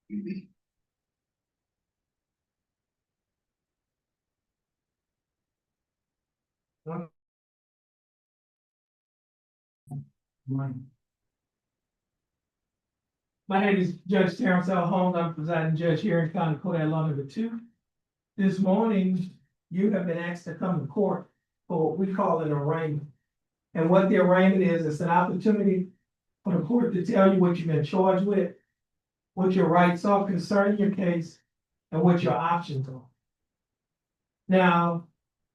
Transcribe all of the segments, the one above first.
My name is Judge Terrence Holmes. I'm presiding judge here in County Court at Law Number 2. This morning, you have been asked to come to court for what we call an arraignment. And what the arraignment is, it's an opportunity for the court to tell you what you've been charged with, what your rights are concerning your case, and what your options are. Now,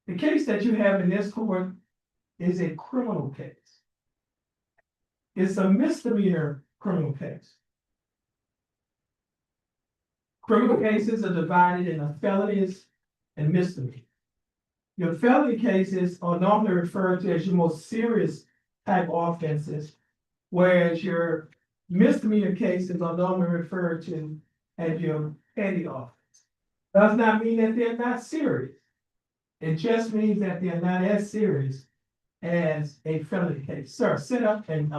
the case that you have in this court is a criminal case. It's a misdemeanor criminal case. Criminal cases are divided into felonies and misdemeanors. Your felony cases are normally referred to as your most serious type offenses, whereas your misdemeanor cases are normally referred to as your petty offense. Does not mean that they're not serious. It just means that they're not as serious as a felony case. Sir, sit up and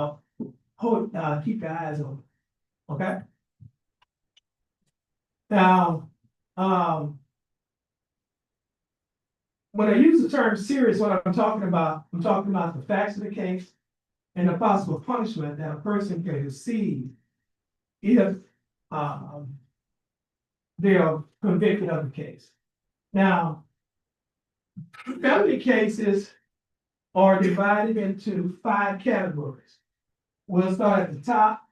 keep your eyes open. Okay? Now, when I use the term serious, what I'm talking about the facts of the case and the possible punishment that a person can receive if they are convicted of the case. Now, felony cases are divided into 5 categories. We'll start at the top,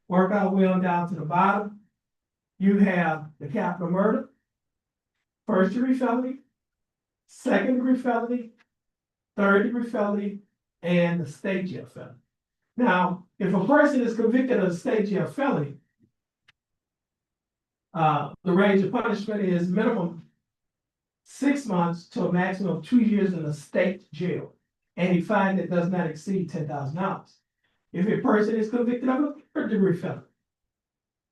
work our way on down to the bottom. You have the capital murder, first-degree felony, second-degree felony, third-degree felony, and the state jail felony. Now, if a person is convicted of a state jail felony, the range of punishment is minimum 6 months to a maximum of 2 years in the state jail, and a fine that does not exceed $10,000. If a person is convicted of a third-degree felony,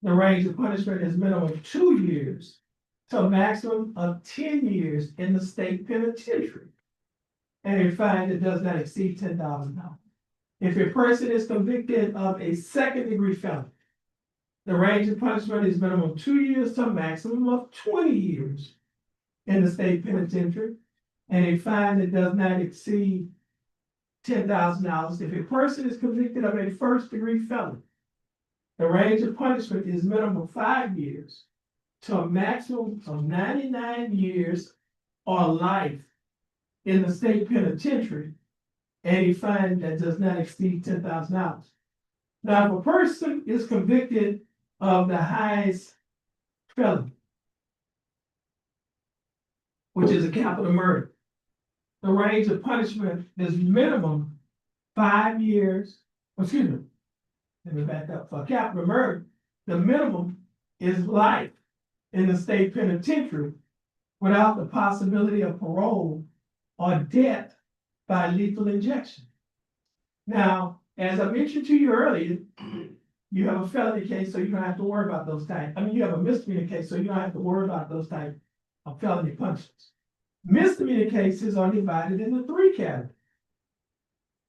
the range of punishment is minimum 2 years to a maximum of 10 years in the state penitentiary, and a fine that does not exceed $10,000. If a person is convicted of a second-degree felony, the range of punishment is minimum 2 years to a maximum of 20 years in the state penitentiary, and a fine that does not exceed $10,000. If a person is convicted of a first-degree felony, the range of punishment is minimum 5 years to a maximum of 99 years or life in the state penitentiary, and a fine that does not exceed $10,000. Now, if a person is convicted of the highest felony, which is a capital murder, the range of punishment is minimum 5 years, excuse me, let me back up. For capital murder, the minimum is life in the state penitentiary without the possibility of parole or death by lethal injection. Now, as I mentioned to you earlier, you have a felony case, so you don't have to worry about those types. I mean, you have a misdemeanor case, so you don't have to worry about those types of felony punishments. Misdemeanor cases are divided into 3 categories.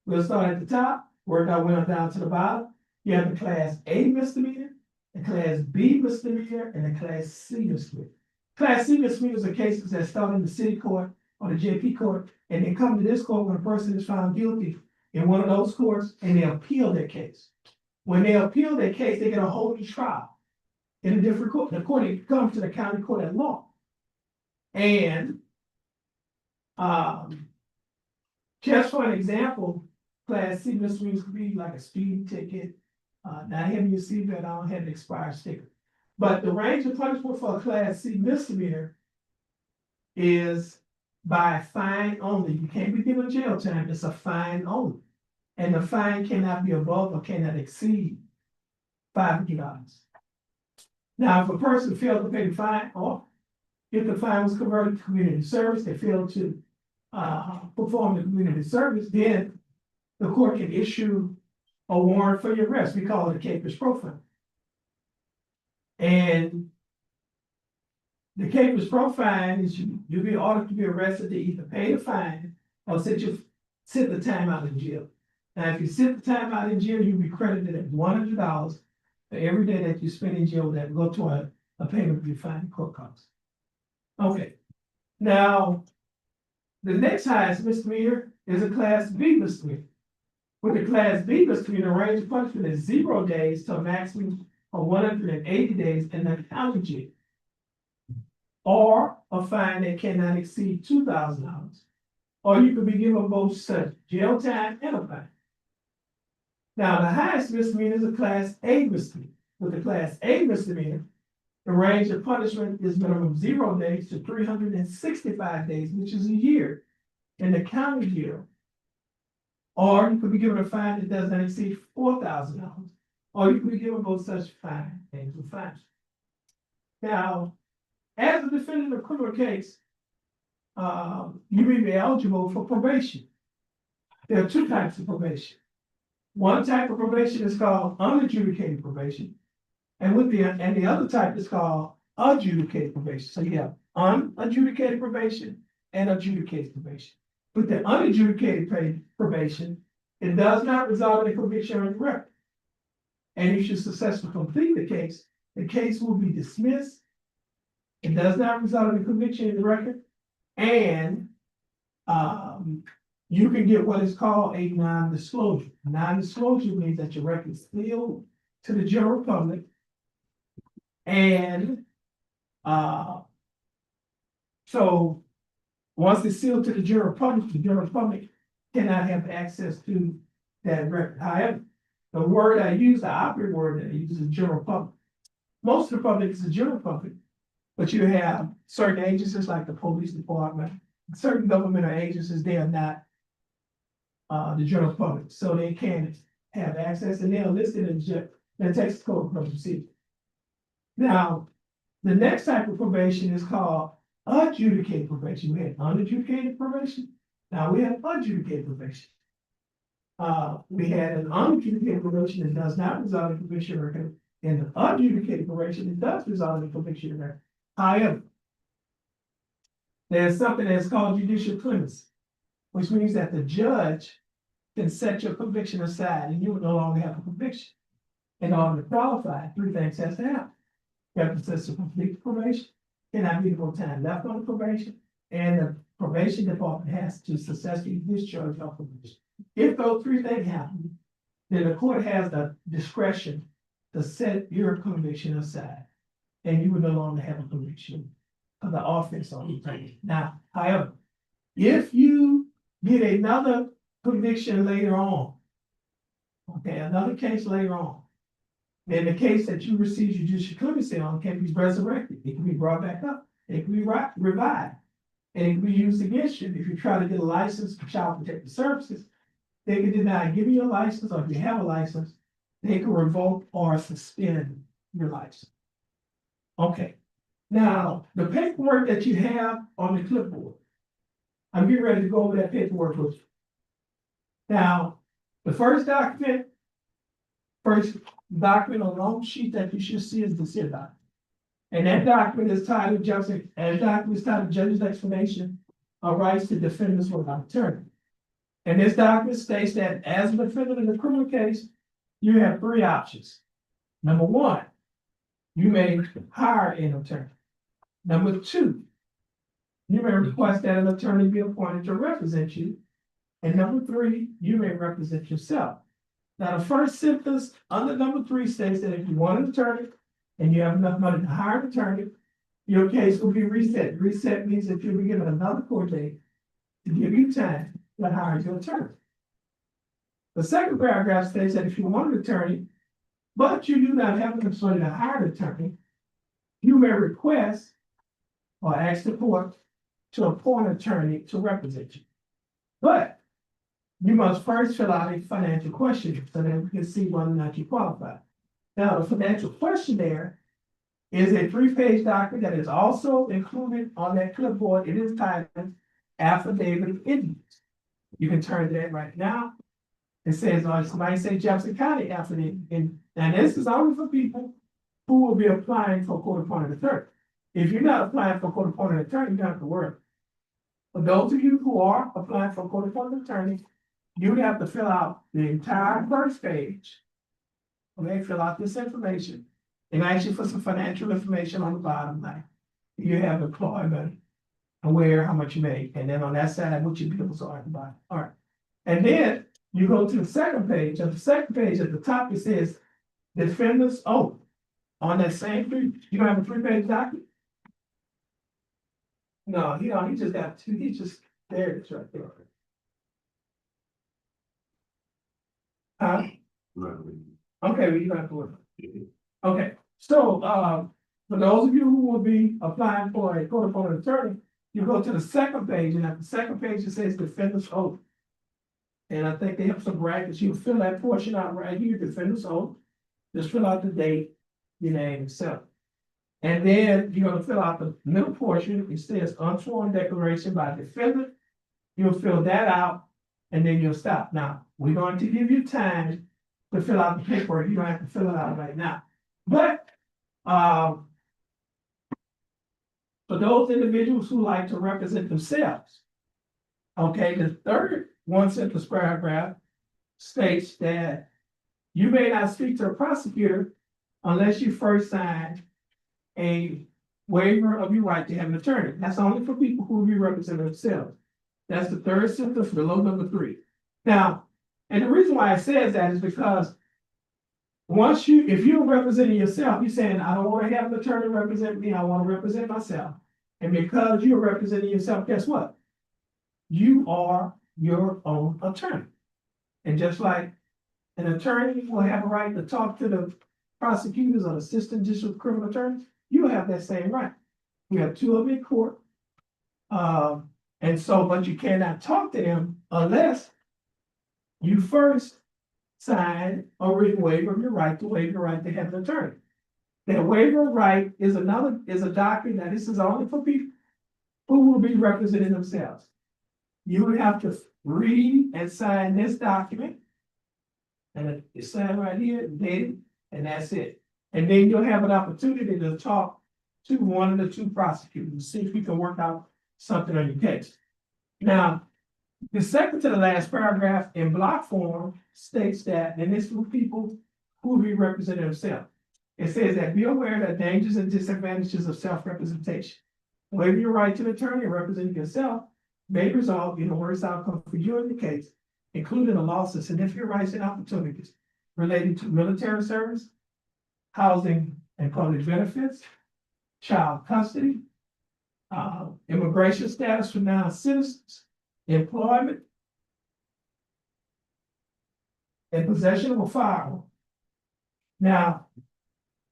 We'll start at the top, work our way down to the bottom. You have the Class A misdemeanor, the Class B misdemeanor, and the Class C misdemeanor. Class C misdemeanors are cases that start in the city court or the JP court, and they come to this court when a person is found guilty in one of those courts, and they appeal their case. When they appeal their case, they get a whole new trial in a different court. The court comes to the county court at law. And just for an example, Class C misdemeanors could be like a speeding ticket, not having your seatbelt on, having an expired sticker. But the range of punishment for a Class C misdemeanor is by fine only. You can't be given jail time, it's a fine only. And the fine cannot be above or cannot exceed $500. Now, if a person failed to pay the fine, or if the fine was converted to community service, they failed to perform the community service, then the court can issue a warrant for your arrest. We call it a capious profile. And the capious profile is you'll be ordered to be arrested to either pay the fine or sit the time out in jail. Now, if you sit the time out in jail, you'll be credited at $100 for every day that you spend in jail that go to a payment to be fined in court costs. Okay, now, the next highest misdemeanor is a class B misdemeanor. With a class B misdemeanor, the range of punishment is 0 days to a maximum of 180 days in the county jail, or a fine that cannot exceed $2,000, or you could be given both such jail time and a fine. Now, the highest misdemeanor is a class A misdemeanor. With a class A misdemeanor, the range of punishment is minimum 0 days to 365 days, which is a year in the county jail. Or you could be given a fine that does not exceed $4,000, or you could be given both such fine and fines. Now, as a defendant in a criminal case, you may be eligible for probation. There are two types of probation. One type of probation is called unadjudicated probation, and the other type is called adjudicated probation. So you have unadjudicated probation and adjudicated probation. With the unadjudicated probation, it does not result in a conviction on the record. And you should successfully complete the case will be dismissed. It does not result in a conviction in the record. And you can get what is called a non-disclosure. Non-disclosure means that your record is sealed to the general public. And so once it's sealed to the general public cannot have access to that record. However, the word I use, the operative word that I use is general public. Most of the public is the general public, but you have certain agencies like the police department, certain governmental agencies, they are not the general public, so they can't have access, and they are listed in the Texas Code of Criminal Procedure. Now, the next type of probation is called adjudicated probation. We had unadjudicated probation. Now we have adjudicated probation. We had an unadjudicated probation that does not result in conviction record, and the adjudicated probation that does result in conviction record. However, there's something that's called judicial clemency, which means that the judge can set your conviction aside and you will no longer have a conviction. In order to qualify, three things has to happen. You have to successfully complete probation, cannot be more time left on the probation, and the probation department has to successfully discharge your probation. If those three things happen, then the court has the discretion to set your conviction aside, and you will no longer have a conviction of the offense on the table. Now, however, if you get another conviction later on, okay, another case later on, then the case that you received judicial clemency on can be resurrected. It can be brought back up. It can be revived. And it can be used against you. If you try to get a license for child protective services, they can deny giving you a license, or if you have a license, they can revoke or suspend your license. Okay. Now, the paperwork that you have on the clipboard, I'm getting ready to go over that paperwork with you. Now, the first document on the long sheet that you should see is the SIR document. And that document is titled Judge's Explanation of Rights to Defendants Without Attorney. And this document states that as a defendant in a criminal case, you have three options. Number one, you may hire an attorney. Number two, you may request that an attorney be appointed to represent you. And number three, you may represent yourself. Now, the first sentence under number three states that if you want an attorney and you have enough money to hire an attorney, your case will be reset. Reset means that you'll be given another court date to give you time to hire your attorney. The second paragraph states that if you want an attorney, but you do not have enough money to hire an attorney, you may request or ask the court to appoint an attorney to represent you. But you must first fill out a financial questionnaire so that we can see whether or not you qualify. Now, the financial questionnaire is a 3-page document that is also included on that clipboard. It is titled Affidavit of Interest. You can turn to that right now. It says, somebody say Jefferson County Affidavit. And this is only for people who will be applying for court-appointed attorney. If you're not applying for court-appointed attorney, you don't have to worry. For those of you who are applying for court-appointed attorney, you have to fill out the entire first page. Okay, fill out this information. and ask you for some financial information on the bottom, like you have employment, and where, how much you make, and then on that side, what your bills are at the bottom. All right. And then you go to the second page. On the second page at the top, it says defendant's oath. On that same three, you don't have a 3-page document? No, he just got two, there it is right there. Okay, well, you don't have to worry. Okay, so, for those of you who will be applying for a court appointed attorney, you go to the second page, and at the second page, it says defendant's oath. And I think they have some brackets, you fill that portion out right here, defendant's oath. Just fill out the date, your name, etc. And then you're gonna fill out the middle portion, it says unsworn declaration by defendant. You'll fill that out, and then you'll stop. Now, we're going to give you time to fill out the paperwork, you don't have to fill it out right now. But, for those individuals who like to represent themselves, okay, the third one-sentence paragraph states that you may not speak to a prosecutor unless you first sign a waiver of your right to have an attorney. That's only for people who will be representing themselves. That's the third sentence below number 3. Now, and the reason why it says that is because if you're representing yourself, you're saying, I don't want to have an attorney represent me, I want to represent myself. And because you're representing yourself, guess what? You are your own attorney. And just like an attorney will have a right to talk to the prosecutors or assistant district criminal attorneys, you have that same right. We have 2 of them in court. But you cannot talk to them unless you first sign a written waiver of your right to waive your right to have an attorney. That waiver of right is a document that this is only for people who will be representing themselves. You would have to read and sign this document. And it's signed right here, dated, and that's it. And then you'll have an opportunity to talk to one of the 2 prosecutors, see if we can work out something on your case. Now, the second to the last paragraph in block form states that, and this is for people who will be representing themselves. It says that be aware of the dangers and disadvantages of self-representation. Waiving your right to an attorney and representing yourself may result in the worst outcome for you in the case, including a loss of significant rights and opportunities relating to military service, housing and public benefits, child custody, immigration status for non-citizens, employment, and possession of a firearm. Now,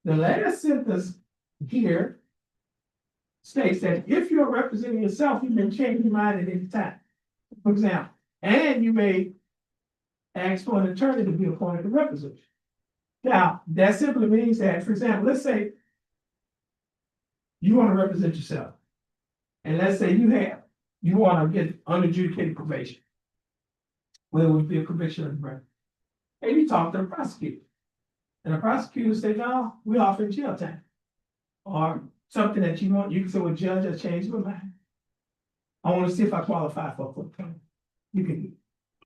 the last sentence here states that if you're representing yourself, you may change your mind at any time. For example, and you may ask for an attorney to be appointed to represent you. Now, that simply means that, for example, let's say you want to represent yourself. And let's say you want to get unadjudicated probation. Well, it would be a conviction of the record. And you talk to the prosecutor. And the prosecutor says, no, we offer jail time. Or something that you want, you can say, well, judge, I changed my mind. I want to see if I qualify for a full term. You can do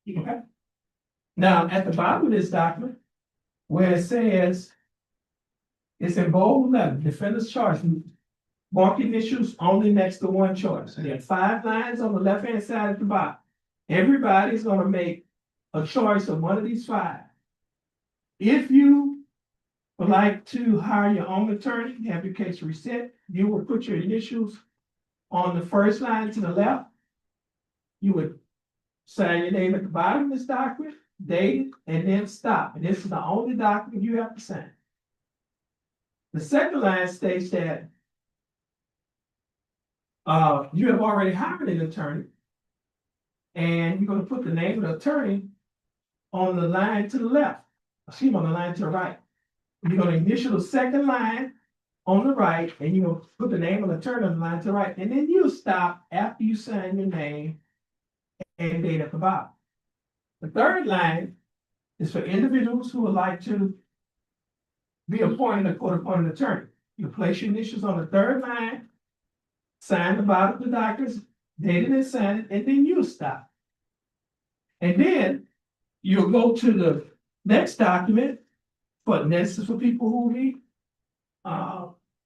it. Okay? Now, at the bottom of this document, where it says, it's in bold letter, defendant's charge, marking issues only next to one choice. There are 5 lines on the left-hand side at the bottom. Everybody's going to make a choice of one of these 5. If you would like to hire your own attorney, have your case reset, you will put your initials on the first line to the left. You would sign your name at the bottom of this document, date, and then stop. And this is the only document you have to sign. The second line states that you have already hired an attorney, and you're going to put the name of the attorney on the line to the left. Excuse me, on the line to the right. You're going to initial the second line on the right, and you're going to put the name of the attorney on the line to the right, and then you'll stop after you sign your name and date at the bottom. The third line is for individuals who would like to be appointed a court-appointed attorney. You place your initials on the third line, sign the bottom of the documents, date it and sign it, and then you'll stop. And then you'll go to the next document, but this is for people who will be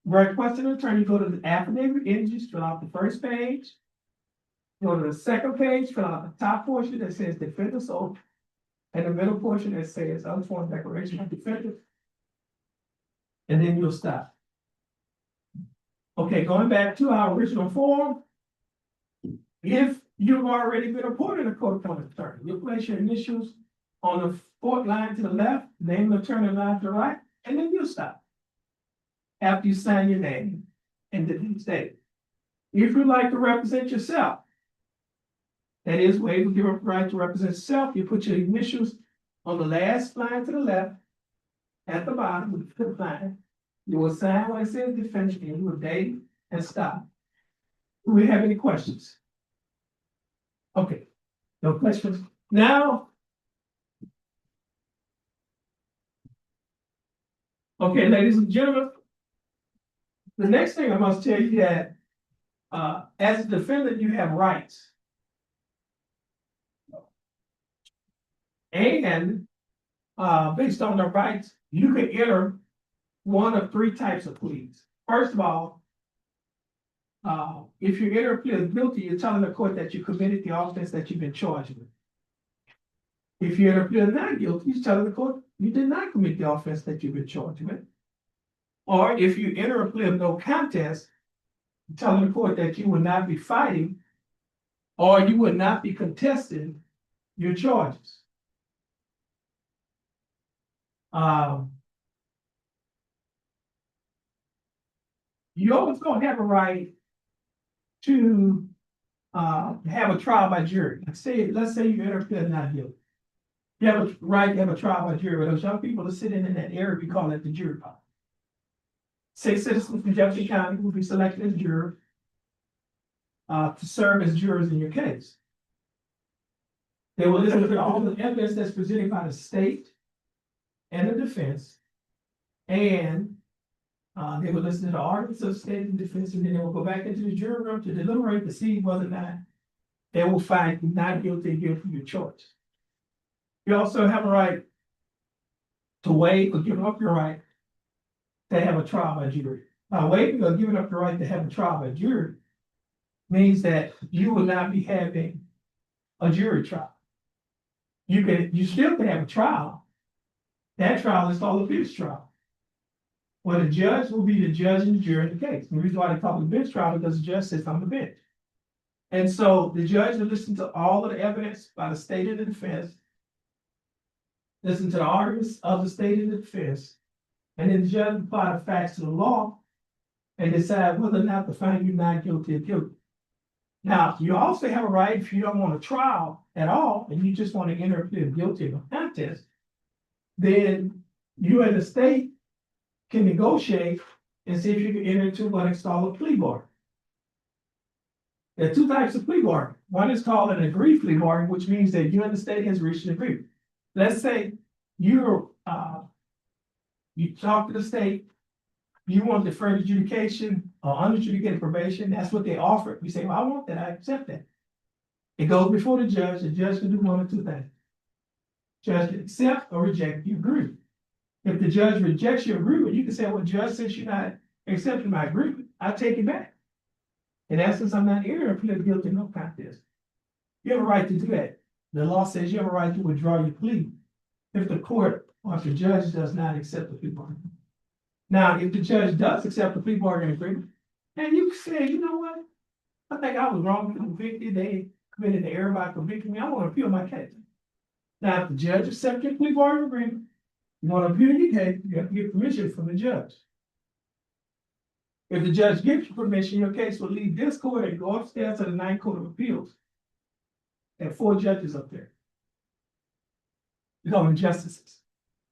requesting an attorney, go to the affidavit entries, fill out the first page. Go to the second page, fill out the top portion that says defendant's oath, and the middle portion that says unsworn declaration of defendant. And then you'll stop. Okay, going back to our original form. If you've already been appointed a court-appointed attorney, you place your initials on the fourth line to the left, name the attorney line to the right, and then you'll stop. After you sign your name and the state. If you'd like to represent yourself, that is where you give up the right to represent yourself, you put your initials on the last line to the left, at the bottom with the fifth line. You will sign what it says defendant, and you will date and stop. Do we have any questions? Okay, no questions. Now, okay, ladies and gentlemen, the next thing I must tell you that as a defendant, you have rights. And based on the rights, you can enter one of three types of pleas. First of all, if you enter a plea of guilty, you're telling the court that you committed the offense that you've been charged with. If you enter a plea of not guilty, you're telling the court you did not commit the offense that you've been charged with. Or if you enter a plea of no contest, you're telling the court that you will not be fighting or you will not be contesting your charges. You also have a right to have a trial by jury. Let's say you enter a plea of not guilty. You have a right to have a trial by jury. Those young people are sitting in that area, we call it the jury pool. 6 citizens from Jefferson County will be selected as jurors to serve as jurors in your case. They will listen to all the evidence that's presented by the state and the defense, and they will listen to the arguments of state and defense, and then they will go back into the jury room to deliberate to see whether or not they will find you not guilty or guilty of your choice. You also have a right to waive or give up your right to have a trial by jury. By waiving or giving up your right to have a trial by jury means that you will not be having a jury trial. You still can have a trial. That trial is called a bench trial, where the judge will be the judge and the jury in the case. The reason why they call it a bench trial is because the judge sits on the bench. And so the judge will listen to all of the evidence by the state and the defense, listen to the arguments of the state and the defense, and then the judge will apply the facts to the law and decide whether or not to find you not guilty or guilty. Now, you also have a right, if you don't want a trial at all, and you just want to enter a plea of guilty or contest, then you and the state can negotiate and see if you can enter into what is called a plea bargain. There are two types of plea bargain. One is called an agreed plea bargain, which means that you and the state has reached an agreement. Let's say you talk to the state, you want deferred adjudication or unadjudicated probation. That's what they offer. You say, well, I want that. I accept that. It goes before the judge. The judge can do one of two things. Judge can accept or reject your agreement. If the judge rejects your agreement, you can say, well, judge, since you're not accepting my agreement, I'll take it back. In essence, I'm not here to plead guilty no contest. You have a right to do that. The law says you have a right to withdraw your plea if the court or if the judge does not accept the plea bargain. Now, if the judge does accept the plea bargain agreement, and you say, you know what? I think I was wrongly convicted. They committed the error by convicting me. I want to appeal my case. Now, if the judge accepts your plea bargain agreement, you want to appeal your case, you have to get permission from the judge. If the judge gives you permission, your case will leave this court and go upstairs to the Ninth Court of Appeals. There are 4 judges up there. You call them justices.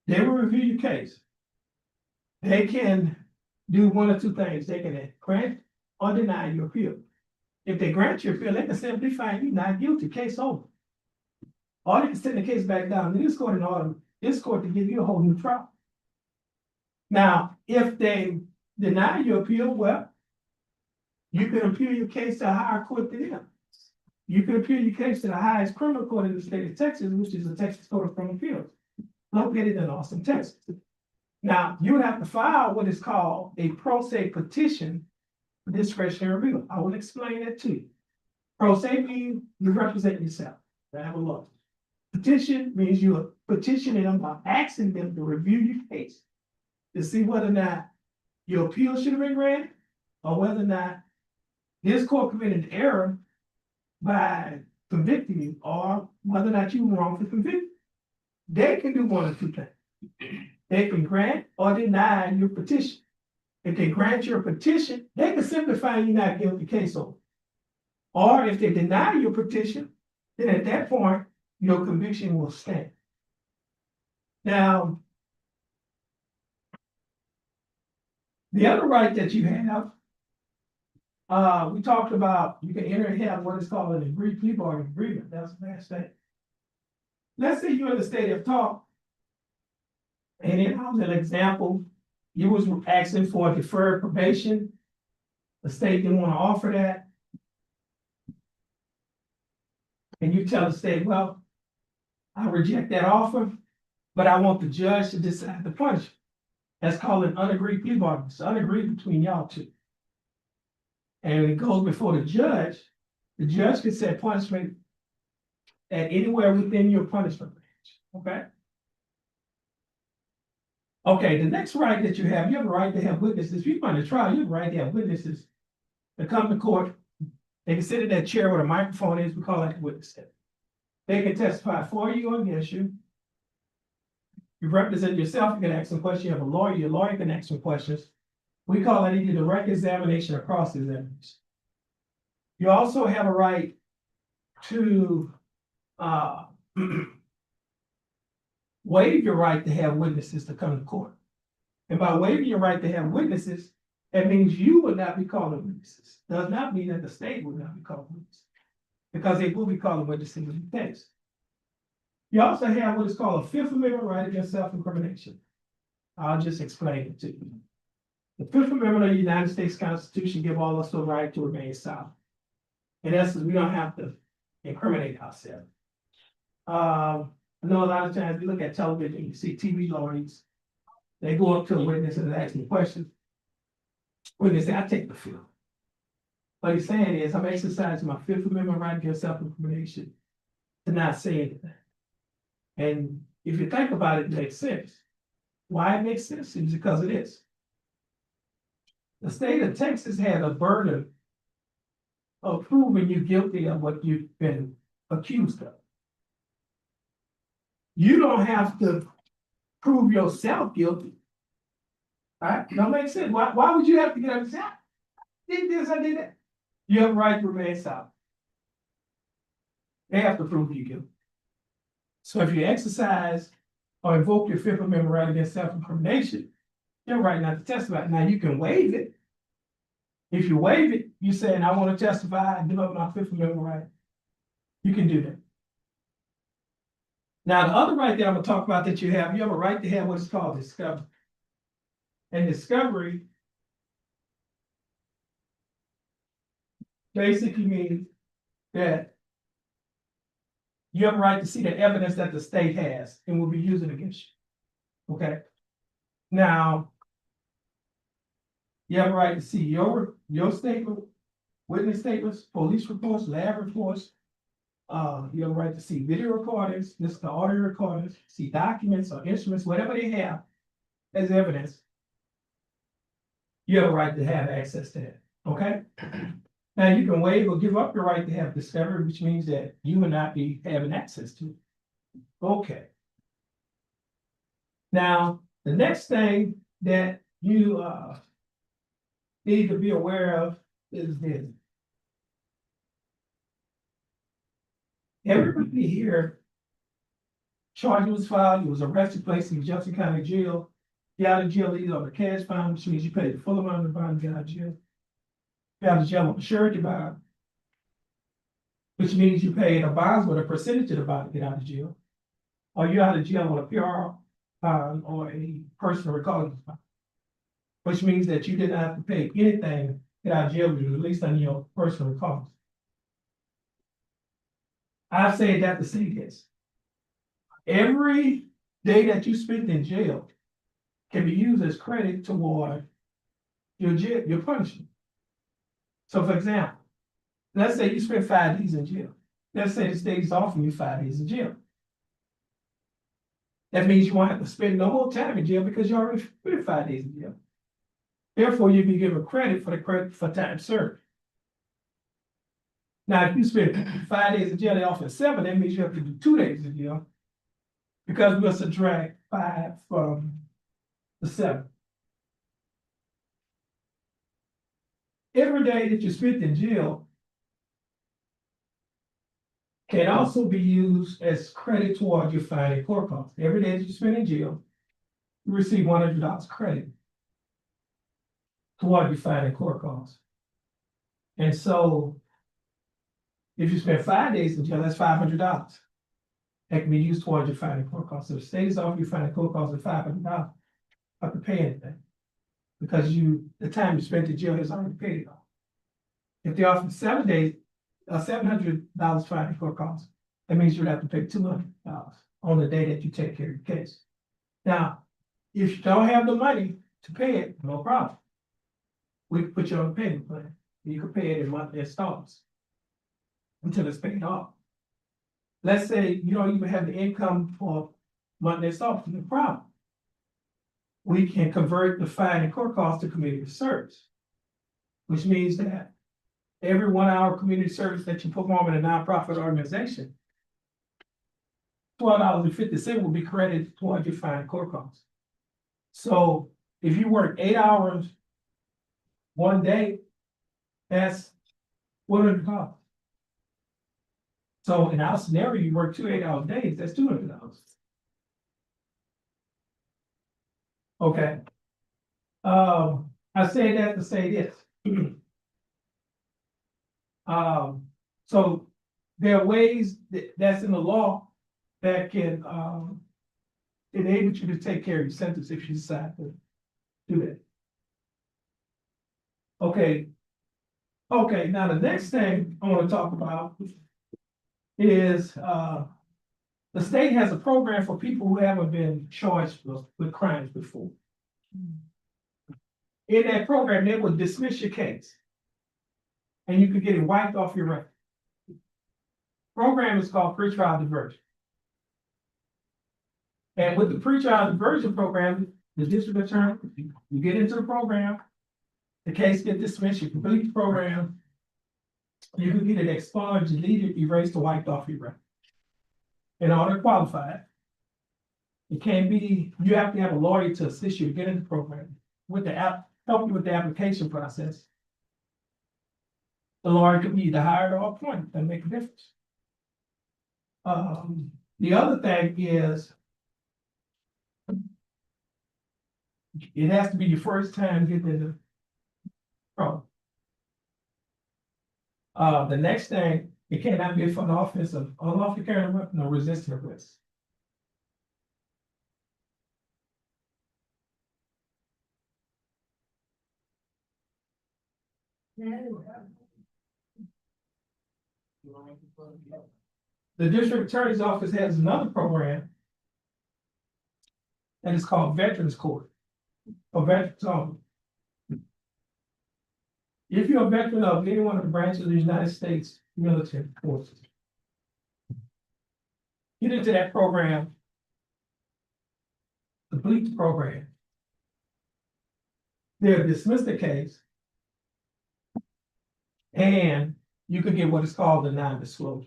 They will review your case. They can do one or two things. They can grant or deny your appeal. If they grant your appeal, they can simply find you not guilty, case over. Or they can send the case back down to this court and order this court to give you a whole new trial. Now, if they deny your appeal, well, you can appeal your case to a higher court than them. You can appeal your case to the highest criminal court in the state of Texas, which is the Texas Court of Criminal Appeals, located in Austin, Texas. Now, you would have to file what is called a pro se petition for discretionary review. I will explain that to you. Pro se means you represent yourself. I have a law. Petition means you are petitioning them by asking them to review your case to see whether or not your appeal should have been granted or whether or not this court committed an error by convicting you or whether or not you were wrongfully convicted. They can do one of two things. They can grant or deny your petition. If they grant your petition, they can simply find you not guilty case over. Or if they deny your petition, then at that point, your conviction will stand. Now, the other right that you have, we talked about you can enter and have what is called an agreed plea bargain agreement. That's the last thing. Let's say you're in the state of talk, and in an example, you was asking for a deferred probation. The state didn't want to offer that. And you tell the state, well, I reject that offer, but I want the judge to decide the punishment. That's called an unagreed plea bargain. It's unagreed between y'all two. And when it goes before the judge can set punishment at anywhere within your punishment range. Okay? Okay, the next right that you have a right to have witnesses. If you're going to trial, you have a right to have witnesses to come to court. They can sit in that chair where the microphone is. We call that the witness stand. They can testify for you or against you. You represent yourself, you can ask some questions. You have a lawyer, your lawyer can ask some questions. We call that either direct examination or cross examination. You also have a right to waive your right to have witnesses to come to court. And by waiving your right to have witnesses, that means you would not be calling witnesses. Does not mean that the state would not be calling witnesses, because they will be calling witnesses in the case. You also have what is called a Fifth Amendment right against self-incrimination. I'll just explain it to you. The Fifth Amendment of the United States Constitution gives all us the right to remain silent. In essence, we don't have to incriminate ourselves. I know a lot of times we look at television, you see TV lawyers, they go up to a witness and ask them questions. Witness say, I take the field. What he's saying is, I'm exercising my Fifth Amendment right against self-incrimination to not say anything. And if you think about it, it makes sense. Why it makes sense is because it is. The state of Texas had a burden of proving you guilty of what you've been accused of. You don't have to prove yourself guilty. All right? Don't make sense. Why would you have to get up and say, I did this, I did that? You have a right to remain silent. They have to prove you guilty. So if you exercise or invoke your Fifth Amendment right against self-incrimination, you're right not to testify. Now you can waive it. If you waive it, you're saying, I want to testify and give up my Fifth Amendment right. You can do that. Now, the other right that I'm going to talk about that you have a right to have what's called discovery. And discovery basically means that you have a right to see the evidence that the state has and will be using against you. Okay. Now, you have a right to see your statement, witness statements, police reports, lab reports. You have a right to see video recordings, listen to audio recordings, see documents or instruments, whatever they have as evidence. You have a right to have access to that. Okay. Now you can waive or give up your right to have discovery, which means that you will not be having access to it. Okay. Now, the next thing that you need to be aware of is this. Everybody here, charge was filed, you was arrested, placed in Jefferson County Jail. Get out of jail either on a cash bond, which means you pay the full amount of the bond to get out of jail. Get out of jail on a surety bond, which means you pay a bond with a percentage of the bond to get out of jail. Or you're out of jail on a PR bond or a personal recovery bond, which means that you didn't have to pay anything to get out of jail when you released on your personal recovery. I've said that to say this. Every day that you spent in jail, can be used as credit toward your punishment. So for example, let's say you spend 5 days in jail. Let's say the state is offering you 5 days in jail. That means you won't have to spend no more time in jail because you already spent 5 days in jail. Therefore, you'll be given credit for time served. Now, if you spend 5 days in jail, they offer 7, that means you have to do 2 days in jail because we'll subtract 5 from the 7. Every day that you spent in jail can also be used as credit toward your fine and court costs. Every day that you spend in jail, you receive $100 credit toward your fine and court costs. And so, if you spend 5 days in jail, that's $500. That can be used towards your fine and court costs. So the state is offering you fine and court costs of $500, you don't have to pay anything because the time you spent in jail has already paid it off. If they offer 7 days, $700 fine and court costs, that means you'd have to pay $200 on the day that you take care of your case. Now, if you don't have the money to pay it, no problem. We can put you on a payment plan. You can pay it in monthly installments until it's paid off. Let's say you don't even have the income for monthly installments, no problem. We can convert the fine and court costs to community service, which means that every 1 hour community service that you perform in a nonprofit organization, $12.50 will be credited toward your fine and court costs. So if you work 8 hours one day, that's $100. So in our scenario, you work 2 8-hour days, that's $200. Okay. I say that to say this. So there are ways that's in the law that can enable you to take care of your sentence if you decide to do that. Okay. Okay, now the next thing I want to talk about is the state has a program for people who haven't been charged with crimes before. In that program, they will dismiss your case and you can get it wiped off your record. Program is called pretrial diversion. And with the pretrial diversion program, the district attorney, you get into the program, the case gets dismissed, you complete the program, you can get it expunged, deleted, erased, or wiped off your record. In order to qualify, it can be, you have to have a lawyer to assist you to get in the program, with the help you with the application process. The lawyer could be either hired or appointed, that make a difference. The other thing is, it has to be your first time getting in the program. The next thing, it cannot be for an offense of unlawfully carrying a weapon or resisting arrest. The district attorney's office has another program that is called Veterans Court or Veterans Office. If you're a veteran of any one of the branches of the United States military forces, get into that program, complete the program. They'll dismiss the case, and you could get what is called a non-disclosure,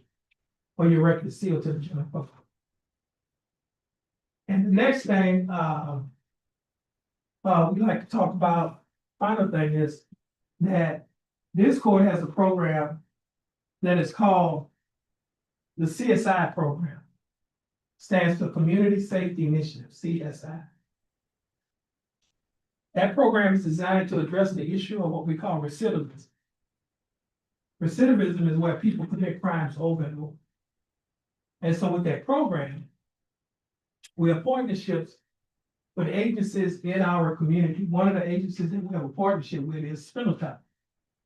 or your record is sealed to the general public. And the next thing we like to talk about, final thing is that this court has a program that is called the CSI program. Stands for Community Safety Initiative, CSI. That program is designed to address the issue of what we call recidivism. Recidivism is where people commit crimes over and over. And so with that program, we have partnerships with agencies in our community. One of the agencies that we have a partnership with is Spindletop.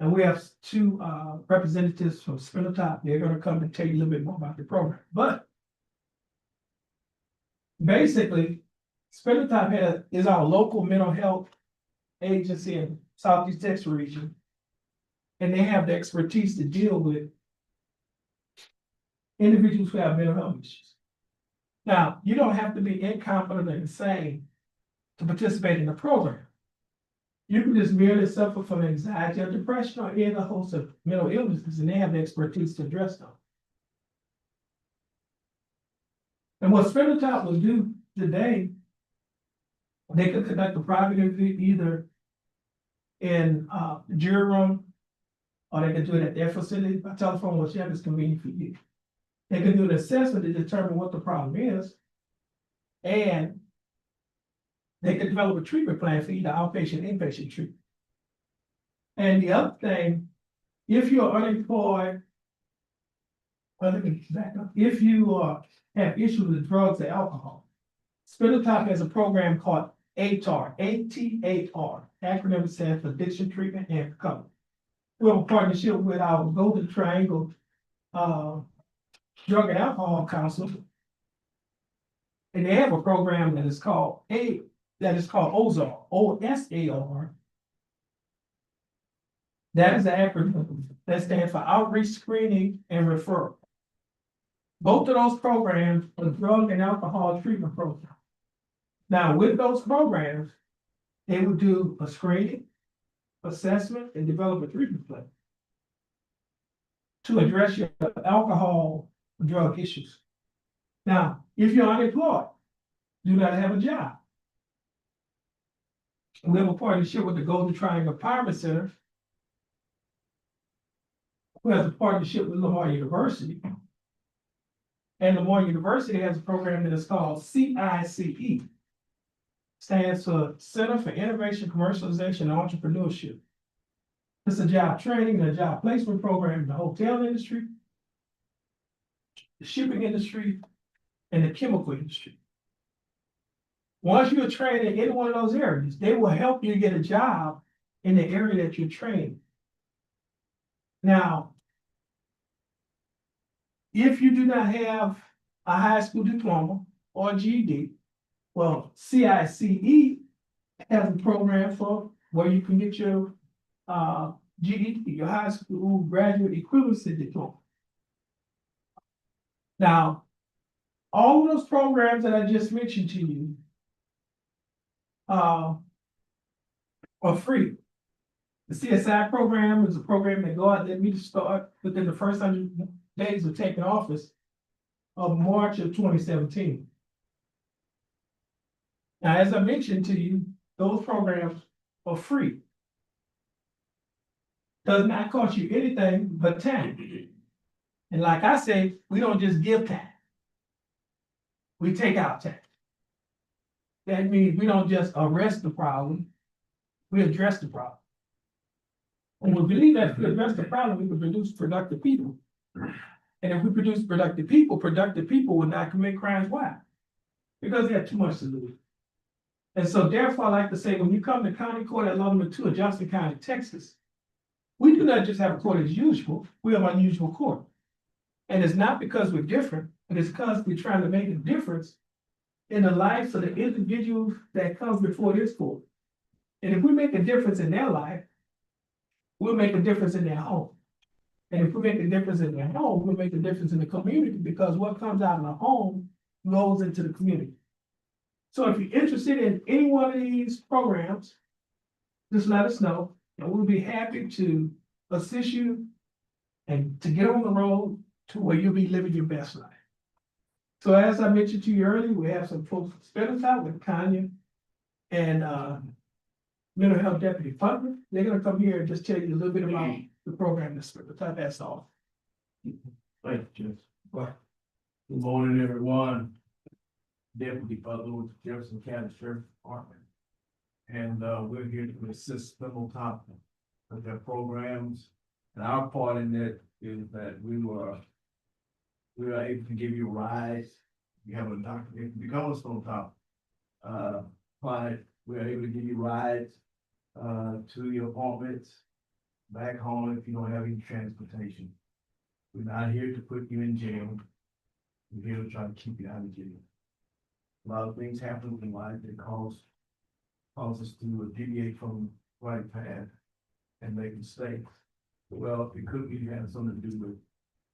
And we have 2 representatives from Spindletop. They're going to come and tell you a little bit more about the program. But basically, Spindletop is our local mental health agency in Southeast Texas region. And they have the expertise to deal with individuals who have mental health issues. Now, you don't have to be incompetent or insane to participate in the program. You can just merely suffer from anxiety or depression or any other host of mental illnesses, and they have the expertise to address them. And what Spindletop will do today, they can conduct a private interview either in the jury room, or they can do it at their facility by telephone, whichever is convenient for you. They can do an assessment to determine what the problem is, and they can develop a treatment plan for either outpatient and inpatient treatment. And the other thing, if you're unemployed, if you have issues with drugs or alcohol, Spindletop has a program called ATAR, ATAR, acronym stands for Addiction Treatment and Recovery. We have a partnership with our Golden Triangle Drug and Alcohol Council, and they have a program that is called OSAR, OSAR. That is the acronym that stands for Outreach, Screening, and Referral. Both of those programs are drug and alcohol treatment programs. Now, with those programs, they would do a screening, assessment, and develop a treatment plan to address your alcohol drug issues. Now, if you're unemployed, do not have a job, we have a partnership with the Golden Triangle Empowerment Center, who has a partnership with Lamar University. And Lamar University has a program that is called CICE, stands for Center for Innovation, Commercialization, and Entrepreneurship. It's a job training and a job placement program in the hotel industry, the shipping industry, and the chemical industry. Once you're trained in any one of those areas, they will help you get a job in the area that you're trained. Now, if you do not have a high school diploma or GED, well, CICE has a program for where you can get your GED, your high school graduate equivalency diploma. Now, all of those programs that I just mentioned to you are free. The CSI program is a program that God led me to start within the first 100 days of taking office of March of 2017. Now, as I mentioned to you, those programs are free. Does not cost you anything but time. And like I say, we don't just give time. We take out time. That means we don't just arrest the problem, we address the problem. And we believe that if we address the problem, we can produce productive people. And if we produce productive people will not commit crimes. Why? Because they have too much to lose. And so therefore, I like to say, when you come to County Court at Law Number 2 of Johnson County, Texas, we do not just have a court as usual, we have an unusual court. And it's not because we're different, but it's because we're trying to make a difference in the lives of the individuals that comes before this court. And if we make a difference in their life, we'll make a difference in their home. And if we make a difference in their home, we'll make a difference in the community, because what comes out of the home goes into the community. So if you're interested in any one of these programs, just let us know, and we'll be happy to assist you and to get on the road to where you'll be living your best life. So as I mentioned to you earlier, we have some folks spending time with Kanye and mental health deputy Putnam. They're gonna come here and just tell you a little bit about the program that's Spindletop. That's all. Thank you, Judge. Good morning, everyone. Deputy Butler with the Jefferson County Sheriff's Department. And we're here to assist Spindletop with their programs. And our part in that is that we were able to give you rides. You have a doctor, if you become a Spindletop client, we are able to give you rides to your appointments, back home if you don't have any transportation. We're not here to put you in jail. We're here to try to keep you out of jail. A lot of things happen in life that cause us to deviate from the right path and make mistakes. Well, it could be having something to do with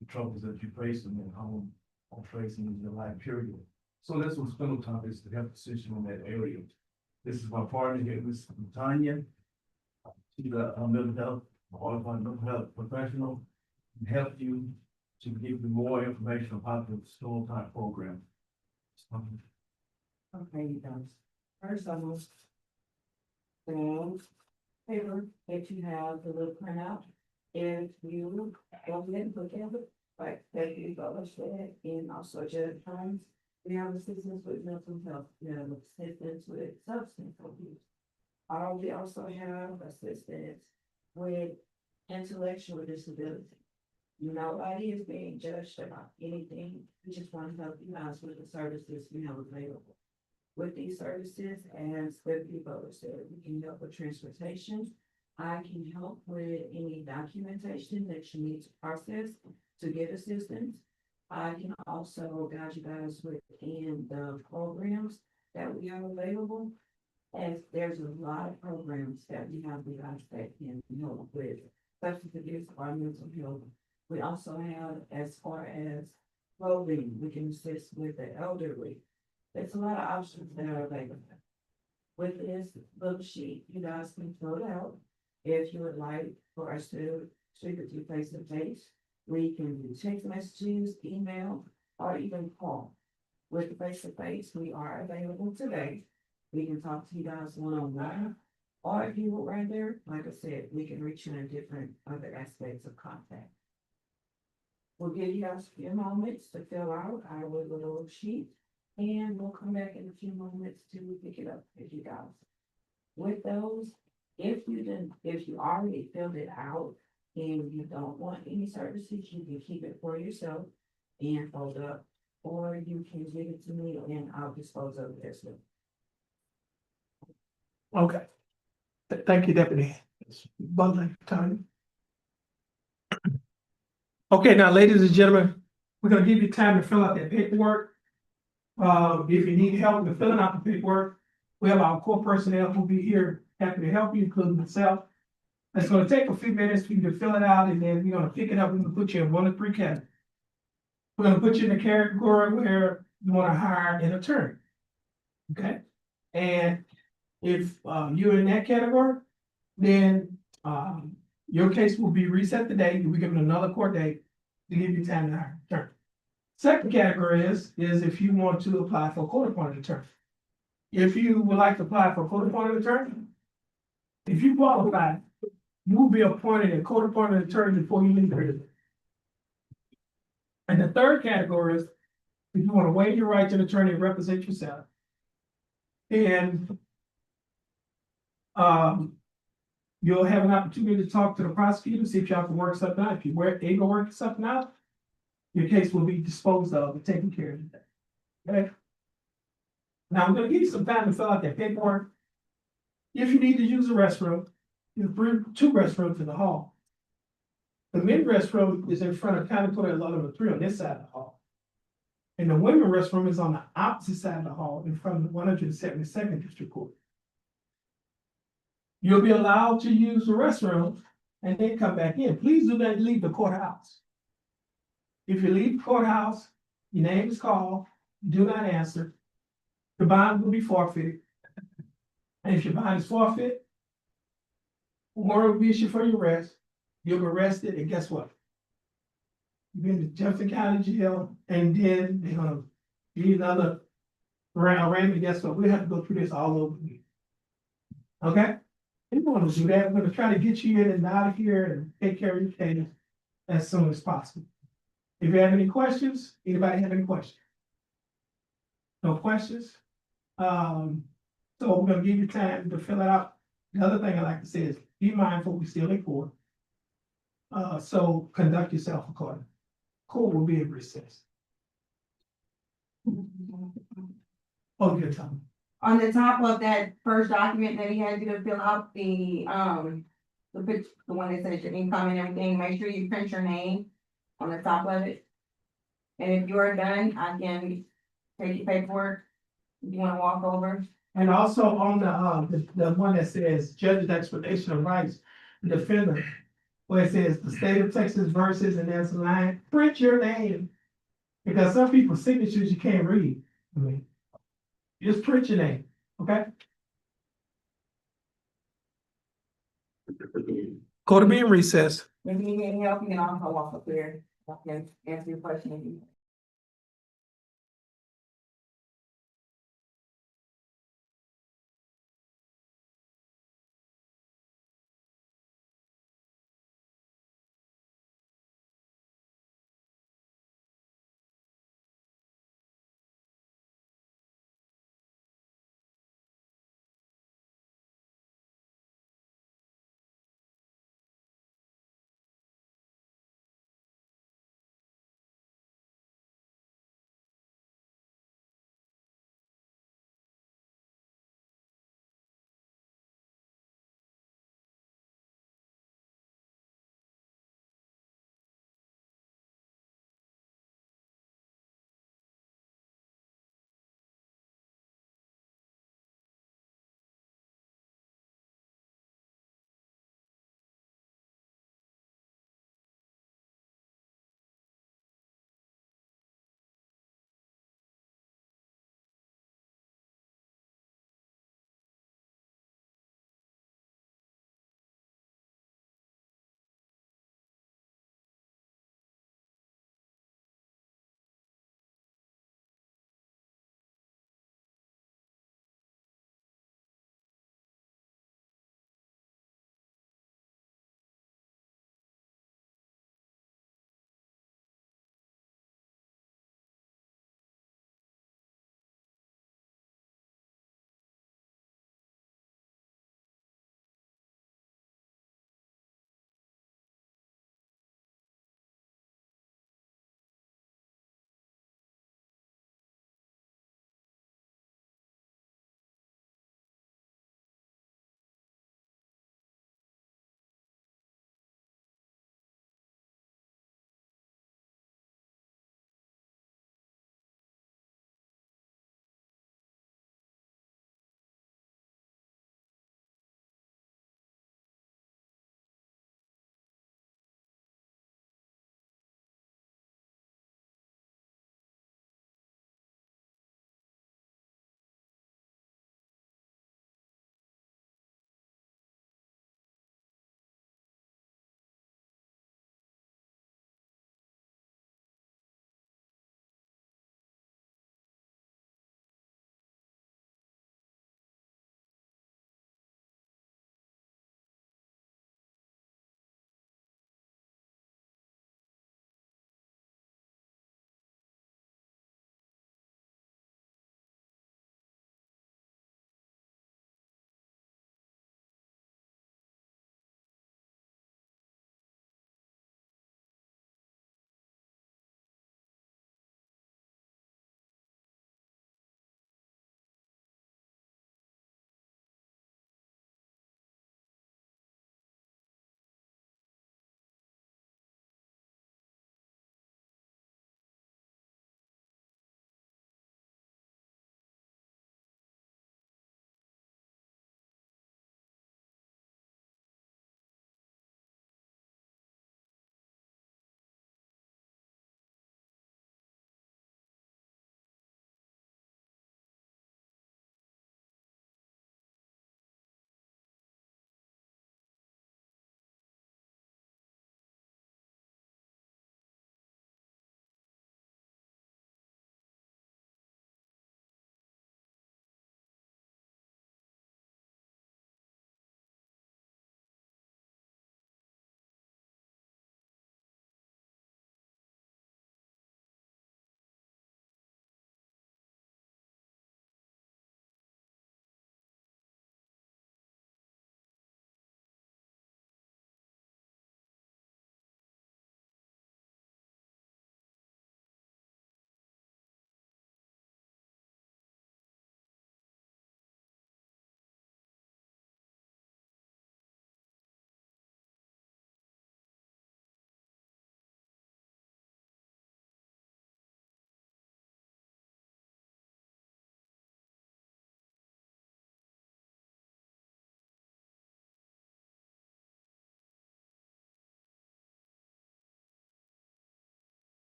the troubles that you face in your home or facing in your life period. So that's what spinal tap is, to help decision in that area. This is my partner here, Ms. Tanya. She's a mental health, qualified mental health professional, and help you to give you more information about the spinal tap program. Okay, you guys. First, I'm gonna the paper that you have, the little printout. If you go ahead and look at it, like that you said, and also Judge Holmes, we have assistance with mental health, we have assistance with substance abuse. We also have assistance with intellectual disability. Nobody is being judged about anything, we just want to help you guys with the services we have available. With these services, as the people said, we can help with transportation. I can help with any documentation that you need to process to get assistance. I can also guide you guys within the programs that we have available. As there's a lot of programs that we have with guys that can help with substance abuse or mental health. We also have, as far as clothing, we can assist with the elderly. There's a lot of options that are available. With this little sheet, you guys can fill it out. If you would like for us to speak with you face to face, we can do text messages, email, or even call. With the face to face, we are available today. We can talk to you guys one-on-one. Or if you would rather, like I said, we can reach you in different other aspects of contact. We'll give you guys a few moments to fill out our little sheet. And we'll come back in a few moments to pick it up with you guys. With those, if you already filled it out and you don't want any services, you can keep it for yourself and fold up, or you can give it to me and I'll dispose of it as well. Okay. Thank you, Deputy Butler, Tony. Okay, now, ladies and gentlemen, we're gonna give you time to fill out that paperwork. If you need help with filling out the paperwork, we have our core personnel who'll be here, happy to help you, including myself. It's gonna take a few minutes for you to fill it out, and then we're gonna pick it up, we're gonna put you in one of three categories. We're gonna put you in the category where you wanna hire an attorney. Okay, and if you're in that category, then your case will be reset today, you'll be given another court date to give you time to hire an attorney. Second category is if you want to apply for a court-appointed attorney. If you would like to apply for a court-appointed attorney, if you qualify, you will be appointed a court-appointed attorney before you leave here. And the third category is if you want to waive your right to an attorney and represent yourself. And you'll have an opportunity to talk to the prosecutor, see if y'all can work something out. If you were able to work something out, your case will be disposed of and taken care of today. Okay? Now, I'm gonna give you some time to fill out that paperwork. If you need to use a restroom, you bring two restrooms in the hall. The men's restroom is in front of county court lot number 3 on this side of the hall. And the women's restroom is on the opposite side of the hall in front of the 172nd District Court. You'll be allowed to use the restroom and then come back in. Please do not leave the courthouse. If you leave the courthouse, your name is called, do not answer, the bond will be forfeited. And if your bond is forfeit, warrant will be issued for your arrest, you'll be arrested, and guess what? You've been to Jefferson County Jail, and then they're gonna give you another round, and guess what? We have to go through this all over again. Okay? We want to do that. We're gonna try to get you in and out of here and take care of your case as soon as possible. If you have any questions, anybody have any questions? No questions? So we're gonna give you time to fill it out. The other thing I like to say is be mindful, we still in court. So conduct yourself accordingly. Court will be in recess. Oh, good, Tom. On the top of that first document that he had you to fill out, the one that says your income and everything, make sure you print your name on the top of it. And if you are done, I can take your paperwork You wanna walk over? And also on the one that says judge's explanation of rights, defendant, where it says the state of Texas versus, and there's a line, print your name. Because some people's signatures you can't read. I mean, just print your name, okay? Go to be in recess. If you need any help, you can also walk up here. I can answer your question.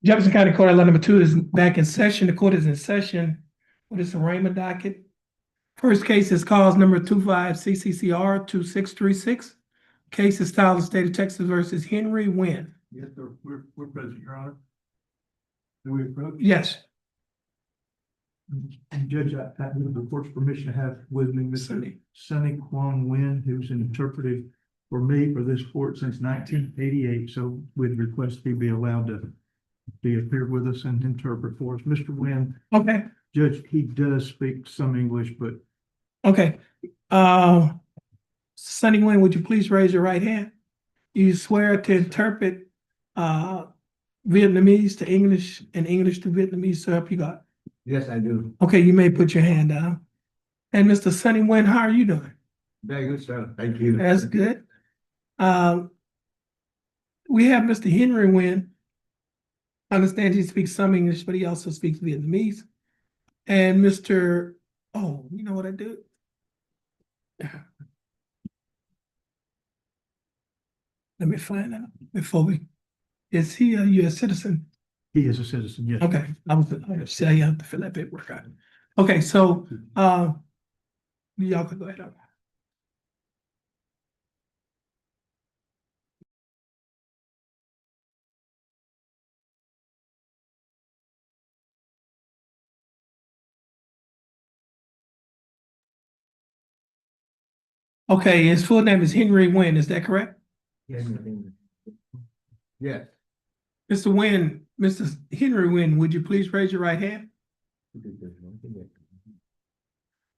Jefferson County Court Line number 2 is back in session. The court is in session with its arraignment docket. First case is cause number 25 CCCR 2636. Case is styled the state of Texas versus Henry Wynn. Yes, sir, we're present, Your Honor. Do we approach? Yes. And Judge, I with the court's permission to have with me Mr. Sonny Kwong Nguyen, who's interpreted for me for this court since 1988. So we'd request he be allowed to be up here with us and interpret for us. Mr. Nguyen, Okay. Judge, he does speak some English, but Okay. Sonny Nguyen, would you please raise your right hand? You swear to interpret Vietnamese to English and English to Vietnamese, so help you God. Yes, I do. Okay, you may put your hand down. And Mr. Sonny Nguyen, how are you doing? Very good, sir. Thank you. That's good. We have Mr. Henry Nguyen. I understand he speaks some English, but he also speaks Vietnamese. And Mr. Oh, you know what I do? Let me find out before we, is he a U.S. citizen? he is a citizen, yes. Okay, I say you have to fill that paperwork out. Okay, so, y'all can go ahead. Okay, his full name is Henry Wynn, is that correct? Yes. Yes. Mr. Wynn, Mr. Henry Wynn, would you please raise your right hand? Do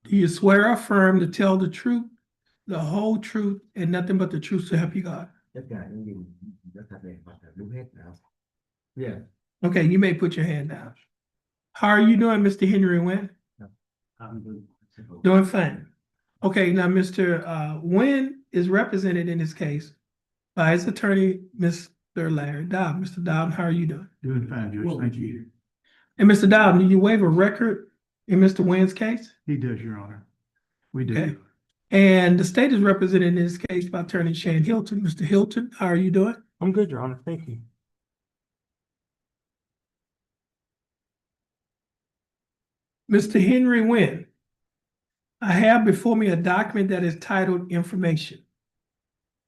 you swear or affirm to tell the truth, the whole truth, and nothing but the truth to help you God? Tất cả những gì đã thật này hoặc là đúng hết nào. Yes. Okay, you may put your hand down. How are you doing, Mr. Henry Wynn? I'm good. Doing fine. Okay, now Mr. Wynn is represented in this case by his attorney, Mr. Larry Dowd. Mr. Dowd, how are you doing? Doing fine, Judge. Thank you. And Mr. Dowd, do you waive a record in Mr. Wynn's case? He does, Your Honor. We do. Okay. And the state is represented in this case by attorney Shane Hilton. Mr. Hilton, how are you doing? I'm good, Your Honor. Thank you. Mr. Henry Wynn, I have before me a document that is titled Information.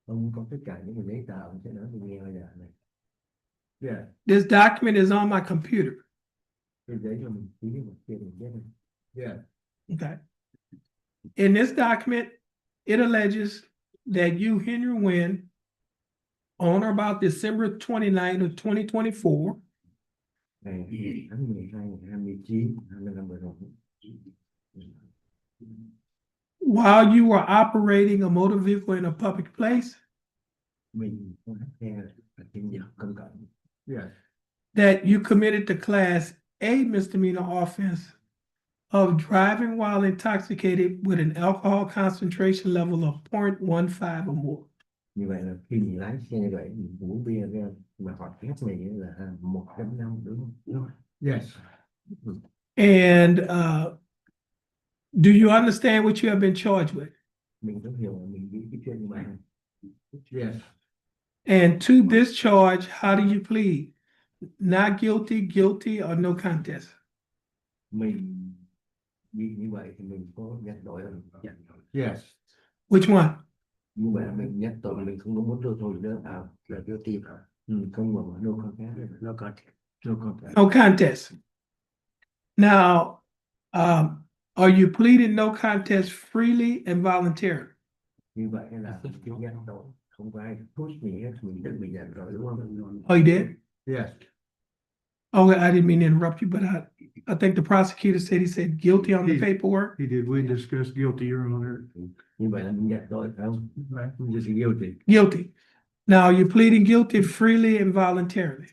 Ông có tất cả những giấy tờ ông sẽ nói tôi nghe bây giờ này. Yes. This document is on my computer. Cái giấy cho mình ký một kia mình biết. Yes. Okay. In this document, it alleges that you, Henry Wynn, on or about December 29th of 2024, Ngày tháng 12 ngày 29 25 vừa rồi. while you were operating a motor vehicle in a public place, Mình có lái xe ở trên đường công cộng. Yes. that you committed the class A misdemeanor offense of driving while intoxicated with an alcohol concentration level of 0.15 or more. Như vậy là khi mình lái xe như vậy mình uống bia ra mà họ ép mình là 1.5 đúng không? Đúng rồi. Yes. And do you understand what you have been charged with? Mình cũng hiểu là mình bị cái chuyện như vậy. Yes. And to this charge, how do you plead? Not guilty, guilty, or no contest? Mình bị như vậy thì mình có nhận tội không? Yes. Which one? Như vậy là mình nhận tội mình không có muốn đưa thôi nữa là guilty. Không mà no contest. No contest. No contest. No contest. Now, are you pleading no contest freely and voluntarily? Như vậy là mình nhận tội, không có ai push mình hết, mình tự mình nhận rồi đúng không? Oh, you did? Yes. Okay, I didn't mean to interrupt you, but I think the prosecutor said he said guilty on the paperwork. He did. We discussed guilty, Your Honor. Như vậy là mình nhận tội phải không? Just guilty. Guilty. Now, you're pleading guilty freely and voluntarily.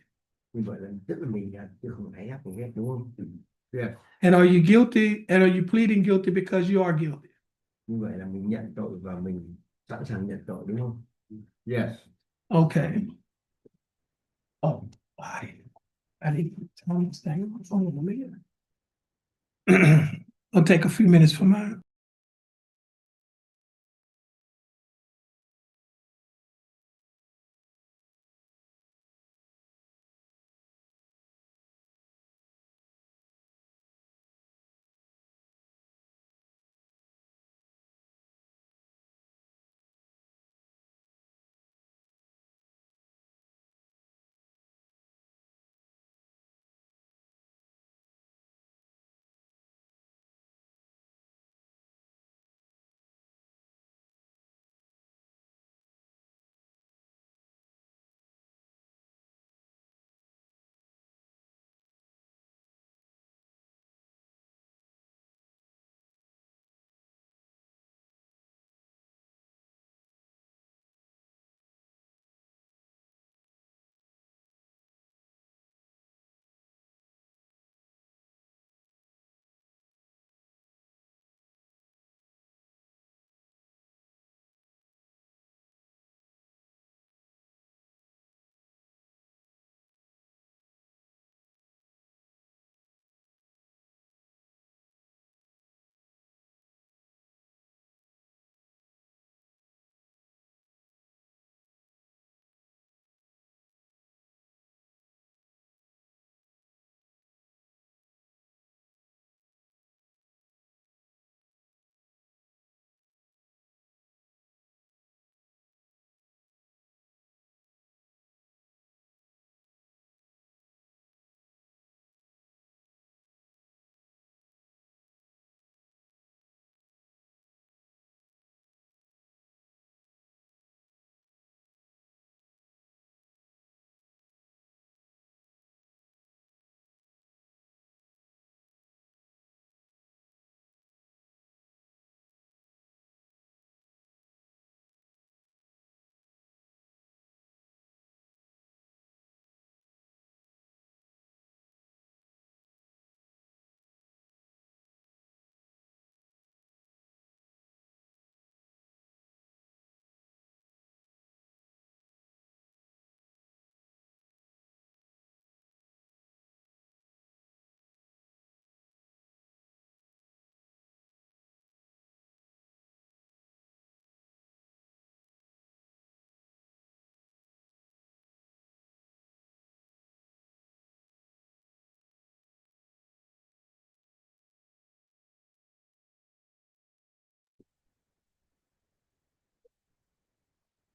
Như vậy là tức là mình nhận chứ không phải ép mình hết đúng không? Yes. And are you guilty, and are you pleading guilty because you are guilty? Như vậy là mình nhận tội và mình sẵn sàng nhận tội đúng không? Yes. Okay. Oh, I didn't tell this thing on my phone. I'll take a few minutes for my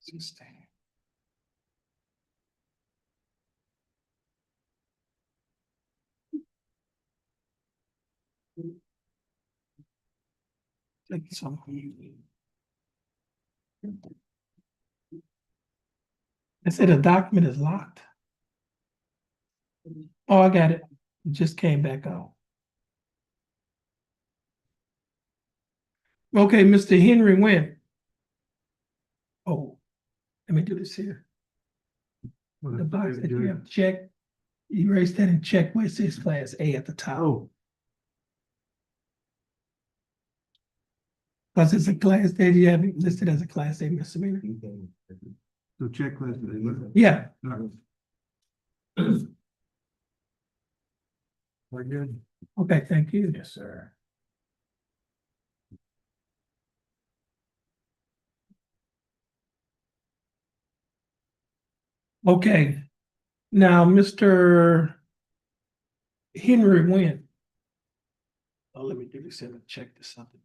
Take some. It said a document is locked. Oh, I got it. It just came back out. Okay, Mr. Henry Wynn. Oh, let me do this here. The box that you have checked, erase that and check where it says class A at the top. Oh, Because it's a class that you have it listed as a class A misdemeanor. so checklist. Yeah, We're good. okay, thank you. Yes, sir. Okay, now, Mr. Henry Wynn. Oh, let me do this and check this something.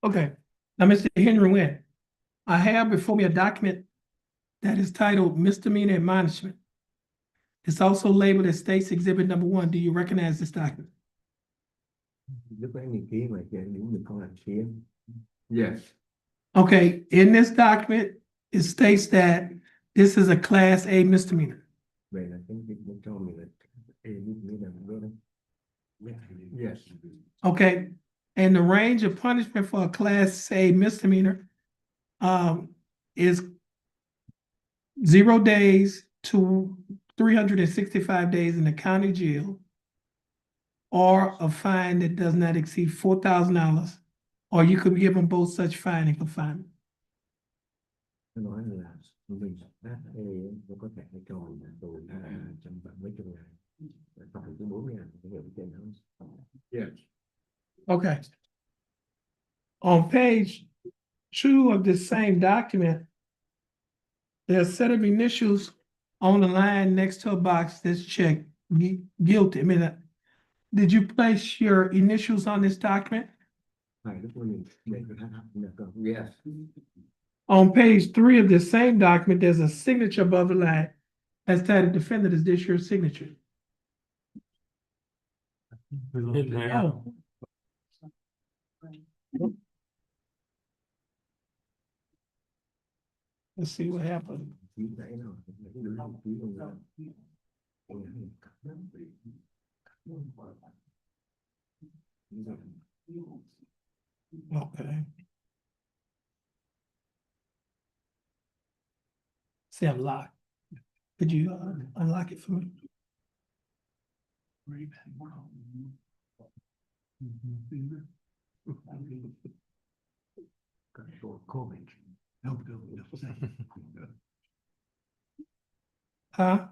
Okay, now, Mr. Henry Wynn, I have before me a document that is titled misdemeanor admonishment. It's also labeled as State's Exhibit Number 1. Do you recognize this document? Lúc ấy mình ký mà chơi những người con làm kia. Yes. Okay, in this document, it states that this is a Class A misdemeanor. Vậy là cái cho mình là mình làm cái đó. Yes. Okay, and the range of punishment for a Class A misdemeanor is 0 days to 365 days in the county jail, or a fine that does not exceed $4,000, or you could give them both such fine and confinement. Nó nói là mình nó có thể cho mình tù trăm vạn mấy chục ngàn, phải tới 40.000 cái điều trên đó. Yes. Okay. On page 2 of this same document, there's a set of initials on the line next to a box that's checked guilty. I mean, did you place your initials on this document? Phải lúc mình để được. Yes. On page 3 of this same document, there's a signature above the line that's titled defendant. Is this your signature? Oh. Let's see what happened. Okay. See, I'm locked. Could you unlock it for me? Huh?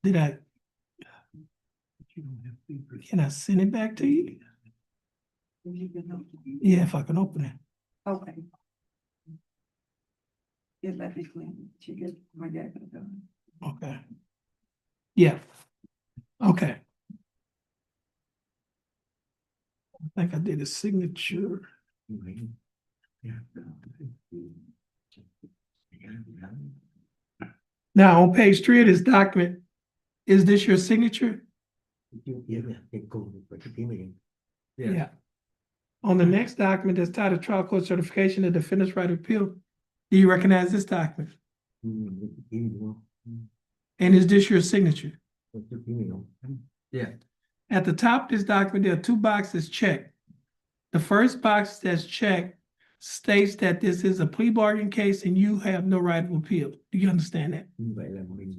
Did I? Can I send it back to you? Yeah, if I can open it. Okay. Is that between, she gets my dad. Okay. Yeah. Okay. I think I did a signature. Now, on page 3 of this document, is this your signature? Yeah. On the next document that's titled Trial Court Certification of Defendant's Right of Appeal, do you recognize this document? And is this your signature? Yeah. At the top of this document, there are 2 boxes checked. The first box that's checked states that this is a plea bargain case and you have no right of appeal. Do you understand that? Vậy là mình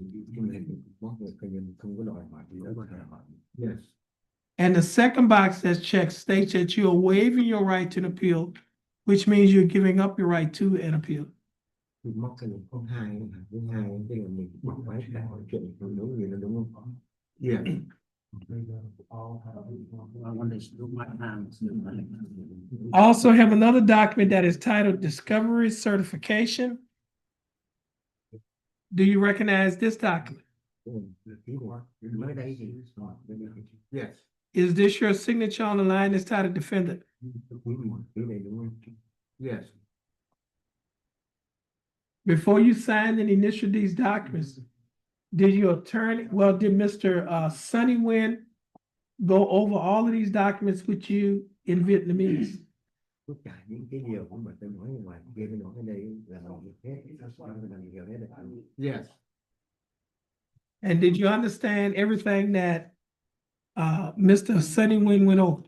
không có đòi hỏi gì đó. Yes. And the second box that's checked states that you are waiving your right to an appeal, which means you're giving up your right to an appeal. Mình móc cái mình không hai thứ hai cái là mình bỏ máy cả chuyện không đúng gì nó đúng không? Yeah. I also have another document that is titled Discovery Certification. Do you recognize this document? Mới đây thì yes. Is this your signature on the line that's titled defendant? Cái này đúng không? Yes. Before you signed and initialed these documents, did your attorney, well, did Mr. Sonny Nguyen go over all of these documents with you in Vietnamese? Tất cả những cái điều mà tôi nói ngoài kia tôi nói ở đây là làm hết, làm nhiều hết. Yes. And did you understand everything that Mr. Sonny Nguyen went over?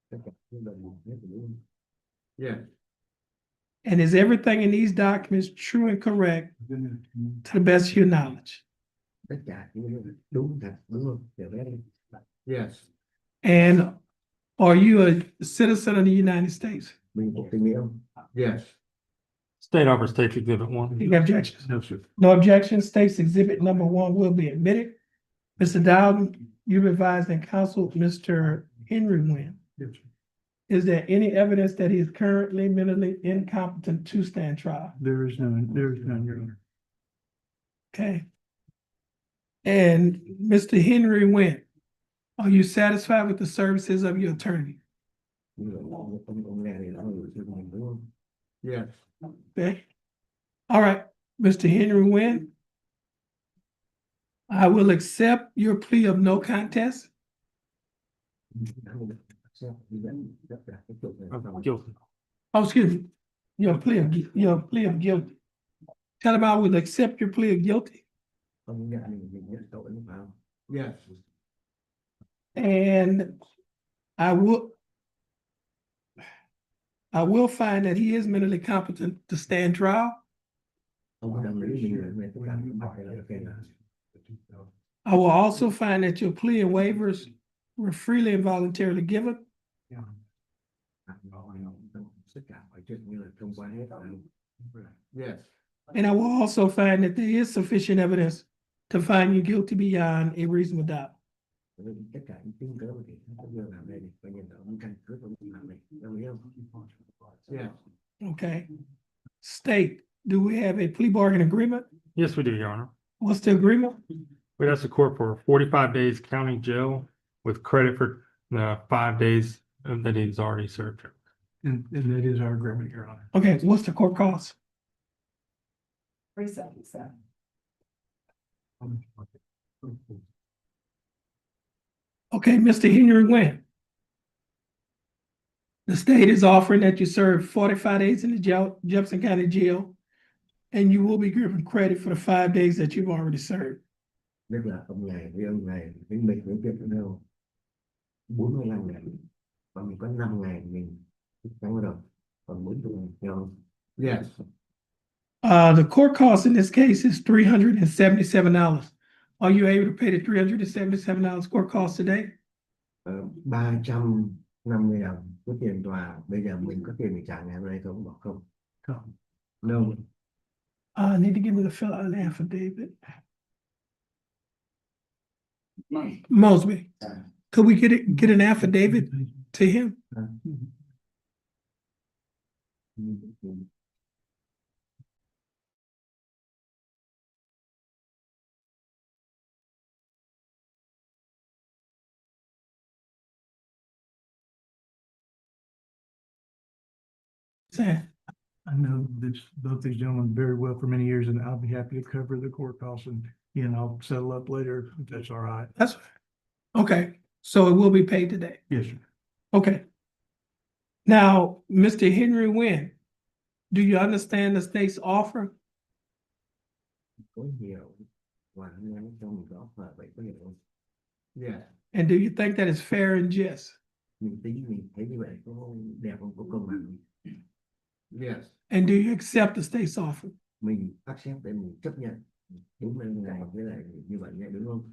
Tất cả những điều hết đúng không? Yes. And is everything in these documents true and correct to the best of your knowledge? Tất cả những điều đúng thật đúng không? Hiểu hết. Yes. And are you a citizen of the United States? Mình có tình nghĩa không? Yes. State Offer States Exhibit 1. Any objections? No, sir. No objection. States Exhibit number 1 will be admitted. Mr. Dowden, you've advised and counseled Mr. Henry Nguyen. Yes, sir. Is there any evidence that he is currently mentally incompetent to stand trial? There is none, Your Honor. Okay. And Mr. Henry Nguyen, are you satisfied with the services of your attorney? Như là ông nghe thì nói được mình đúng không? Yes. Okay. All right, Mr. Henry Nguyen, I will accept your plea of no contest. Guilty. Oh, excuse me. Your plea of guilty. Tell him I will accept your plea of guilty. Ông nghe mình nhận tội đúng không? Yes. And I will find that he is mentally competent to stand trial. Ông đồng ý mình về tất cả những bài là ok là. I will also find that your plea and waivers were freely and voluntarily given. Tất cả mọi chuyện như là thông qua hết. Yes. And I will also find that there is sufficient evidence to find you guilty beyond a reasonable doubt. Tất cả những chứng cứ thì không đưa làm đây thì coi như là ông căn cứ ông làm này, đồng ý không? Yeah. Okay. State, do we have a plea bargain agreement? Yes, we do, Your Honor. What's the agreement? We asked the court for 45 days county jail with credit for the 5 days that he's already served. And that is our agreement, Your Honor. Okay, what's the court cost? 377. Okay, Mr. Henry Nguyen. The state is offering that you serve 45 days in the jail, Jefferson County Jail, and you will be given credit for the 5 days that you've already served. Tức là ông này với ông này với mình với việc đâu 45 ngày và mình có 5 ngày mình thắng rồi còn 4 tuần nhau. Yes. The court cost in this case is $377. Are you able to pay the $377 court cost today? 350 đồng có tiền tòa, bây giờ mình có tiền để trả ngày hôm nay không? Bảo không. Không. No. I need to give me the fill out an affidavit. Mosby, could we get an affidavit to him? Sam, I know both these gentlemen very well for many years, and I'll be happy to cover the court costs and, I'll settle up later if that's all right. that's, okay, so it will be paid today. Yes, sir. Okay. Now, Mr. Henry Nguyen, do you understand the state's offer? Có nhiều và hôm nay cho mình có và vậy có nhiều không? Yeah. And do you think that is fair and just? Mình tính mình thấy như vậy có đẹp không, có công bằng. Yes. And do you accept the state's offer? Mình accept để mình chấp nhận đúng là ngày với lại như vậy nhé, đúng không?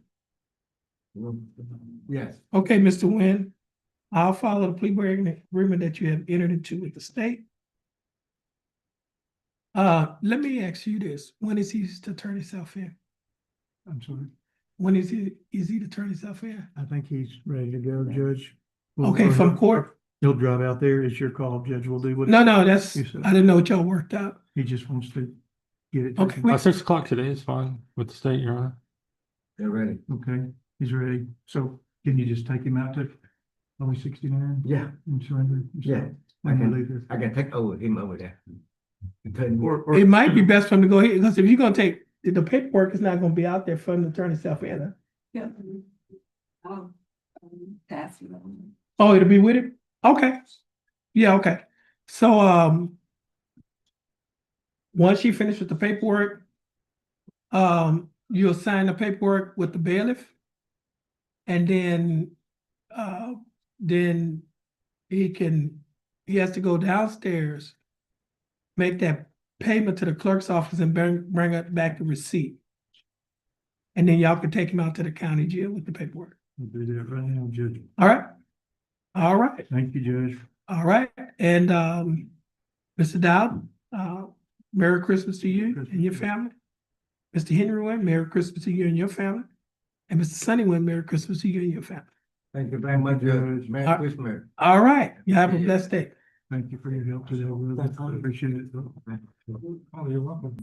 Yes. Okay, Mr. Nguyen, I'll follow the plea bargaining agreement that you have entered into with the state. Let me ask you this, when is he to turn himself in? I'm sorry. When is he to turn himself in? I think he's ready to go, Judge. Okay, Or from he'll- court? He'll drive out there. It's your call, Judge. We'll do what. No, that's, You said. I didn't know what y'all worked out. He just wants to get it. Okay, taken. 6 o'clock today is fine with the state, Your Honor. They're ready. Okay, he's ready. So can you just take him out to only 69 Yeah, and surrender? yeah. I When we can, leave here? I can take him over there. Couldn't- Or, it might be best for him to go ahead, because if you're gonna take, the paperwork is not gonna be out there for him to turn himself in. Yeah. That's. Oh, it'll be with him? Okay. Yeah, okay. So, once you finish with the paperwork, you'll sign the paperwork with the bailiff. And then he has to go downstairs, make that payment to the clerk's office and bring it back the receipt. And then y'all can take him out to the county jail with the paperwork. we'll do that right now, Judge. All right? All right. Thank you, Judge. All right, and Mr. Dowd, Merry Christmas to you and your family. Mr. Henry Wynn, Merry Christmas to you and your family. And Mr. Sonny Wynn, Merry Christmas to you and your family. Thank you very much, Judge. Merry Uh, Christmas. All right, you have a blessed day. Thank you for your help today. I appreciate it. Oh, you're welcome.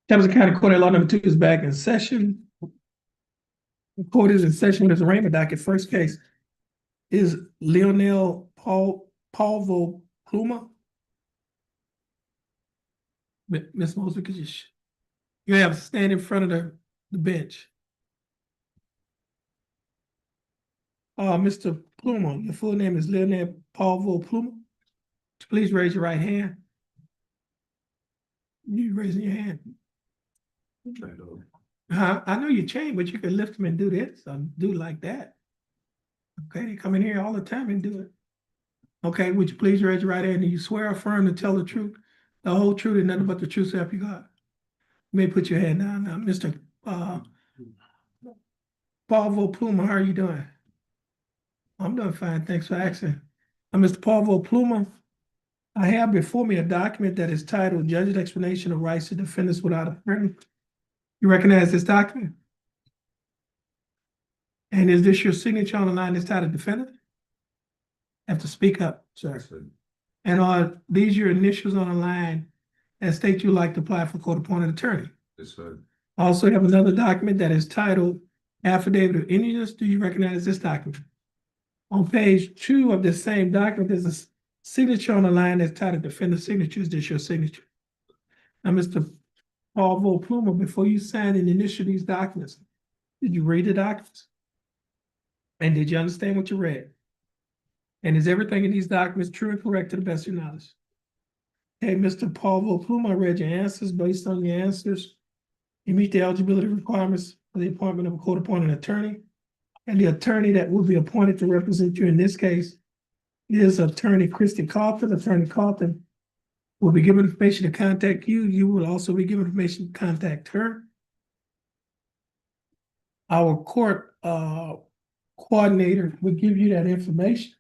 Jefferson County Court at Law number 2 is back in session. The court is in session with this arraignment docket. First case is Leonel Paulvo Pluma. Ms. Mosley, could you have to stand in front of the bench? Mr. Pluma, your full name is Leonel Paulvo Pluma. Please raise your right hand. You raising your hand? I know you changed, but you can lift them and do this, do like that. Okay, they come in here all the time and do it. Okay, would you please raise your right hand? Do you swear or affirm to tell the truth, the whole truth, and nothing but the truth, so help you God? You may put your hand down now. Mr. Paulvo Pluma, how are you doing? I'm doing fine, thanks for asking. Mr. Paulvo Pluma, I have before me a document that is titled Judge's Explanation of Rights to Defendants Without a Hearing. You recognize this document? And is this your signature on the line that's titled defendant? Have to speak up, sir. And are these your initials on the line that state you'd like to apply for court-appointed attorney? Yes, sir. I also have another document that is titled Affidavit of Innocence. Do you recognize this document? On page 2 of this same document, there's a signature on the line that's titled Defendant Signature. Is this your signature? Now, Mr. Paulvo Pluma, before you sign and initial these documents, did you read the documents? And did you understand what you read? And is everything in these documents true and correct to the best of your knowledge? Hey, Mr. Paulvo Pluma, I read your answers. Based on your answers, you meet the eligibility requirements for the appointment of a court-appointed attorney. And the attorney that will be appointed to represent you in this case is Attorney Christy Carlton. Attorney Carlton will be given information to contact you. You will also be given information to contact her. Our court coordinator will give you that information.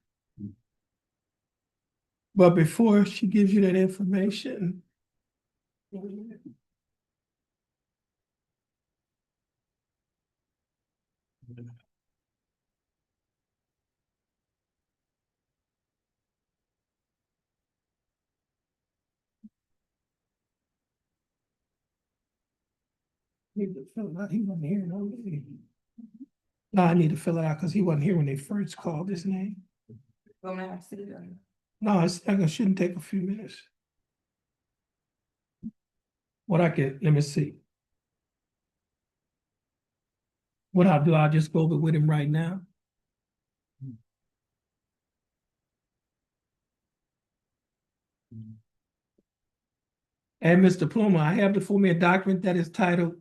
But before she gives you that information, need to fill it out. He wasn't here. No, I need to fill it out because he wasn't here when they first called his name. No, it shouldn't take a few minutes. Let me see. What I'll do, I'll just go over with him right now. And Mr. Pluma, I have before me a document that is titled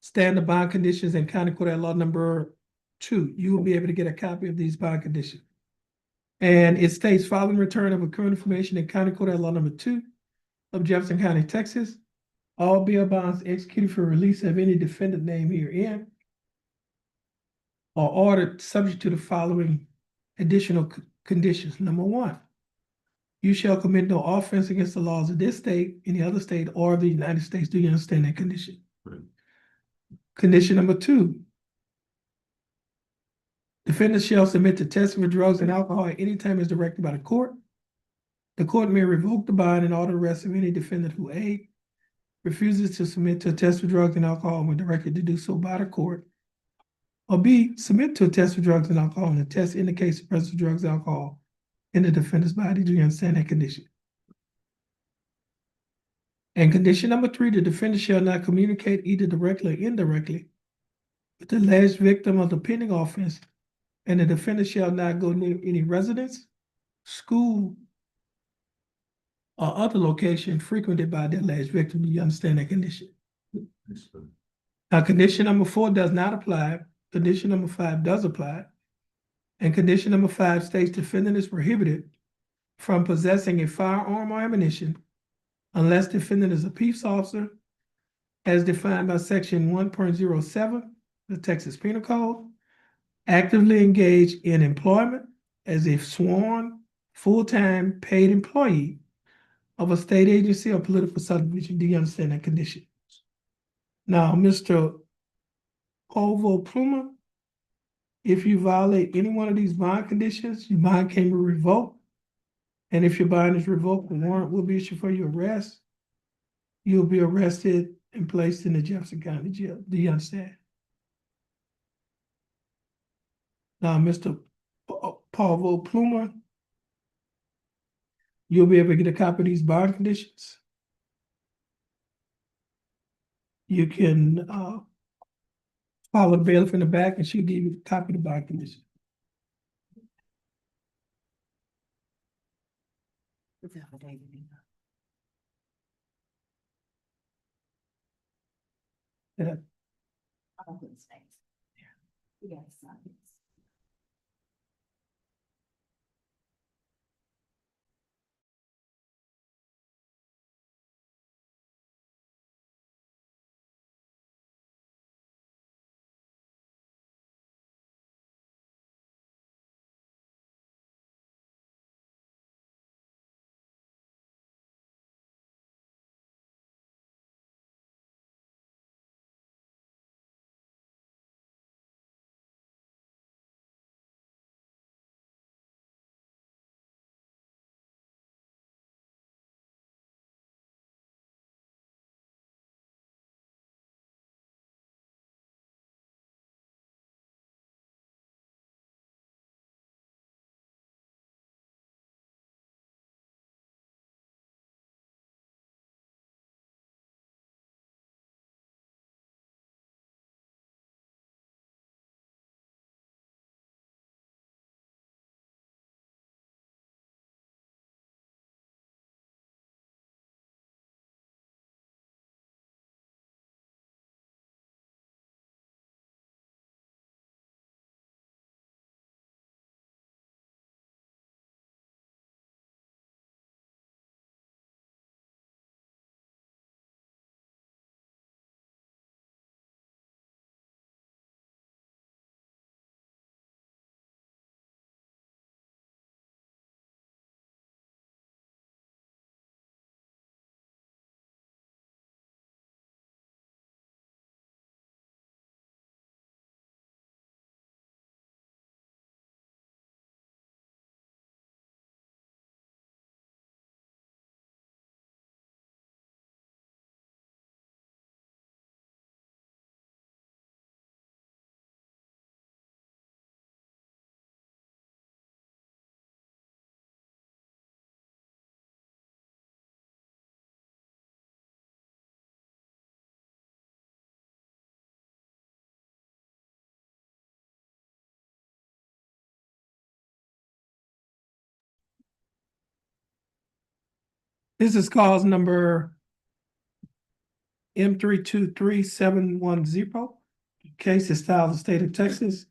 Standard Bond Conditions in County Court at Law number 2. You will be able to get a copy of these bond conditions. And it states, following return of accrued information in County Court at Law number 2 of Jefferson County, Texas, all bail bonds executed for release of any defendant named herein are ordered subject to the following additional conditions. Number 1, you shall commit no offense against the laws of this state, any other state, or the United States. Do you understand that condition? Right. Condition number 2, defendant shall submit to testing for drugs and alcohol at any time as directed by the court. The court may revoke the bond and order the arrest of any defendant who A, refuses to submit to a test for drugs and alcohol when directed to do so by the court, or B, submit to a test for drugs and alcohol and the test indicates the presence of drugs and alcohol in the defendant's body. Do you understand that condition? And condition number 3, the defendant shall not communicate either directly or indirectly with the alleged victim of the pending offense, and the defendant shall not go near any residence, school, or other location frequented by the alleged victim. Do you understand that condition? Yes, sir. Now, condition number 4 does not apply. Condition number 5 does apply. And condition number 5 states defendant is prohibited from possessing a firearm or ammunition unless defendant is a peace officer as defined by section 1.07, the Texas Penal Code, actively engaged in employment as a sworn, full-time, paid employee of a state agency or political subdivision. Do you understand that condition? Now, Mr. Paulvo Pluma, if you violate any one of these bond conditions, your bond can be revoked. And if your bond is revoked, a warrant will be issued for your arrest. You'll be arrested and placed in the Jefferson County Jail. Do you understand? Now, Mr. Paul Plumer, you'll be able to get a copy of these bond conditions. You can follow the bailiff in the back and she'll give you a copy of the bond condition. Yeah. This is cause number M323710. Case is filed in the state of Texas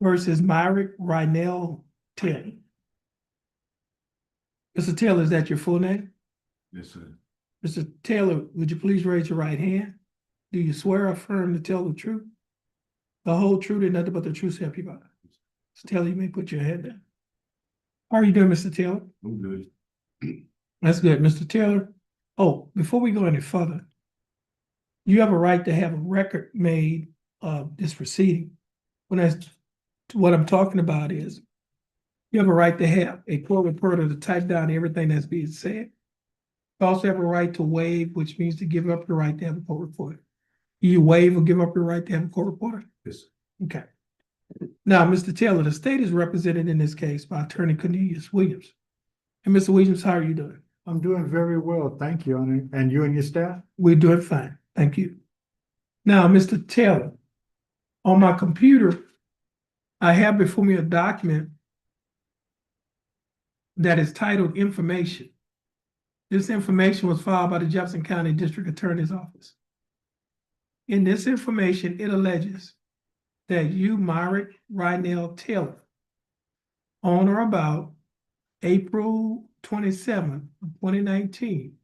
versus Myrick Rynell Taylor. Mr. Taylor, is that your full name? Yes, sir. Mr. Taylor, would you please raise your right hand? Do you swear or affirm to tell the truth, the whole truth, and nothing but the truth, so help you God? Mr. Taylor, you may put your head down. How are you doing, Mr. Taylor? I'm good. That's good, Mr. Taylor. Oh, before we go any further, you have a right to have a record made of this proceeding. What I'm talking about is you have a right to have a court reporter to type down everything that's being said. You also have a right to waive, which means to give up your right to have a court reporter. You waive or give up your right to have a court reporter? Yes. Okay. Now, Mr. Taylor, the state is represented in this case by Attorney Cornelius Williams. And Mr. Williams, how are you doing? I'm doing very well, thank you, and you and your staff? We're doing fine, thank you. Now, Mr. Taylor, on my computer, I have before me a document that is titled Information. This information was filed by the Jefferson County District Attorney's Office. In this information, it alleges that you, Myrick Rynell Taylor, on or about April 27th, 2019,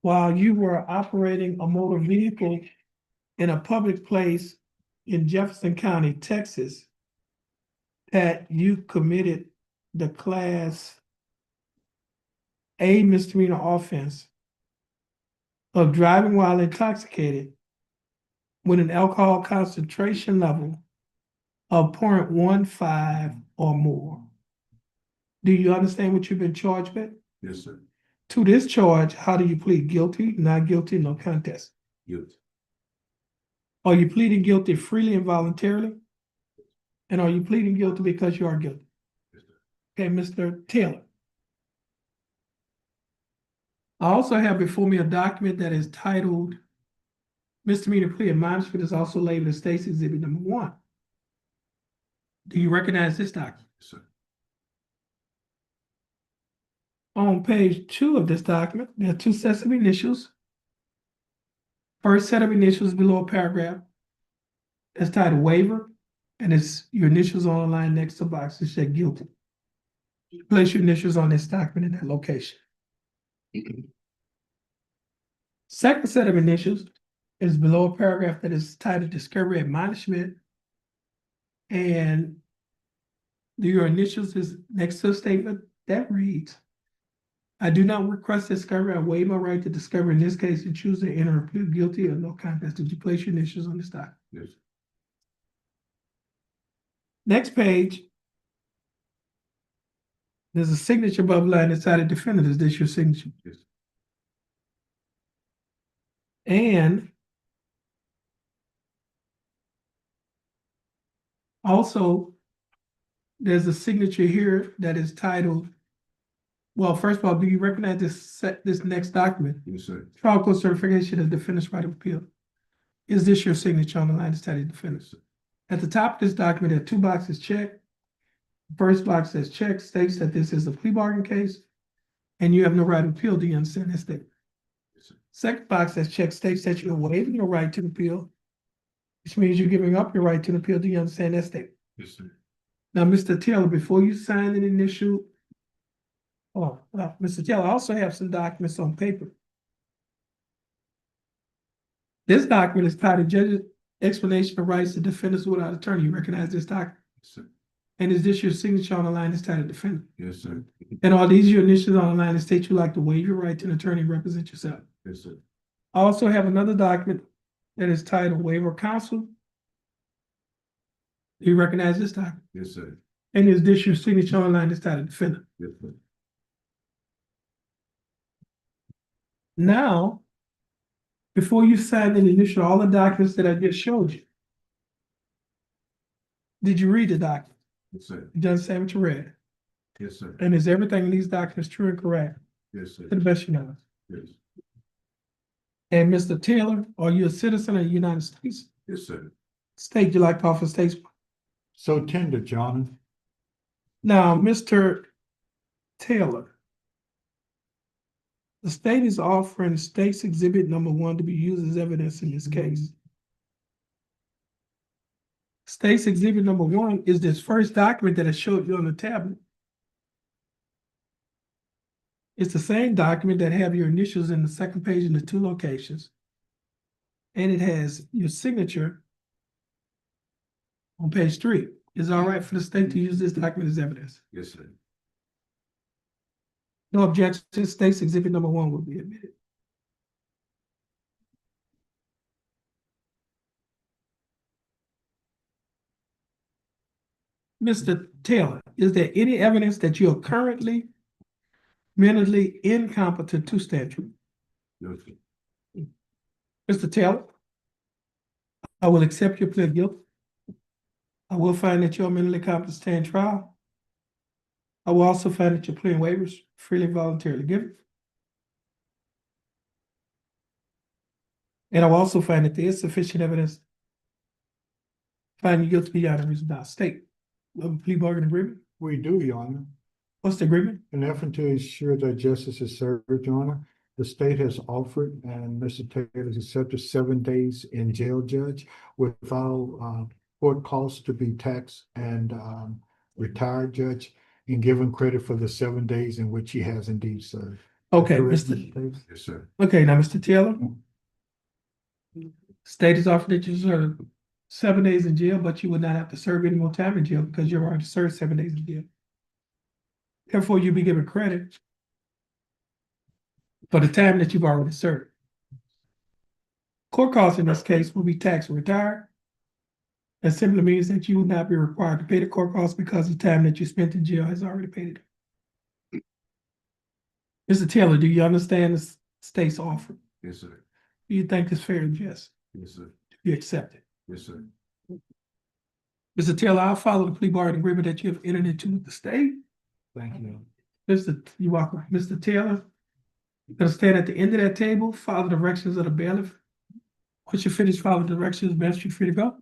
while you were operating a motor vehicle in a public place in Jefferson County, Texas, that you committed the Class A misdemeanor offense of driving while intoxicated with an alcohol concentration level of 0.15 or more. Do you understand what you've been charged with? Yes, sir. To this charge, how do you plead? Guilty, not guilty, no contest. Guilty. Are you pleading guilty freely and voluntarily? And are you pleading guilty because you are guilty? Yes, sir. Okay, Mr. Taylor. I also have before me a document that is titled Misdemeanor Plea Admonishment, is also labeled as State's Exhibit Number 1. Do you recognize this document? Yes, sir. On page 2 of this document, there are 2 sets of initials. First set of initials below a paragraph is titled waiver, and it's your initials on the line next to box that say guilty. Place your initials on this document in that location. Second set of initials is below a paragraph that is titled discovery admonishment, and your initials is next to a statement that reads, I do not request discovery. I waive my right to discover in this case and choose to enter or plead guilty or no contest. Did you place your initials on this document? Yes. Next page. There's a signature above line inside the defendant. Is this your signature? Yes. And also, there's a signature here that is titled, well, first of all, do you recognize this next document? Yes, sir. Trial court certification of defendant's right of appeal. Is this your signature on the line that's titled defendant? Yes, sir. At the top of this document, there are 2 boxes checked. The first box says check, states that this is a plea bargain case, and you have no right to appeal. Do you understand that statement? Yes, sir. Second box says check, states that you're waiving your right to appeal, which means you're giving up your right to appeal. Do you understand that statement? Yes, sir. Now, Mr. Taylor, before you sign an initial, Mr. Taylor, I also have some documents on paper. This document is titled Judge's Explanation of Rights to Defendants Without Attorney. You recognize this document? Yes, sir. And is this your signature on the line that's titled defendant? Yes, sir. And are these your initials on the line that state you like to waive your right to an attorney and represent yourself? Yes, sir. I also have another document that is titled Waiver of Counsel. Do you recognize this document? Yes, sir. And is this your signature on the line that's titled defendant? Yes, sir. Now, before you sign and initial all the documents that I just showed you, did you read the document? Yes, sir. You understand what you read? Yes, sir. And is everything in these documents true and correct Yes, sir. to the best of your knowledge? Yes. And Mr. Taylor, are you a citizen of the United States? Yes, sir. State you like to offer states? So tender, John. Now, Mr. Taylor, the state is offering State's Exhibit Number 1 to be used as evidence in this case. State's Exhibit Number 1 is this first document that I showed you on the tablet. It's the same document that have your initials in the second page in the 2 locations. And it has your signature on page 3. Is it all right for the state to use this document as evidence? Yes, sir. No objection, State's Exhibit Number 1 will be admitted. Mr. Taylor, is there any evidence that you are currently mentally incompetent to stand trial? Yes, sir. Mr. Taylor, I will accept your plea of guilty. I will find that you are mentally competent to stand trial. I will also find that your plea and waivers freely and voluntarily given. And I will also find that there is sufficient evidence finding you guilty beyond a reasonable doubt. State, of a plea bargain agreement? We do, Your Honor. What's the agreement? In an effort to ensure that justice is served, Your Honor, the state has offered and Mr. Taylor has accepted 7 days in jail, Judge, without court costs to be taxed and retired, Judge, and given credit for the 7 days in which he has indeed served. Okay, Correct, Mr. Taylor? Yes, sir. Okay, now, Mr. Taylor. State has offered that you serve 7 days in jail, but you would not have to serve any more time in jail because you've already served 7 days in jail. Therefore, you'll be given credit for the time that you've already served. Court costs in this case will be taxed and retired. That simply means that you will not be required to pay the court costs because the time that you spent in jail has already paid it. Mr. Taylor, do you understand the state's offer? Yes, sir. Do you think it's fair and just? Yes, sir. You accept it? Yes, sir. Mr. Taylor, I'll follow the plea bargain agreement that you have entered into with the state. Thank you. You welcome. Mr. Taylor, gonna stand at the end of that table, follow the directions of the bailiff. Once you finish following the directions, best you're free to go.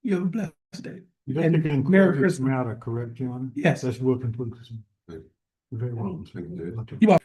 You have a blessed day. You And don't think Merry this Christmas. matter, correct, John? Yes. That's will conclude this. Thank you. Very well. Thank you, Judge. You are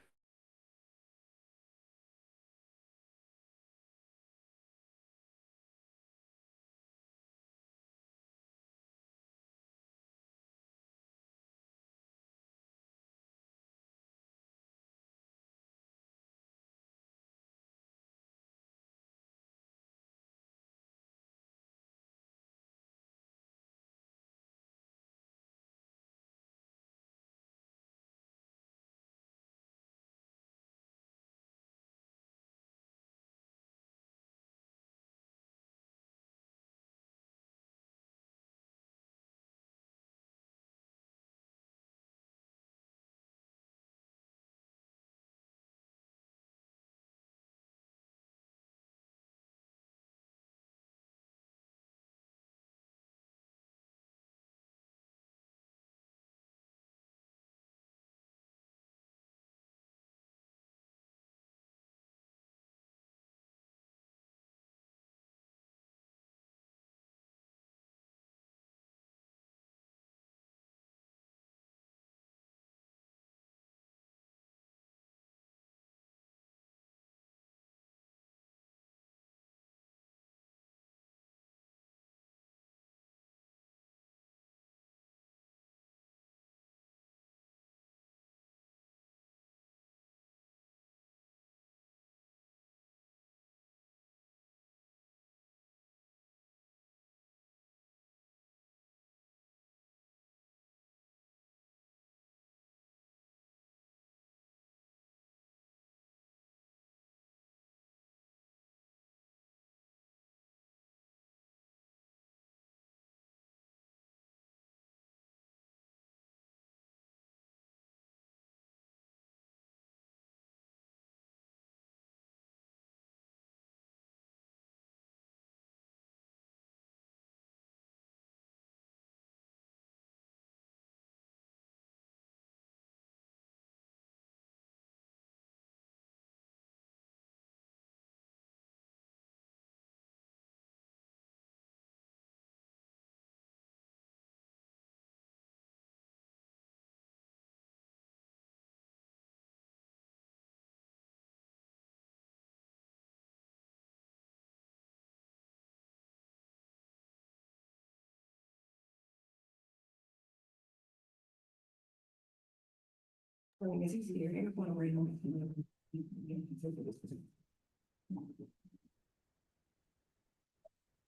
It's easier. Everyone will read them.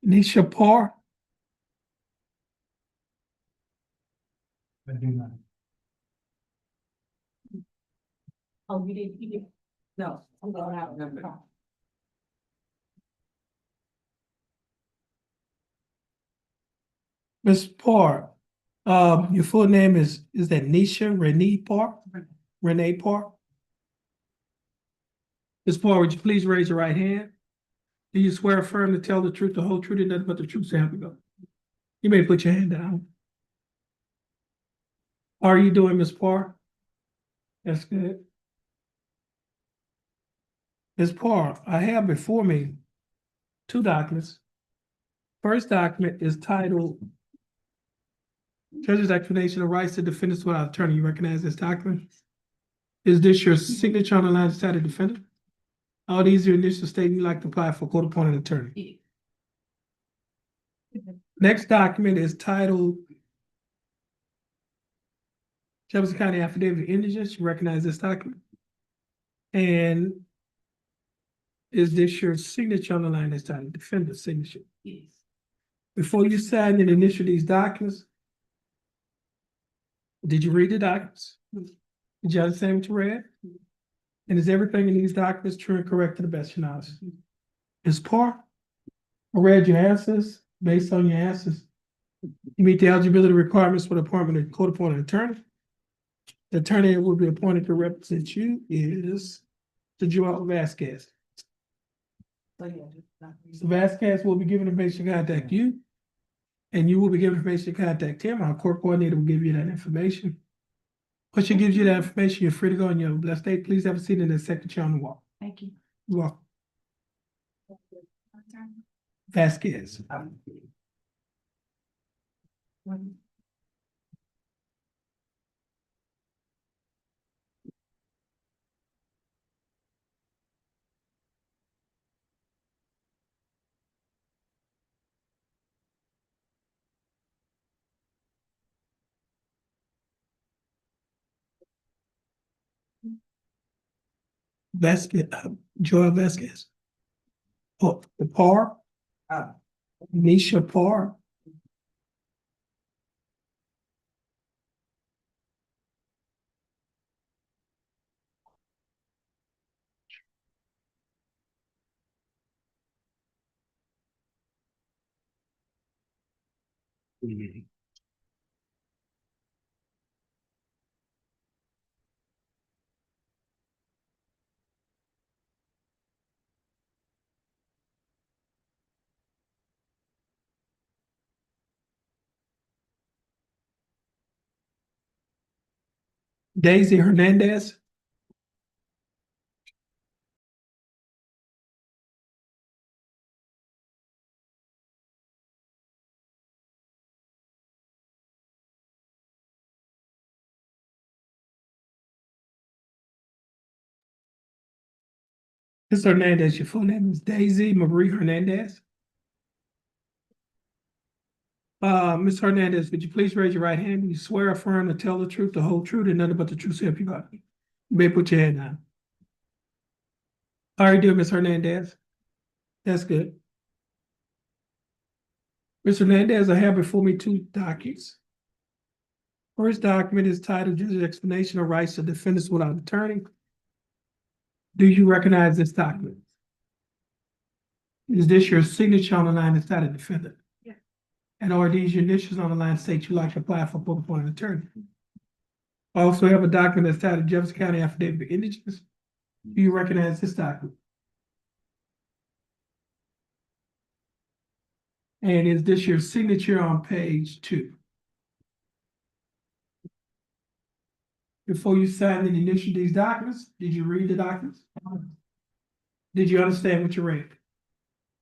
Nisha Parr. I do not. Oh, you did, no, I'm going out. No. Ms. Parr, your full name is that Nisha Renee Parr? Renee Parr? Ms. Parr, would you please raise your right hand? Do you swear affirm to tell the truth, the whole truth, and nothing but the truth, so help you God? You may put your hand down. How are you doing, Ms. Parr? That's good. Ms. Parr, I have before me two documents. First document is titled Judge's Explanation of Rights to Defendants Without Attorney. You recognize this document? Is this your signature on the line side of defendant? All these are initial statements you'd like to apply for court-appointed attorney. Next document is titled Jefferson County Affidavit of Indigence. You recognize this document? And is this your signature on the line that's titled defendant's signature? Yes. Before you sign and initial these documents, did you read the documents? Did you understand what you read? And is everything in these documents true and correct to the best of your knowledge? Ms. Parr, I read your answers. Based on your answers, you meet the eligibility requirements for the appointment of court-appointed attorney. The attorney that will be appointed to represent you is Joel Vasquez. So, yeah. Mr. Vasquez will be giving information to contact you. And you will be given information to contact him. Our court coordinator will give you that information. Once she gives you that information, you're free to go on your blessed day. Please have a seat in the second chair on the wall. Thank you. You're welcome. Vasquez. Vasquez, Joel Vasquez. Oh, the Parr. Nisha Parr. Daisy Hernandez. Ms. Hernandez, your full name is Daisy Marie Hernandez. Ms. Hernandez, would you please raise your right hand? You swear or affirm to tell the truth, the whole truth, and nothing but the truth, so help you God. You may put your hand down. How are you doing, Ms. Hernandez? That's good. Ms. Hernandez, I have before me two documents. First document is titled Judge's Explanation of Rights of Defendants Without Attorney. Do you recognize this document? Is this your signature on the line that's not a defendant? Yeah. And are these your initials on the line state you like to apply for both appointed attorney? I also have a document that's titled Jefferson County Affidavit of Indigence. Do you recognize this document? And is this your signature on page 2? Before you signed and initialed these documents, did you read the documents? Did you understand what you read?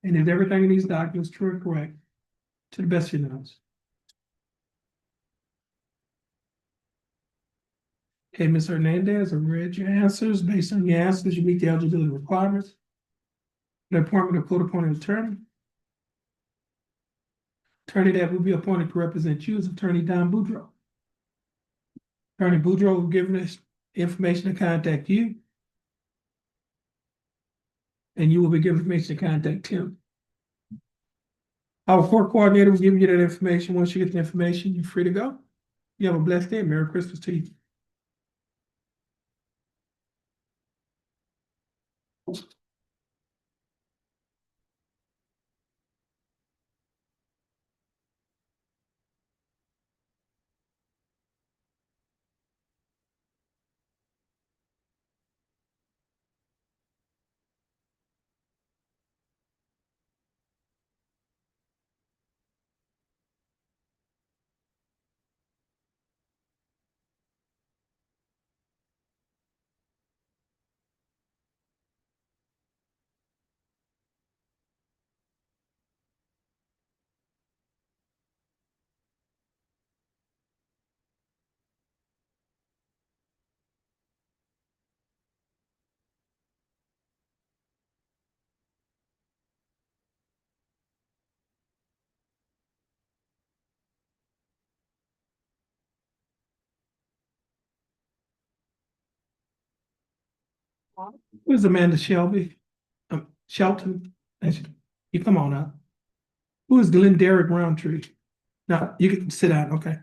And is everything in these documents true and correct to the best of your knowledge? Okay, Ms. Hernandez, I read your answers. Based on your answers, you meet the eligibility requirements. The appointment of court-appointed attorney. Attorney that will be appointed to represent you is Attorney Don Boudreaux. Attorney Boudreaux will give us information to contact you. And you will be given information to contact him. Our court coordinator will give you that information. Once you get the information, you're free to go. You have a blessed day. Merry Christmas to you. Who's Amanda Shelby? Shelton? You come on up. Who is Glenn Derrick Roundtree? No, you can sit down, okay.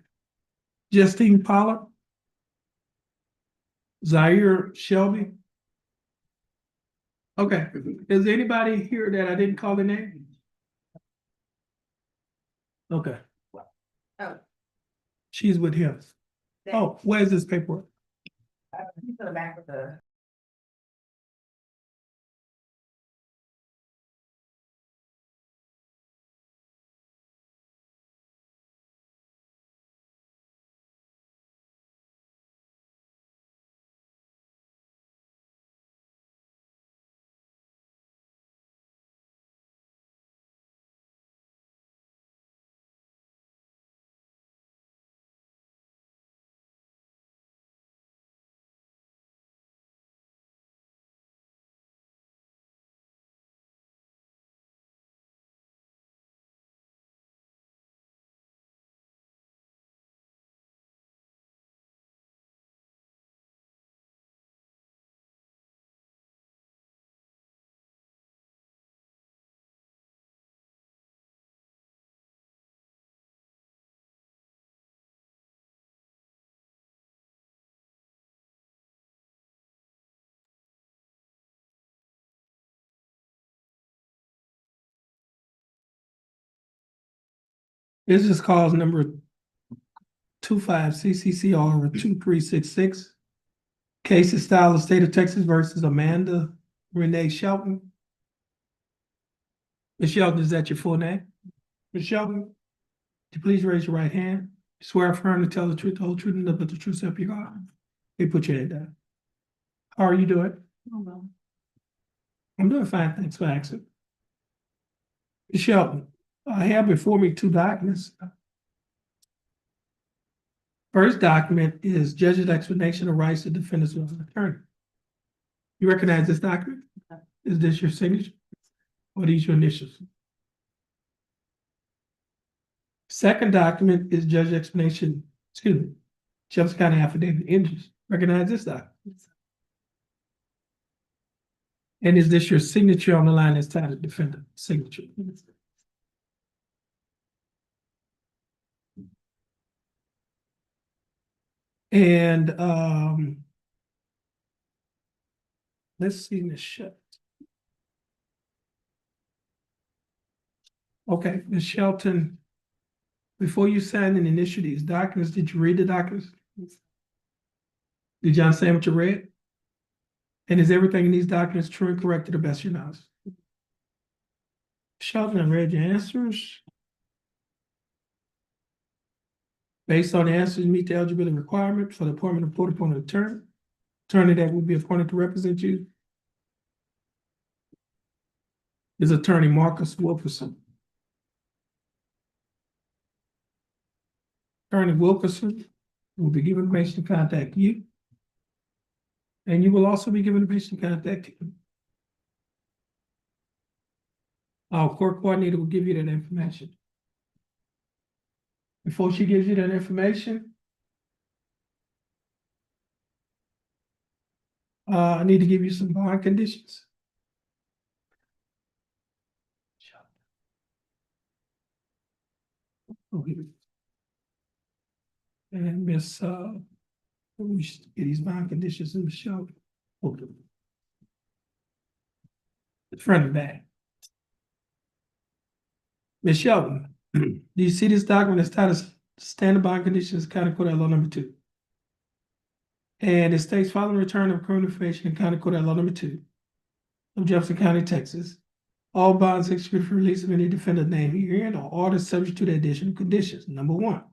Justine Pollard? Zaire Shelby? Okay, is anybody here that I didn't call the name? Okay. Oh. She's with him. Oh, where's this paperwork? He's in the back of the This is cause number 25 CCCR 2366. Case is style of state of Texas versus Amanda Renee Shelton. Ms. Shelton, is that your full name? Ms. Shelton, would you please raise your right hand? Swear affirm to tell the truth, the whole truth, and nothing but the truth, so help you God. Hey, put your head down. How are you doing? I'm doing fine, thanks for asking. Ms. Shelton, I have before me two documents. First document is judge's explanation of rights to defendants with an attorney. You recognize this document? Is this your signature? Or these your initials? Second document is judge's explanation, Jefferson County affidavit of interest. Recognize this document? And is this your signature on the line that's titled defendant signature? And let's see, Ms. Shelton. Okay, Ms. Shelton, before you sign and initial these documents, did you read the documents? Did you understand what you read? And is everything in these documents true and correct to the best of your knowledge? Shelton, I read your answers. Based on the answers, meet the eligibility requirement for the appointment of court-appointed attorney. Attorney that will be appointed to represent you is Attorney Marcus Wilkerson. Attorney Wilkerson will be given information to contact you. And you will also be given information to contact him. Our court coordinator will give you that information. Before she gives you that information, I need to give you some bond conditions. Okay. And Miss, we should get these bond conditions in the show. Okay. The front and back. Ms. Shelton, do you see this document that's titled Standard Bond Conditions, County Court Law Number 2? And it states following return of criminal information in County Court Law Number 2 of Jefferson County, Texas. All bonds executed for release of any defendant named herein are orders subject to the additional conditions. Number 1,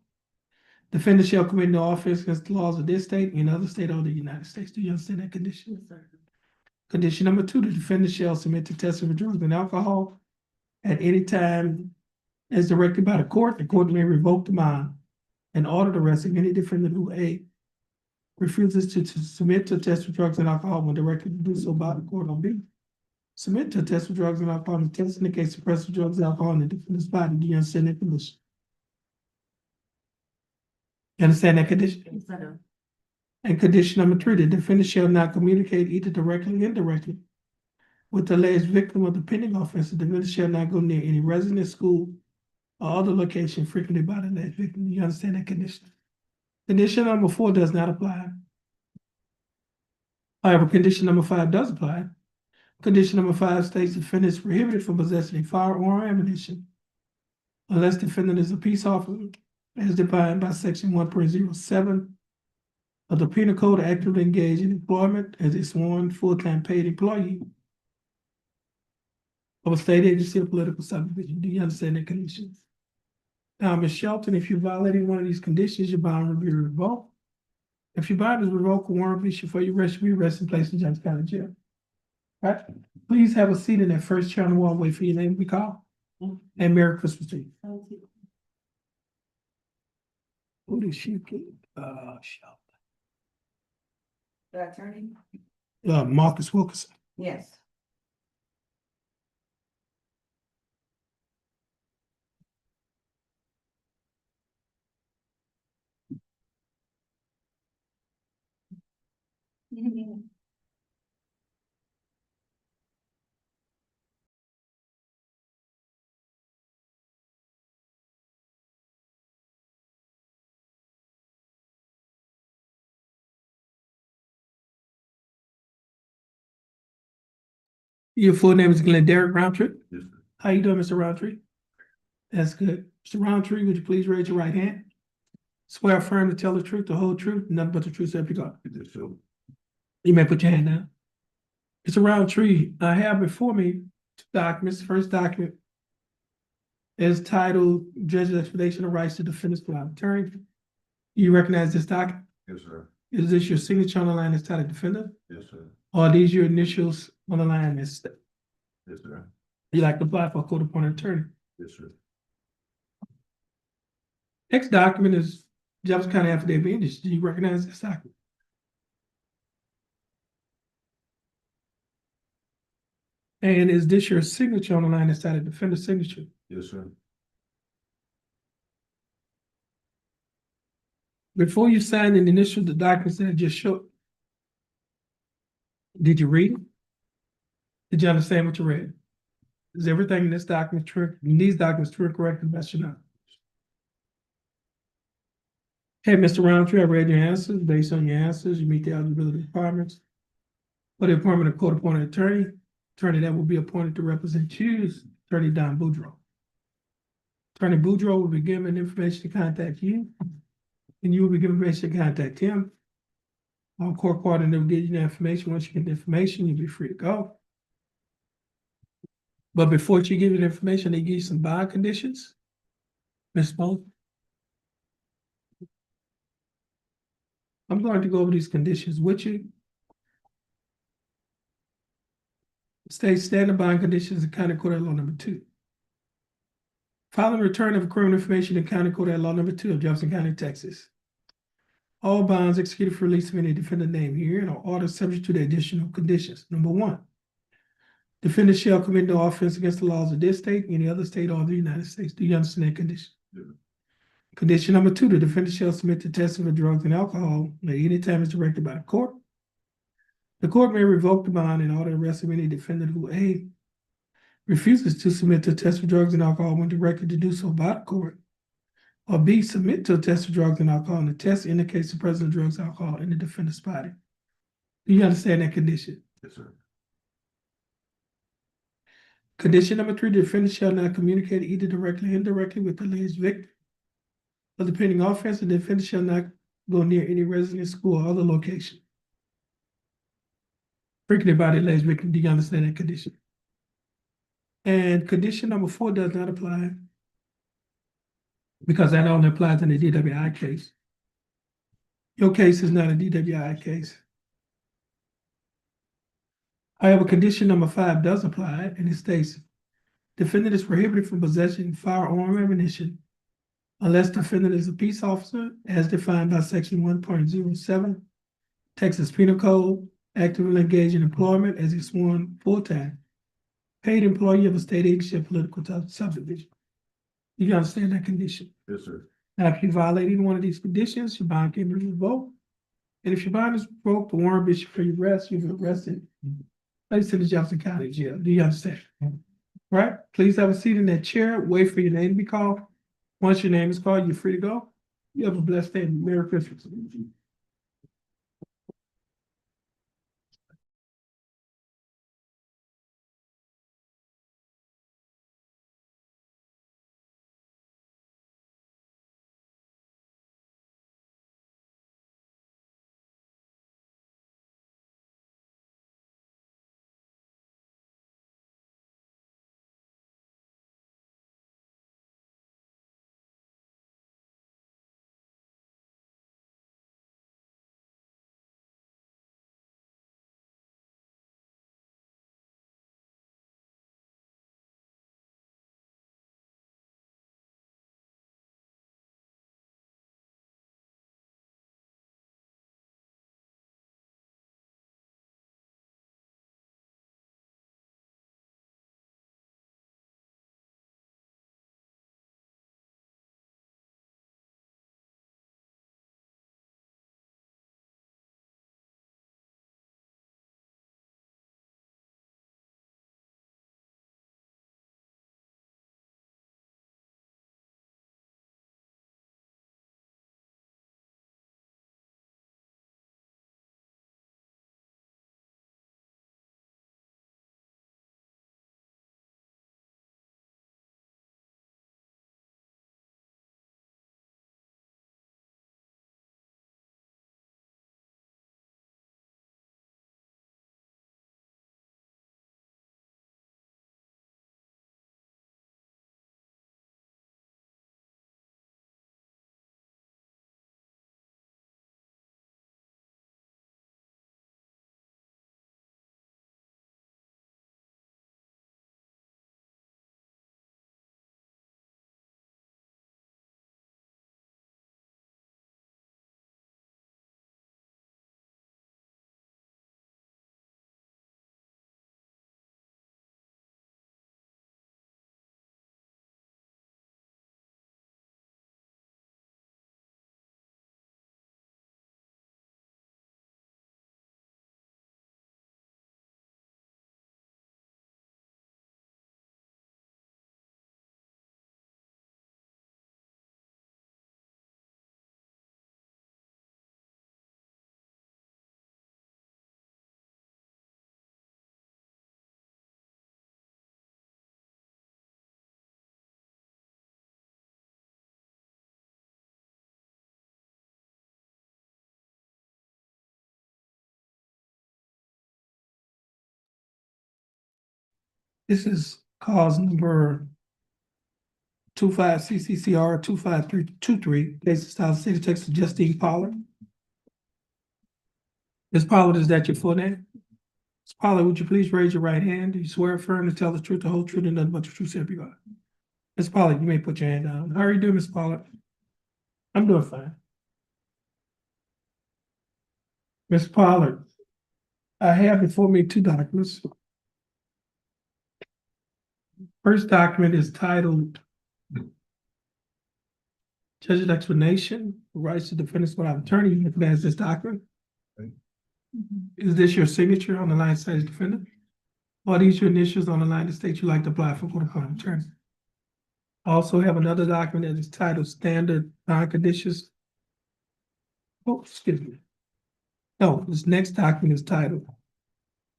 defendant shall commit no offense against the laws of this state, any other state or the United States. Do you understand that condition? Yes, sir. Condition number 2, the defendant shall submit to testing for drugs and alcohol at any time as directed by the court. The court may revoke the bond and order the arrest of any defendant who A, refuses to submit to a test for drugs and alcohol when directed to do so by the court, or B, submit to a test for drugs and alcohol and test indicates the presence of drugs and alcohol in the defendant's body. Do you understand that condition? You understand that condition? Yes, I do. And condition number 3, the defendant shall not communicate either directly or indirectly with the alleged victim of the pending offense. The defendant shall not go near any residence, school, or other location frequented by the alleged victim. Do you understand that condition? Condition number 4 does not apply. However, condition number 5 does apply. Condition number 5 states the defendant is prohibited from possessing a firearm or ammunition unless the defendant is a peace officer as defined by section 1.07 of the Penal Code, actively engaged in employment as a sworn full-time paid employee of a state agency or political subdivision. Do you understand that condition? Now, Ms. Shelton, if you're violating one of these conditions, your bond will be revoked. If your bond is revoked, a warrant will be issued for your arrest, you'll be arrested and placed in James County Jail. All right, please have a seat in that first chair on the wall, wait for your name to be called. And Merry Christmas to you. Who did she get? Shelton. The attorney? Marcus Wilkerson. Yes. Your full name is Glenn Derek Roundtree. Yes, How you doing, Mr. Roundtree? That's good. Mr. Roundtree, would you please raise your right hand? Swear affirm to tell the truth, the whole truth, nothing but the truth, so help you God. You may put your hand down. Mr. Roundtree, I have before me two documents. The first document is titled Judge's Explanation of Rights to Defendants Without Attorney. You recognize this document? Yes, sir. Is this your signature on the line that's titled defendant? Yes, sir. Or are these your initials on the line that's, Yes, sir. you like to apply for a court appointed attorney? Yes, sir. Next document is Jefferson County Affidavit of Indigenous. Do you recognize this document? And is this your signature on the line that's titled defendant signature? Yes, sir. Before you signed and initial the documents that I just showed, did you read it? Did you understand what you read? Is everything in this document true, in these documents true and correct, and best you know? Hey, Mr. Roundtree, I read your answers. Based on your answers, you meet the eligibility requirements for the appointment of court-appointed attorney. Attorney that will be appointed to represent you is Attorney Don Boudreaux. Attorney Boudreaux will be given information to contact you, and you will be given information to contact him. Our court coordinator will give you the information. Once you get the information, you'll be free to go. But before you give you the information, they give you some bond conditions. Ms. Bowles? I'm going to go over these conditions with you. State standard bond conditions in County Court at Law Number 2. Following return of criminal information in County Court at Law Number 2 of Jefferson County, Texas. All bonds executed for release of any defendant named here and are ordered subject to the additional conditions. Number 1, defendant shall commit no offense against the laws of this state, any other state, or the United States. Do you understand that condition? Yeah. Condition number 2, the defendant shall submit to testing for drugs and alcohol at any time as directed by the court. The court may revoke the bond and order the arrest of any defendant who A, refuses to submit to a test for drugs and alcohol when directed to do so by the court, or B, submit to a test for drugs and alcohol and the test indicates the presence of drugs and alcohol in the defendant's body. Do you understand that condition? Yes, sir. Condition number 3, the defendant shall not communicate either directly or indirectly with the alleged victim of the pending offense, and the defendant shall not go near any residence, school, or other location frequented by the alleged victim. Do you understand that condition? And condition number 4 does not apply because that only applies in the DWI case. Your case is not a DWI case. However, condition number 5 does apply, and it states, defendant is prohibited from possessing firearm ammunition unless defendant is a peace officer as defined by section 1.07 Texas Penal Code, actively engaged in employment as a sworn full-time paid employee of a state agency or political subdivision. You understand that condition? Yes, sir. Now, if you violate any one of these conditions, your bond can be revoked. And if your bond is revoked, the warrant issued for your arrest, you'll be arrested, placed in the Jefferson County Jail. Do you understand? Right? Please have a seat in that chair. Wait for your name to be called. Once your name is called, you're free to go. You have a blessed day. Merry Christmas. This is cause number 25 CCCR 25323, case of South City, Texas, Justine Pollard. Ms. Pollard, is that your full name? Ms. Pollard, would you please raise your right hand? Do you swear affirm to tell the truth, the whole truth, and nothing but the truth, so help you God? Ms. Pollard, you may put your hand down. How are you doing, Ms. Pollard? I'm doing fine. Ms. Pollard, I have before me two documents. First document is titled Judge's Explanation, Rights to Defendants Without Attorney. You recognize this document? Right. Is this your signature on the line that says defendant? Or are these your initials on the line that states you like to apply for court-appointed attorney? I also have another document that is titled Standard Bond Conditions. Oh, excuse me. No, this next document is titled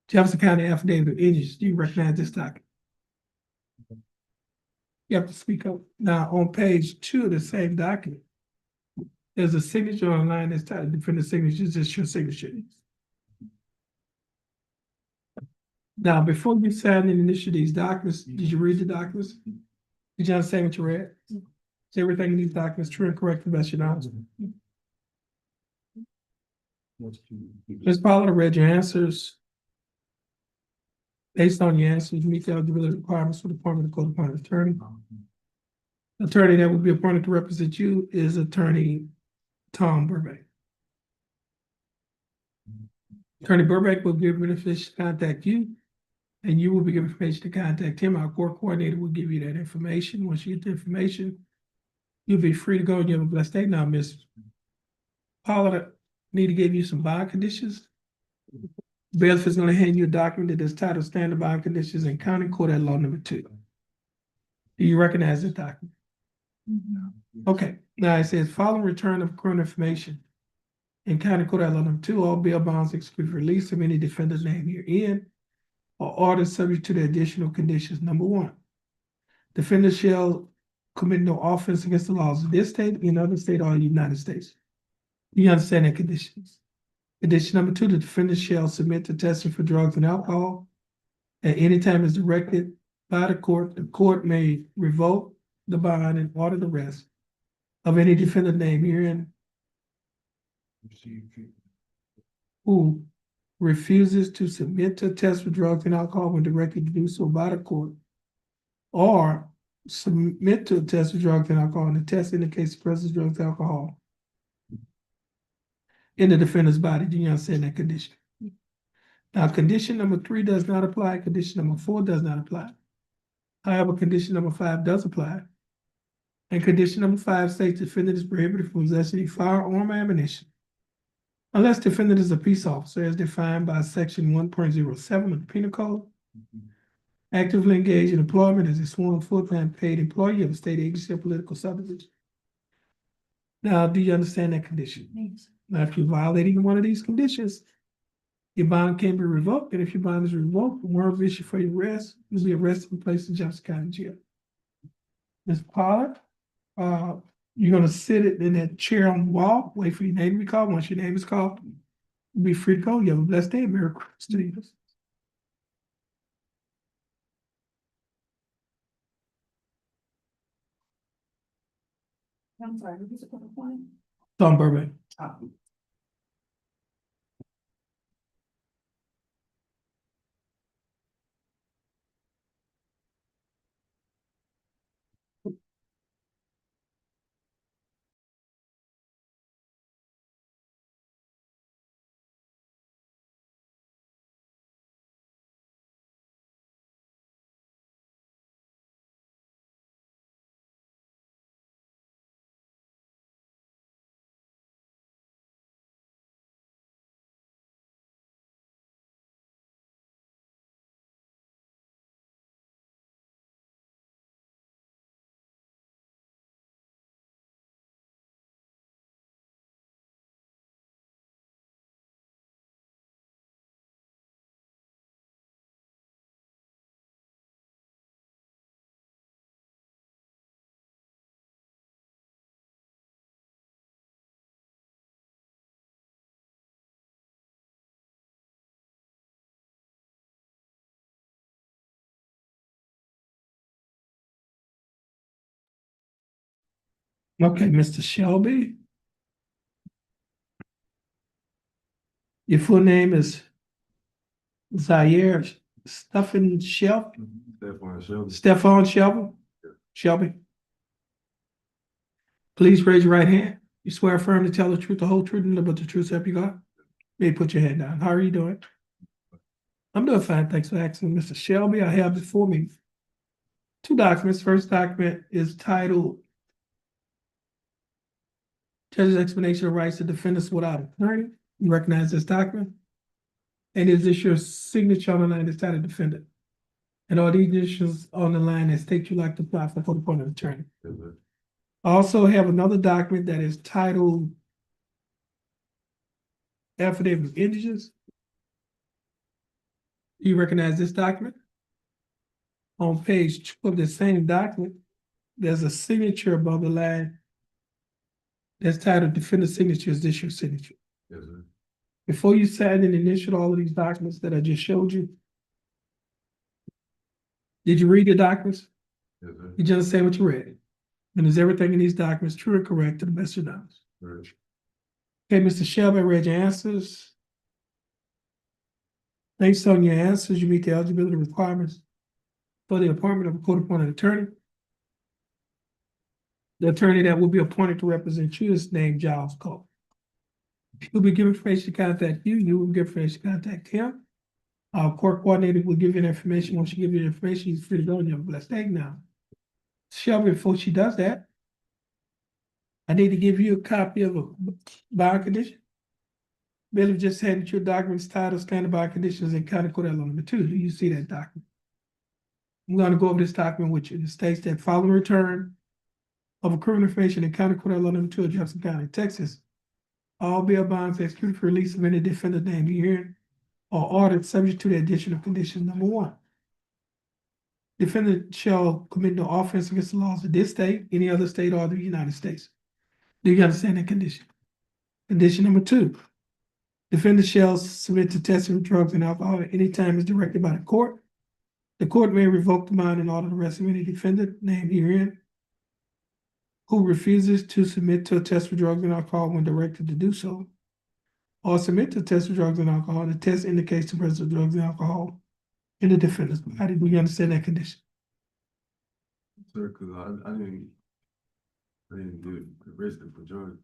Jefferson County Affidavit of Injuries. Do you recognize this document? You have to speak up. Now, on page 2 of the same document, there's a signature on the line that's titled Defendant Signature, just your signature. Now, before you sign and initial these documents, did you read the documents? Did you understand what you read? Is everything in these documents true and correct to the best of your knowledge? Ms. Pollard, I read your answers. Based on your answers, you meet the eligibility requirements for the appointment of court-appointed attorney. The attorney that will be appointed to represent you is Attorney Tom Burbank. Attorney Burbank will give information to contact you, and you will be given information to contact him. Our court coordinator will give you that information. Once you get the information, you'll be free to go and you have a blessed day. Now, Ms. Pollard, I need to give you some bond conditions. Bailiff is gonna hand you a document that is titled Standard Bond Conditions in County Court at Law Number 2. Do you recognize this document? Okay, now it says following return of current information in County Court at Law Number 2, all bail bonds exclude release of any defendant named herein or orders subject to the additional conditions. Number 1, defendant shall commit no offense against the laws of this state, another state, or the United States. Do you understand that conditions? Condition number 2, the defendant shall submit to testing for drugs and alcohol. At any time as directed by the court may revoke the bond and order the arrest of any defendant named herein who refuses to submit to a test for drugs and alcohol when directed to do so by the court, or submit to a test for drugs and alcohol, and the test indicates the presence of drugs and alcohol in the defendant's body. Do you understand that condition? Now, condition number 3 does not apply. Condition number 4 does not apply. However, condition number 5 does apply. And condition number 5 states defendant is prohibited from possessing a firearm or ammunition unless defendant is a peace officer as defined by section 1.07 of the Penal Code, actively engaged in employment as a sworn full-time paid employee of a state agency or political subdivision. Now, do you understand that condition? Now, if you violate any one of these conditions, your bond can be revoked, and if your bond is revoked, warrant of issue for your arrest, you'll be arrested and placed in Jefferson County Jail. Ms. Pollard, you're gonna sit in that chair on the wall, wait for your name to be called. Once your name is called, you'll be free to go. You have a blessed day, and Merry Christmas to you. I'm sorry, who's the court appointed? Tom Burbank. Okay, Mr. Shelby. Your full name is Zaire Stephen Shelby? Stephon Shelby? Shelby? Please raise your right hand. You swear affirm to tell the truth, the whole truth, and nothing but the truth, so help you God? May you put your hand down. How are you doing? I'm doing fine. Thanks for asking, Mr. Shelby. I have before me two documents. First document is titled Judge's Explanation of Rights to Defendants Without Attorney. You recognize this document? And is this your signature on the line that's titled defendant? And all these initials on the line that state you like to apply for court appointed attorney. I also have another document that is titled Affidavit of Indigence. You recognize this document? On page 2 of the same document, there's a signature above the line that's titled Defendant Signature. Is this your signature? Yes, sir. Before you sign and initial all of these documents that I just showed you, did you read the documents? Yes, sir. You just say what you read. And is everything in these documents true and correct to the best of your knowledge? Right. Okay, Mr. Shelby, I read your answers. Based on your answers, you meet the eligibility requirements for the appointment of a court-appointed attorney. The attorney that will be appointed to represent you is named Giles Cole. He'll be given information to contact you. You will give information to contact him. Our court coordinator will give you the information. Once you give you the information, he's free to go and you have a blessed day now. Shelby, before she does that, I need to give you a copy of a bond condition. Billy just handed you a document titled Standard Bond Conditions in County Court Law Number 2. Do you see that document? I'm going to go over this document with you. It states that following return of a criminal information in County Court Law Number 2 of Jefferson County, Texas, all bail bonds executed for release of any defendant named herein are ordered subject to the addition of condition number 1. Defendant shall commit no offense against the laws of this state, any other state, or the United States. Do you understand that condition? Condition number 2. Defendant shall submit to testing of drugs and alcohol at any time as directed by the court. The court may revoke the bond and order the arrest of any defendant named herein who refuses to submit to a test for drugs and alcohol when directed to do so, or submit to a test for drugs and alcohol, and the test indicates the presence of drugs and alcohol in the defendant's body. Do you understand that condition? Sir, because I didn't get arrested for drug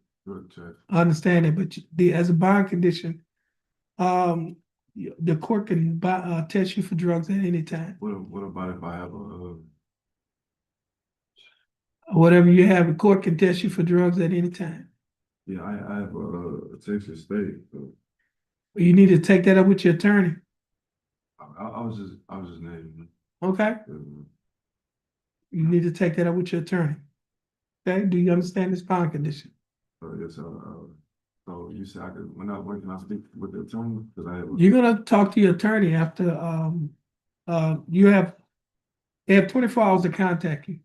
trafficking. I understand it, but as a bond condition, the court can test you for drugs at any time. What about if I have Whatever you have, the court can test you for drugs at any time. yeah, I have a Texas state. So You need to take that up with your attorney, I was just naming. okay? You need to take that up with your attorney. Okay, do you understand this bond condition? Yes, so you said when I speak with the attorney, because I have. You're gonna talk to your attorney after, they have 24 hours to contact you.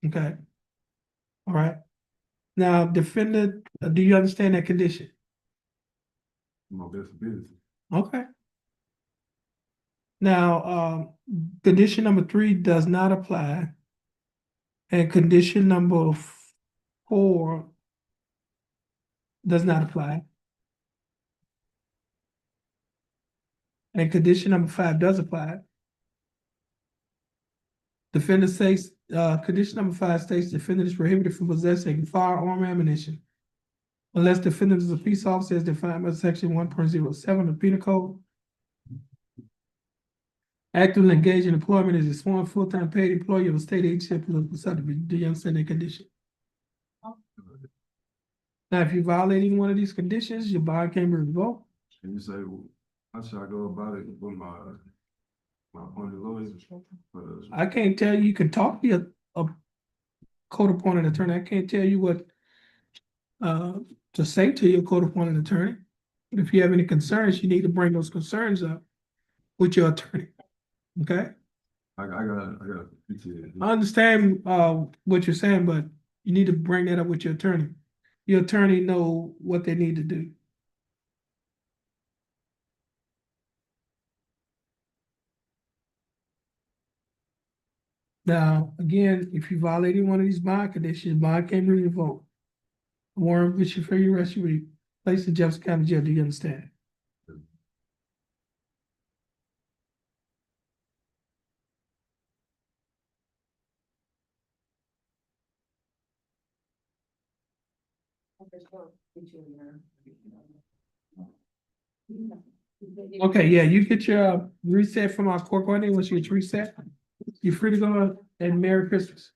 Okay. All right. Now, defendant, do you understand that condition? My best business. Okay. Now, condition number 3 does not apply. And condition number 4 does not apply. And condition number 5 does apply. Defendant says, condition number 5 states defendant is prohibited from possessing firearm ammunition unless defendant is a peace officer as defined by section 1.07 of the Penal Code. Actively engaged in employment as a sworn full-time paid employee of a state agency or political subdivision. Do you understand that condition? Now, if you violate any one of these conditions, your bond can be revoked. And you say, well, how should I go about it with my appointed lawyers? I can't tell you, you can talk to a court-appointed attorney. I can't tell you what to say to your court-appointed attorney. But if you have any concerns, you need to bring those concerns up with your attorney. Okay? I got PTA. I understand what you're saying, but you need to bring that up with your attorney. Your attorney know what they need to do. Now, again, if you violated one of these bond conditions, bond can't be revoked. Warrant with you for your arrest, you be placed in Jefferson County Jail. Do you understand? Okay, yeah, you get your reset from our court coordinator. Once you get your reset, you're free to go and Merry Christmas.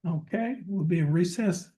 Okay, we'll be in recess.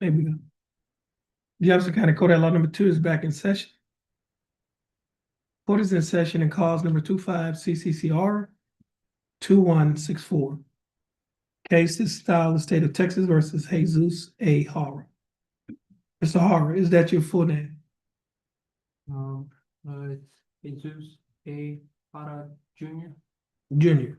Maybe. Jefferson County Code Law number 2 is back in session. Court is in session and calls number 25 CCCR 2164. Case is style the state of Texas versus Jesus A. Horror. Mr. Horror, is that your full name? Jesus A. Hara Jr. Junior.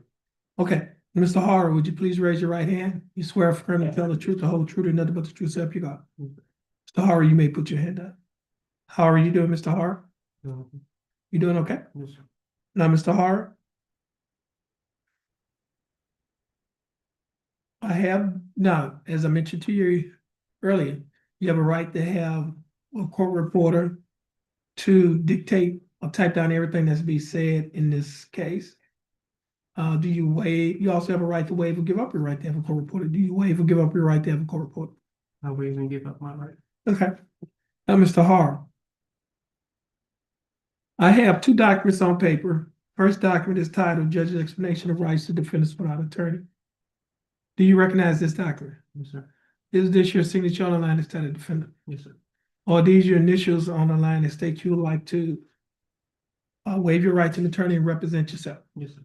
Okay, Mr. Horror, would you please raise your right hand? You swear affirm to tell the truth, the whole truth, and nothing but the truth, so help you God. Mr. Horror, you may put your hand up. How are you doing, Mr. Horror? You doing okay? Yes, sir. Now, Mr. Horror, I have now, as I mentioned to you earlier, you have a right to have a court reporter to dictate or type down everything that's being said in this case. Do you waive? You also have a right to waive or give up your right to have a court reporter. Do you waive or give up your right to have a court reporter? I waive and give up my right. Okay. Now, Mr. Har, I have 2 documents on paper. First document is titled Judge's Explanation of Rights to Defendants Without Attorney. Do you recognize this document? Yes, sir. Is this your signature on the line that's titled Defendant? Yes, sir. Or are these your initials on the line that state you would like to waive your right to an attorney and represent yourself? Yes, sir.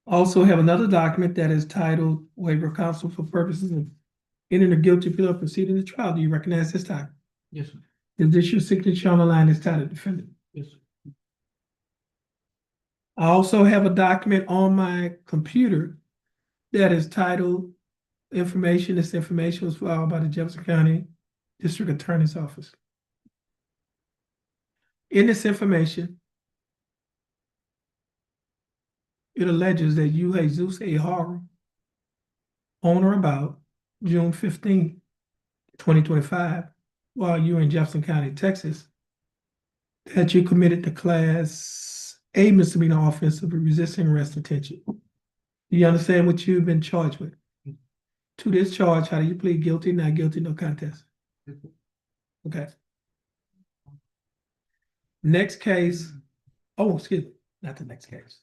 Also have another document that is titled Waiver of Counsel for purposes of entering a guilty plea or proceeding to trial. Do you recognize this document? Yes, sir. Is this your signature on the line that's titled Defendant? Yes, sir. I also have a document on my computer that is titled Information. This information was filed by the Jefferson County District Attorney's Office. In this information, it alleges that you, Jesus A. Horror, on or about June 15, 2025, while you were in Jefferson County, Texas, that you committed the Class A misdemeanor offense of resisting arrest or detention. Do you understand what you've been charged with? To this charge, how do you plead guilty, not guilty, no contest? Okay. Next case, excuse me, not the next case.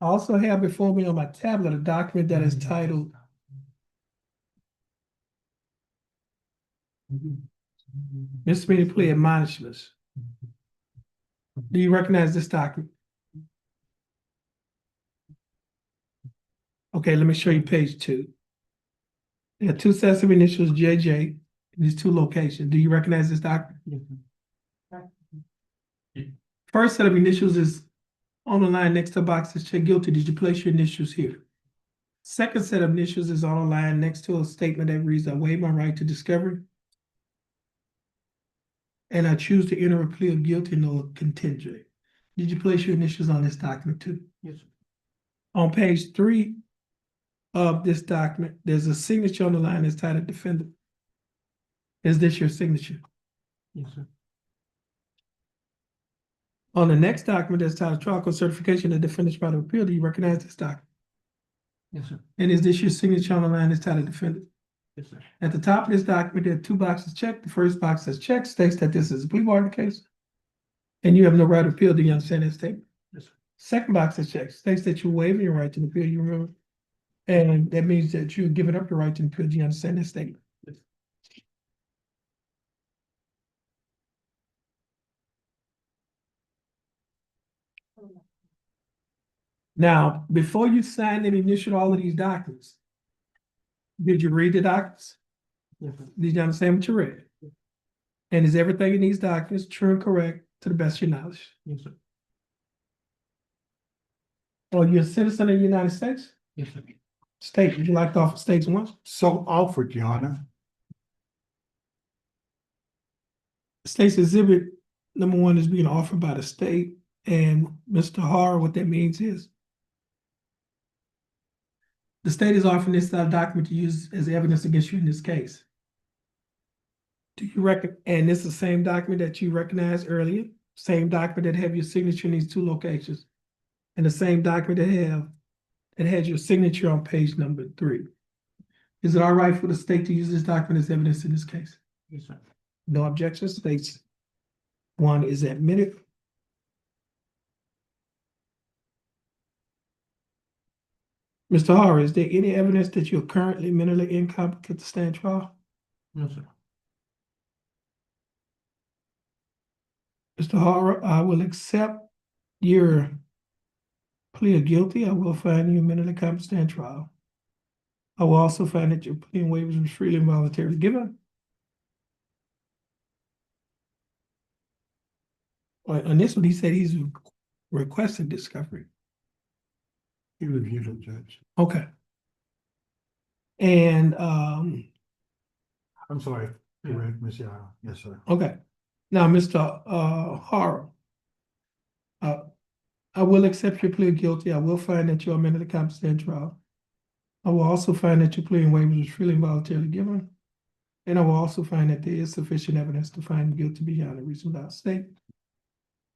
I also have before me on my tablet a document that is titled Misdemeanor Plea Admonishments. Do you recognize this document? Okay, let me show you page 2. There are 2 sets of initials, JJ, in these 2 locations. Do you recognize this document? Yes, sir. First set of initials is on the line next to the box that says guilty. Did you place your initials here? Second set of initials is on the line next to a statement that reads, I waive my right to discovery, and I choose to enter a plea of guilty, no contingent. Did you place your initials on this document too? Yes, sir. On page 3 of this document, there's a signature on the line that's titled Defendant. Is this your signature? Yes, sir. On the next document that's titled Trial Court Certification of Defendant's Right of Appeal, do you recognize this document? Yes, sir. And is this your signature on the line that's titled Defendant? Yes, sir. At the top of this document, there are 2 boxes checked. The first box says checked, states that this is a plea bargain case, and you have no right to appeal. Do you understand that statement? Yes, sir. Second box is checked, states that you're waiving your right to appeal. You remember? And that means that you're giving up your right to appeal. Do you understand that statement? Yes. Now, before you signed and initialed all of these documents, did you read the documents? Yes, sir. Did you understand what you read? And is everything in these documents true and correct to the best of your knowledge? Yes, sir. Are you a citizen of the United States? Yes, sir. State, would you like to offer states once? So offered, Your Honor. State's exhibit number 1 is being offered by the state, and Mr. Har, what that means is the state is offering this document to use as evidence against you in this case. Do you reckon, and this is the same document that you recognized earlier, same document that have your signature in these 2 locations, and the same document that has your signature on page number 3. Is it all right for the state to use this document as evidence in this case? Yes, sir. No objection, states 1 is admitted. Mr. Horror, is there any evidence that you're currently mentally incompetent to stand trial? No, sir. Mr. Horror, I will accept your plea of guilty. I will find you mentally competent to stand trial. I will also find that your plea and waivers was freely and voluntarily given. On this one, he said he's requested discovery. He reviewed it, Judge. Okay. And, I'm sorry, correct, Ms. Yara. Yes, sir. okay. Now, Mr. Horror, I will accept your plea of guilty. I will find that you are mentally competent to stand trial. I will also find that your plea and waivers was freely and voluntarily given. And I will also find that there is sufficient evidence to find you guilty beyond a reasonable doubt. State,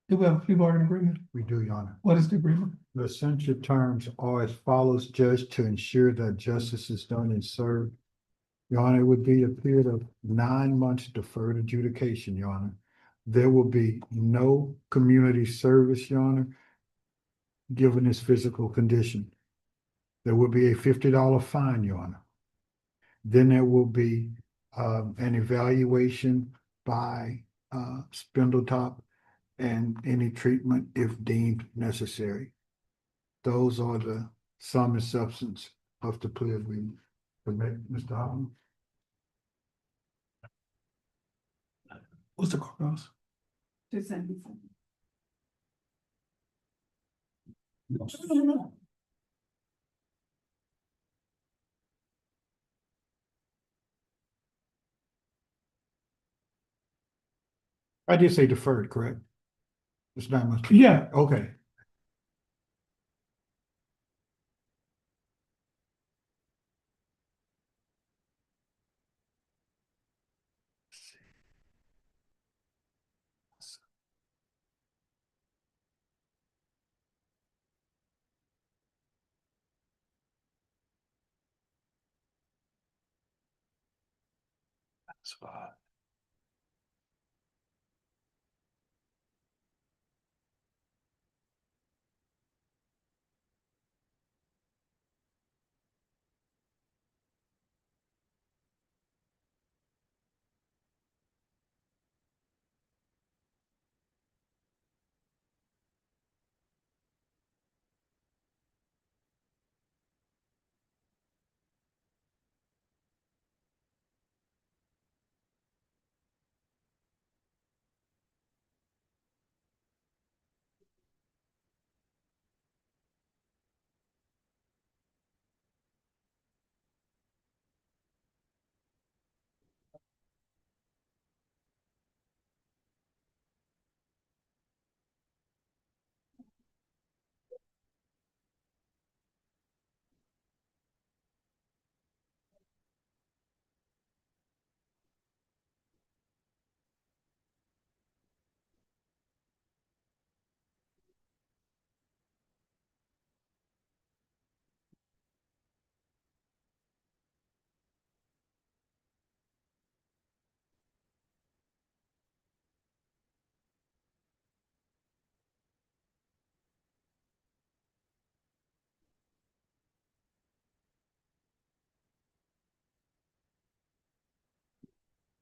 do we have a plea bargain agreement? We do, Your Honor. What is the agreement? The essential terms are as follows, Judge, to ensure that justice is done and served. Your Honor, it would be a period of 9 months deferred adjudication, Your Honor. There will be no community service, Your Honor, given his physical condition. There will be a $50 fine, Your Honor. Then there will be an evaluation by Spindletop and any treatment if deemed necessary. Those are the sum and substance of the plea agreement. Mr. Holmes? What's the courthouse? 277. I did say deferred, correct? It's 9 months. Yeah. Okay. That's fine.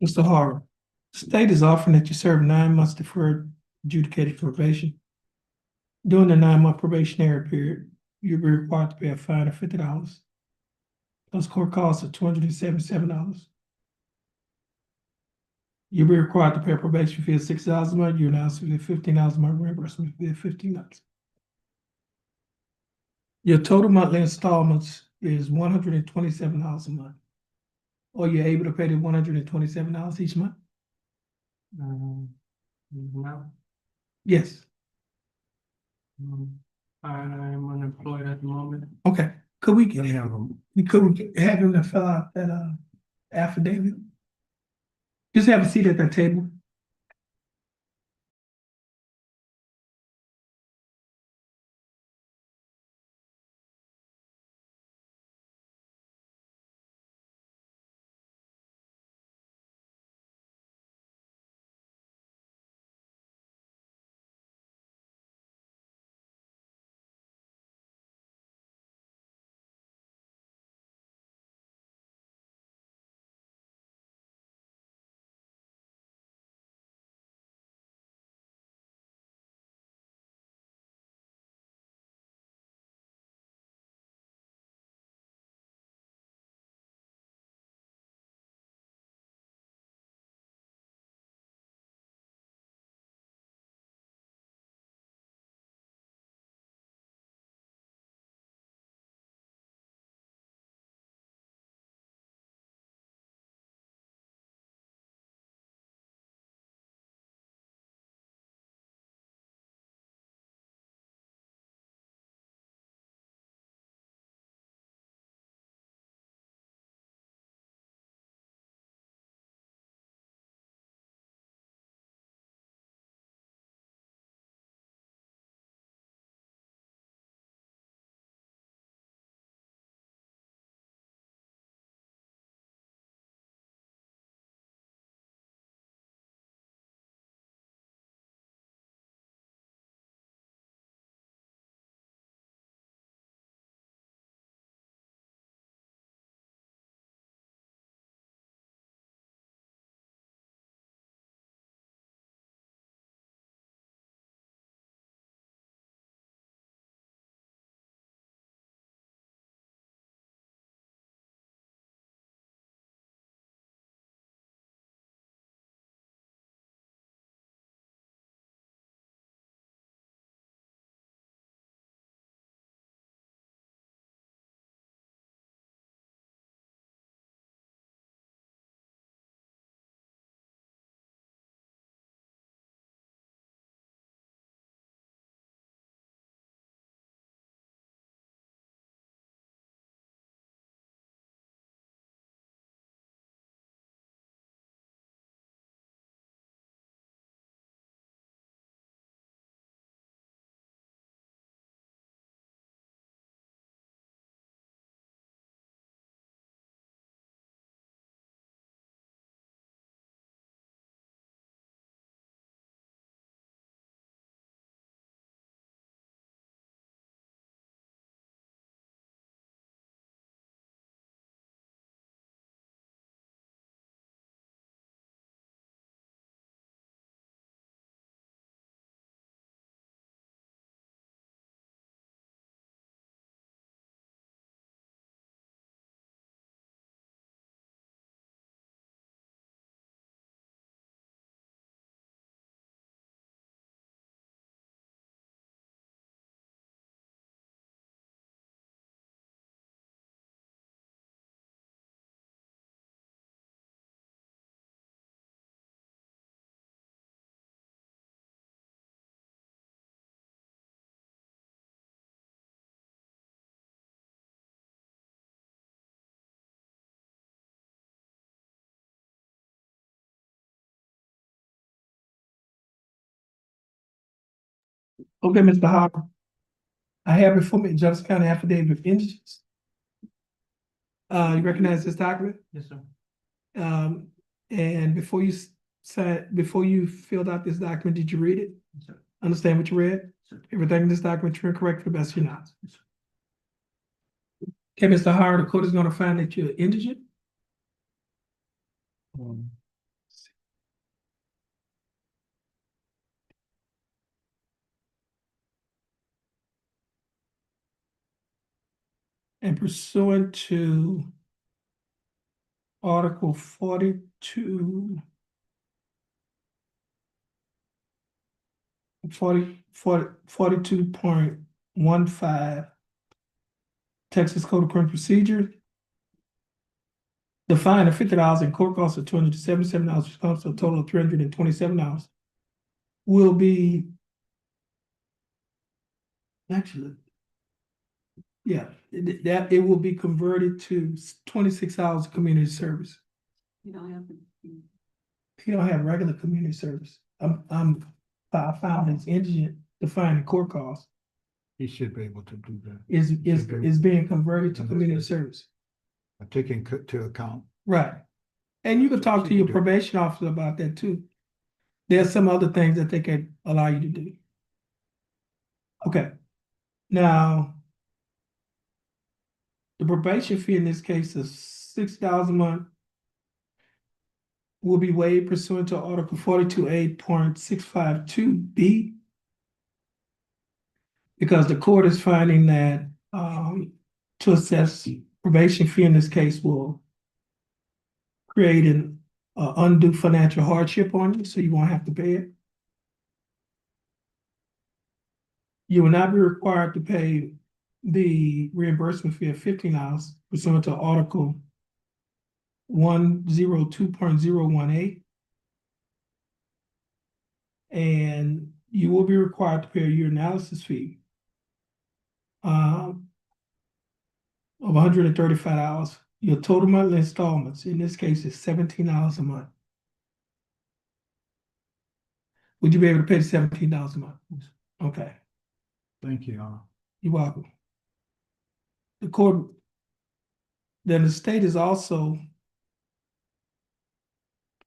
Mr. Harper, state is offering that you serve 9 months deferred adjudicated probation. During the 9-month probationary period, you'll be required to pay a fine of $50 plus court costs of $277. You'll be required to pay a probation fee of $6 a month. You're now subject to $15 a month reimbursement fee of $15. Your total monthly installments is $127 a month. Are you able to pay the $127 each month? No, Yes. I'm unemployed at the moment. Okay. Could we Let get me him? have them. Could we have him to fill out that affidavit? Just have a seat at that table. Okay, Mr. Hopper. I have before me Jefferson County affidavit of indigence. You recognize this document? Yes, sir. And before you before you filled out this document, did you read it? Yes, sir. Understand what you read? Sir. Everything in this document, you're correct to the best of your knowledge. Okay, Mr. Howard, the court is gonna find that you're indigent. And pursuant to Article 42, 42.15 Texas Code of Criminal Procedure, the fine of $50 and court costs of $277, which comes to a total of $327, will be actually, yeah, it will be converted to 26 hours of community service. You don't have to. You don't have regular community service. I found it's indigent to find the court cost He should be able to do that. is being converted to community service. Taking to account. Right. And you can talk to your probation officer about that too. There's some other things that they can allow you to do. Okay. Now, the probation fee in this case is $6 a month. Will be waived pursuant to Article 42A.652B. Because the court is finding that to assess probation fee in this case will create an undue financial hardship on you, so you won't have to pay it. You will not be required to pay the reimbursement fee of $15 pursuant to Article 102.018. And you will be required to pay a urinalysis fee of $135. Your total monthly installments in this case is $17 a month. Would you be able to pay the $17 a month? Okay, Thank you, Your Honor. you're welcome. The court, then the state is also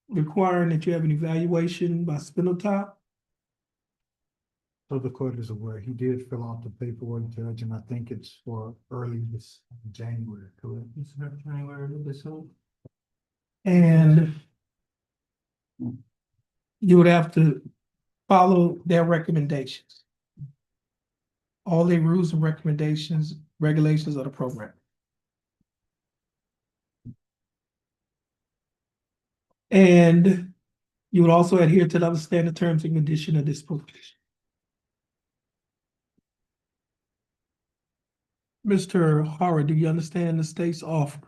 requiring that you have an evaluation by spinal tap. So the court is aware, he did fill out the paperwork, Judge, and I think it's for early this January, correct? And you would have to follow their recommendations. All their rules and regulations of the program. And you would also adhere to the other standard terms and condition of this probation. Mr. Howard, do you understand the state's offer?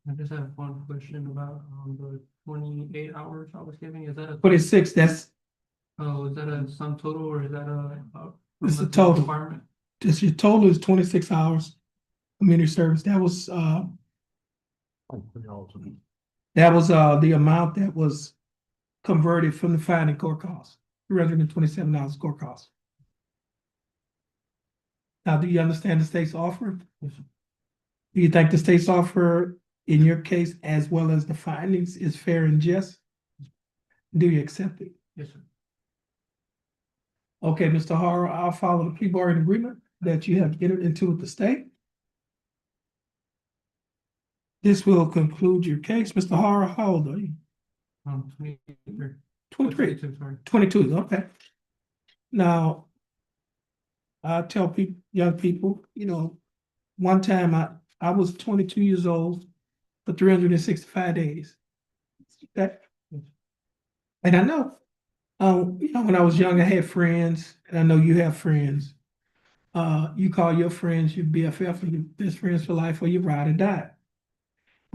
I just have one question about the 28 hours I was giving. Is that a 26, that's is that a sum total or is that It's a total. requirement? just your total is 26 hours community service. That was the amount that was converted from the fine and court costs, $327 court costs. Now, do you understand the state's offer? Yes, sir. Do you think the state's offer in your case, as well as the findings, is fair and just? Do you accept it? Yes, sir. Okay, Mr. Harrow, I'll follow the plea bargaining agreement that you have entered into with the state. This will conclude your case. Mr. Harrow, how old are you? 23. 23. Sorry. 22, okay. Now, I tell people, young people, one time I was 22 years old for 365 days. Okay? And I know, when I was young, I had friends, and I know you have friends. You call your friends your BFF or your best friends for life, or your ride or die.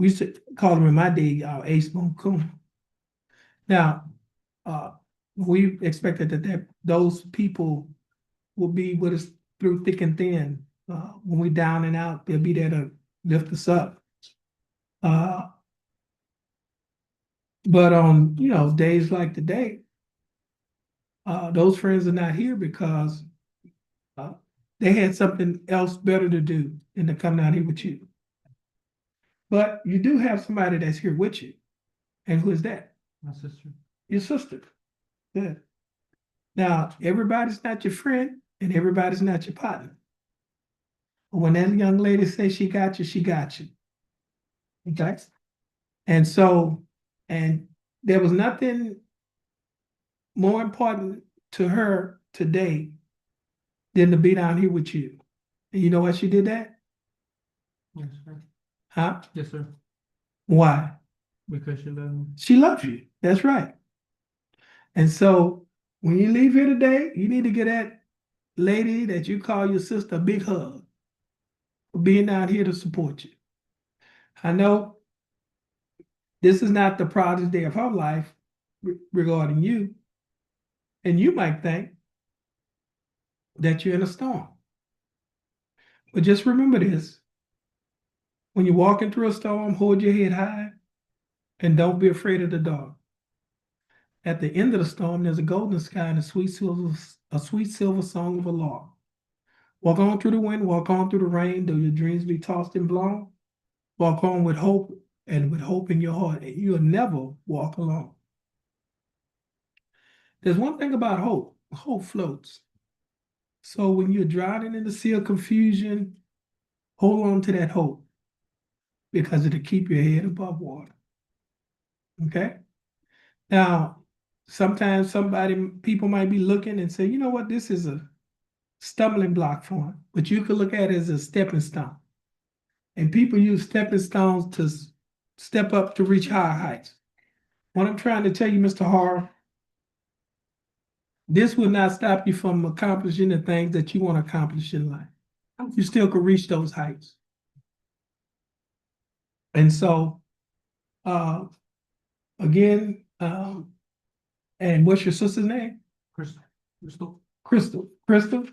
We used to call them in my day, Ace Boon Coon. Now, we expected that those people will be with us through thick and thin. When we down and out, they'll be there to lift us up. But on, days like today, those friends are not here because uh, they had something else better to do than to come down here with you. But you do have somebody that's here with you. And who is that? My sister. Your sister. Good. Now, everybody's not your friend and everybody's not your partner. But when that young lady says she got you, she got you. Okay? And so, and there was nothing more important to her today than to be down here with you. And you know why she did that? Yes, sir. Huh? Yes, sir. Why? Because she loves me. She loves you. That's right. And so when you leave here today, you need to get that lady that you call your sister a big hug for being down here to support you. I know this is not the proudest day of her life regarding you. And you might think that you're in a storm. But just remember this. When you're walking through a storm, hold your head high and don't be afraid of the dark. At the end of the storm, there's a golden sky and a sweet silver song of a lark. Walk on through the wind, walk on through the rain, though your dreams be tossed and blown. Walk on with hope and with hope in your heart, and you'll never walk alone. There's one thing about hope. Hope floats. So when you're drowning in the sea of confusion, hold on to that hope because it'll keep your head above water. Okay? Now, sometimes people might be looking and say, you know what, this is a stumbling block for him, but you could look at it as a stepping stone. And people use stepping stones to step up to reach higher heights. What I'm trying to tell you, Mr. Harr, this will not stop you from accomplishing the things that you want to accomplish in life. You still could reach those heights. And so, again, and what's your sister's name? Crystal. Crystal. Crystal. Crystal,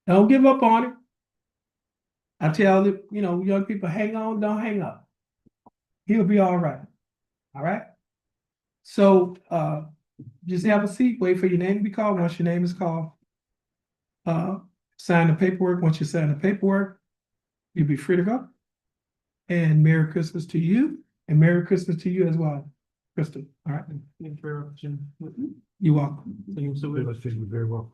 don't give up on it. I tell the, young people, hang on, don't hang up. He'll be all right. All right. So just have a seat, wait for your name to be called. Once your name is called, sign the paperwork. Once you sign the paperwork, you'll be free to go. And Merry Christmas to you, and Merry Christmas to you as well, Crystal. All right. Thank you very much. You're welcome. Thank you so much. Very well.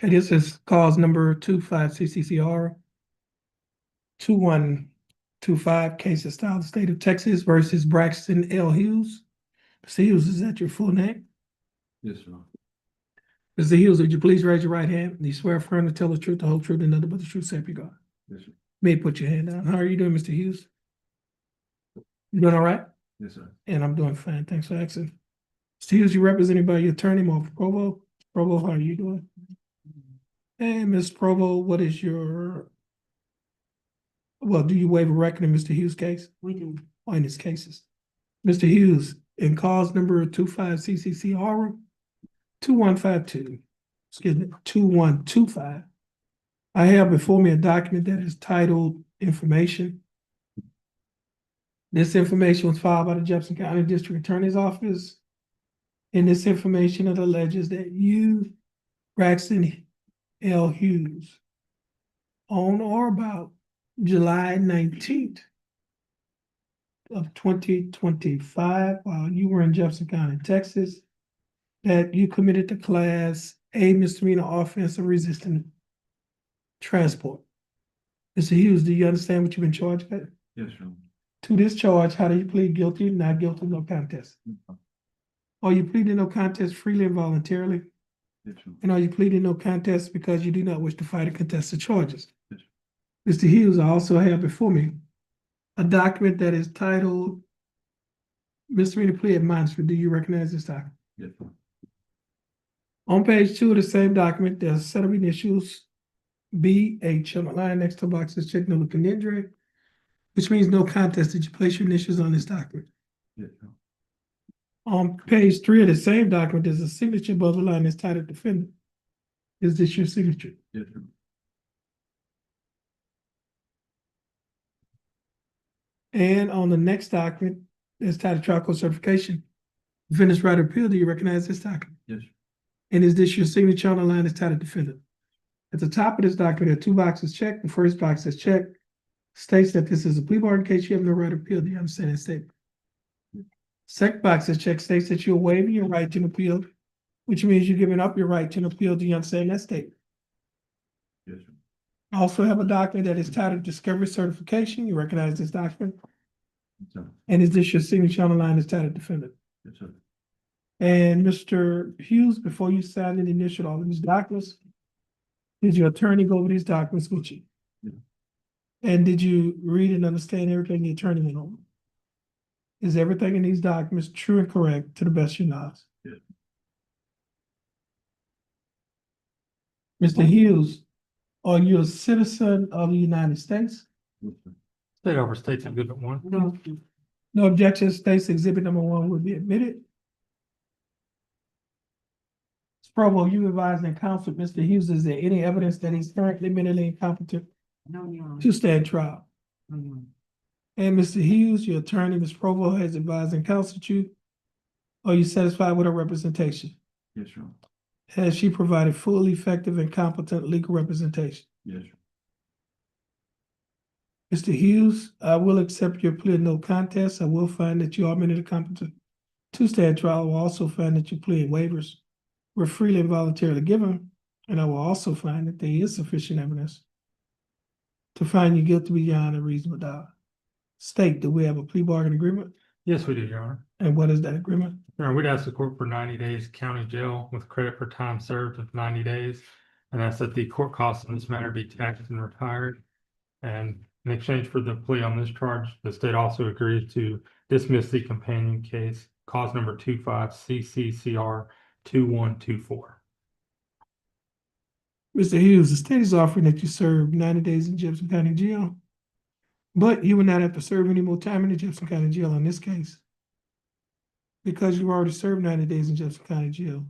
Okay, this is cause number 25 CCCR 2125, case of style, the state of Texas versus Braxton L. Hughes. Mr. Hughes, is that your full name? Yes, sir. Mr. Hughes, would you please raise your right hand? Do you swear firm to tell the truth, the whole truth, and nothing but the truth, so help you God? Yes, sir. May put your hand down. How are you doing, Mr. Hughes? You doing all right? Yes, sir. And I'm doing fine. Thanks for asking. Mr. Hughes, you represented by your attorney, Mark Provo. Provo, how are you doing? And Ms. Provo, what is your, well, do you waive a record in Mr. Hughes' case? We do. Or in his cases? Mr. Hughes, in cause number 25 CCCR 2152, excuse me, 2125, I have before me a document that is titled Information. This information was filed by the Jefferson County District Attorney's Office. And this information it alleges that you, Braxton L. Hughes, on or about July 19th of 2025, while you were in Jefferson County, Texas, that you committed the class A misdemeanor offense of resisting transport. Mr. Hughes, do you understand what you've been charged with? Yes, sir. To this charge, how do you plead guilty? Not guilty, no contest. Are you pleading no contest freely and voluntarily? Yes, sir. And are you pleading no contest because you do not wish to fight or contest the charges? Yes. Mr. Hughes, I also have before me a document that is titled Misdemeanor Plea Admonishment. Do you recognize this document? Yes, sir. On page 2 of the same document, there's a set of initials BH on the line next to boxes check no look injury, which means no contest. Did you place your initials on this document? Yes, sir. On page 3 of the same document, there's a signature above the line that's titled defendant. Is this your signature? Yes, sir. And on the next document, it's titled trial court certification. Defendant's right of appeal. Do you recognize this document? Yes, sir. And is this your signature on the line that's titled defendant? At the top of this document, there are 2 boxes checked. The first box that's checked states that this is a plea bargain case. You have no right of appeal. Do you understand that statement? Second box that's checked states that you're waiving your right to an appeal, which means you're giving up your right to an appeal. Do you understand that statement? Yes, sir. I also have a document that is titled discovery certification. You recognize this document? Yes, sir. And is this your signature on the line that's titled defendant? Yes, sir. And Mr. Hughes, before you signed and initialed all of these documents, did your attorney go over these documents with you? Yeah. And did you read and understand everything the attorney went over? Is everything in these documents true and correct to the best of your knowledge? Yeah. Mr. Hughes, are you a citizen of the United States? Yes, sir. State overstates Exhibit 1. No. No objection, states exhibit number 1 will be admitted. Provo, you advised and counseled Mr. Hughes, is there any evidence that he's currently mentally incompetent No, Your Honor. to stand trial? No, Your Honor. And Mr. Hughes, your attorney, Ms. Provo, has advised and counseled you. Are you satisfied with her representation? Yes, sir. Has she provided full, effective, and competent legal representation? Yes, sir. Mr. Hughes, I will accept your plea of no contest. I will find that you are mentally competent to stand trial. I will also find that your plea and waivers were freely and voluntarily given. And I will also find that there is sufficient evidence to find you guilty beyond a reasonable doubt. State, do we have a plea bargain agreement? Yes, we do, Your Honor. And what is that agreement? Your Honor, we'd ask the court for 90 days county jail with credit for time served of 90 days. And that's that the court costs in this matter be taxed and retired. And in exchange for the plea on this charge, the state also agrees to dismiss the companion case, cause number 25 CCCR 2124. Mr. Hughes, the state is offering that you serve 90 days in Jefferson County Jail, but you will not have to serve any more time in the Jefferson County Jail on this case because you've already served 90 days in Jefferson County Jail.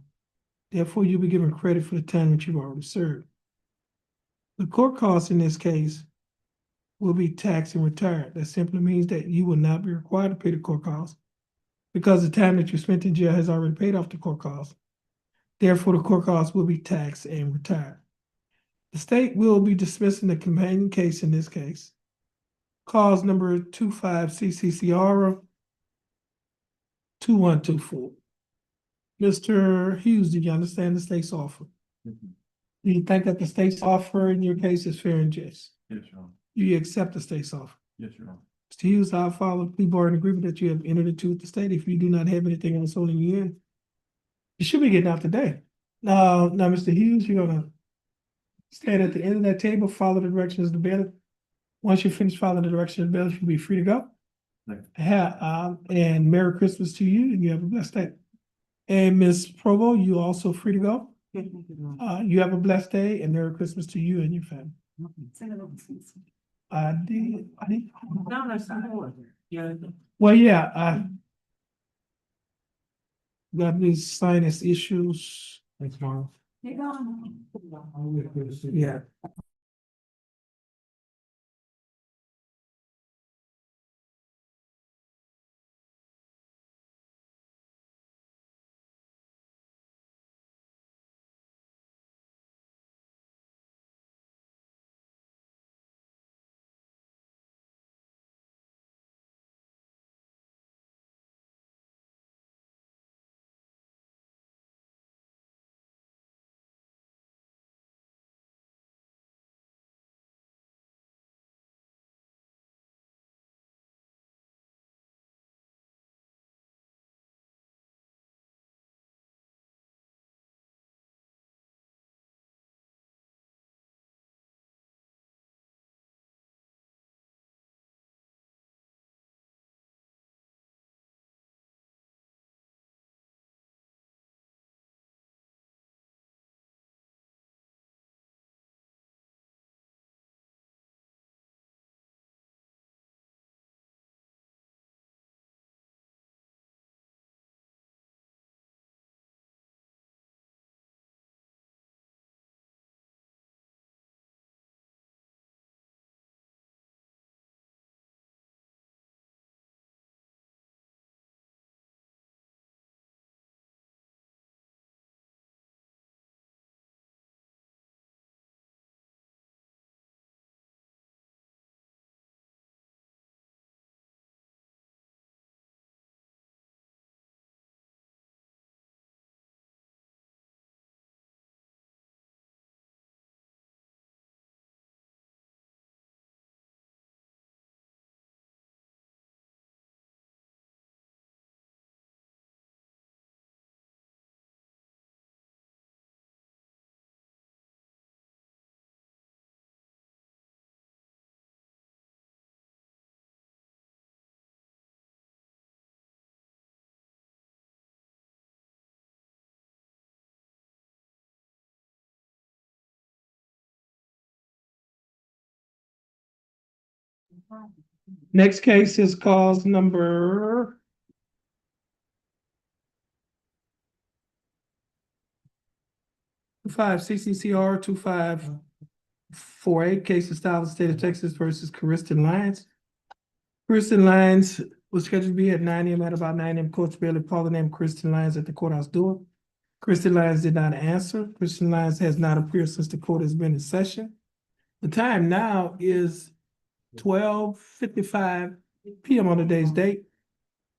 Therefore, you'll be given credit for the time that you've already served. The court costs in this case will be taxed and retired. That simply means that you will not be required to pay the court costs because the time that you spent in jail has already paid off the court costs. Therefore, the court costs will be taxed and retired. The state will be dismissing the companion case in this case. Cause number 25 CCCR 2124. Mr. Hughes, do you understand the state's offer? Yes, sir. Do you think that the state's offer in your case is fair and just? Yes, Your Honor. Do you accept the state's offer? Yes, Your Honor. Mr. Hughes, I'll follow the plea bargain agreement that you have entered into with the state. If you do not have anything else holding you in, you should be getting out today. Now, Mr. Hughes, you're gonna stand at the end of that table, follow the directions of the bailiff. Once you finish following the directions of the bailiff, you'll be free to go. Thank And Merry Christmas to you, and you have a blessed day. And Ms. Provo, you also free to go. You have a blessed day, and Merry Christmas to you and your family. I did. No, that's not. Yeah. Well, yeah, I got these sinus issues. Thanks, Marla. Yeah. Next case is cause number 25 CCCR 2548, case of style of the state of Texas versus Kristen Lyons. Kristen Lyons was scheduled to be at 9 a.m. At about 9 a.m. Coach Bailey called the name Kristen Lyons at the courthouse door. Kristen Lyons did not answer. Kristen Lyons has not appeared since the court has been in session. The time now is 12:55 p.m. on today's date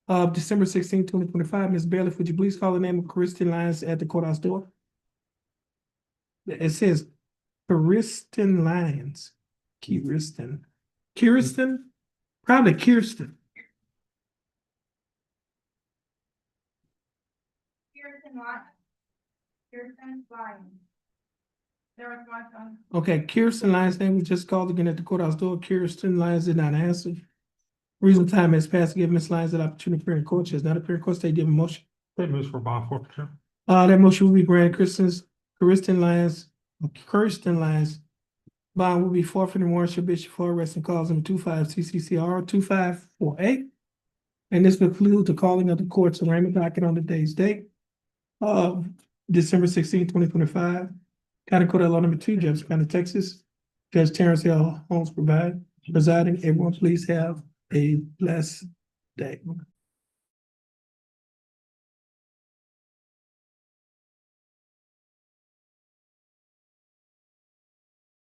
of December 16, 2025. Ms. Bailey, would you please call the name of Kristen Lyons at the courthouse door? It says Kristen Lyons. Kirsten. Probably Kirsten. Okay, Kirsten Lyons' name was just called again at the courthouse door. Kirsten Lyons did not answer. Reason time has passed to give Ms. Lyons an opportunity to appear in court. She has not appeared in court. State give a motion. State moves for bond forfeiture. That motion will be granted. Kristen Lyons bond will be forfeited and warrant shall be issued for arrest and cause number 25 CCCR 2548. And this will conclude the calling of the court's arraignment docket on today's date of December 16, 2025. County Court of Law number 2, Jefferson County, Texas. Judge Terrence Holmes presiding. Everyone please have a blessed day.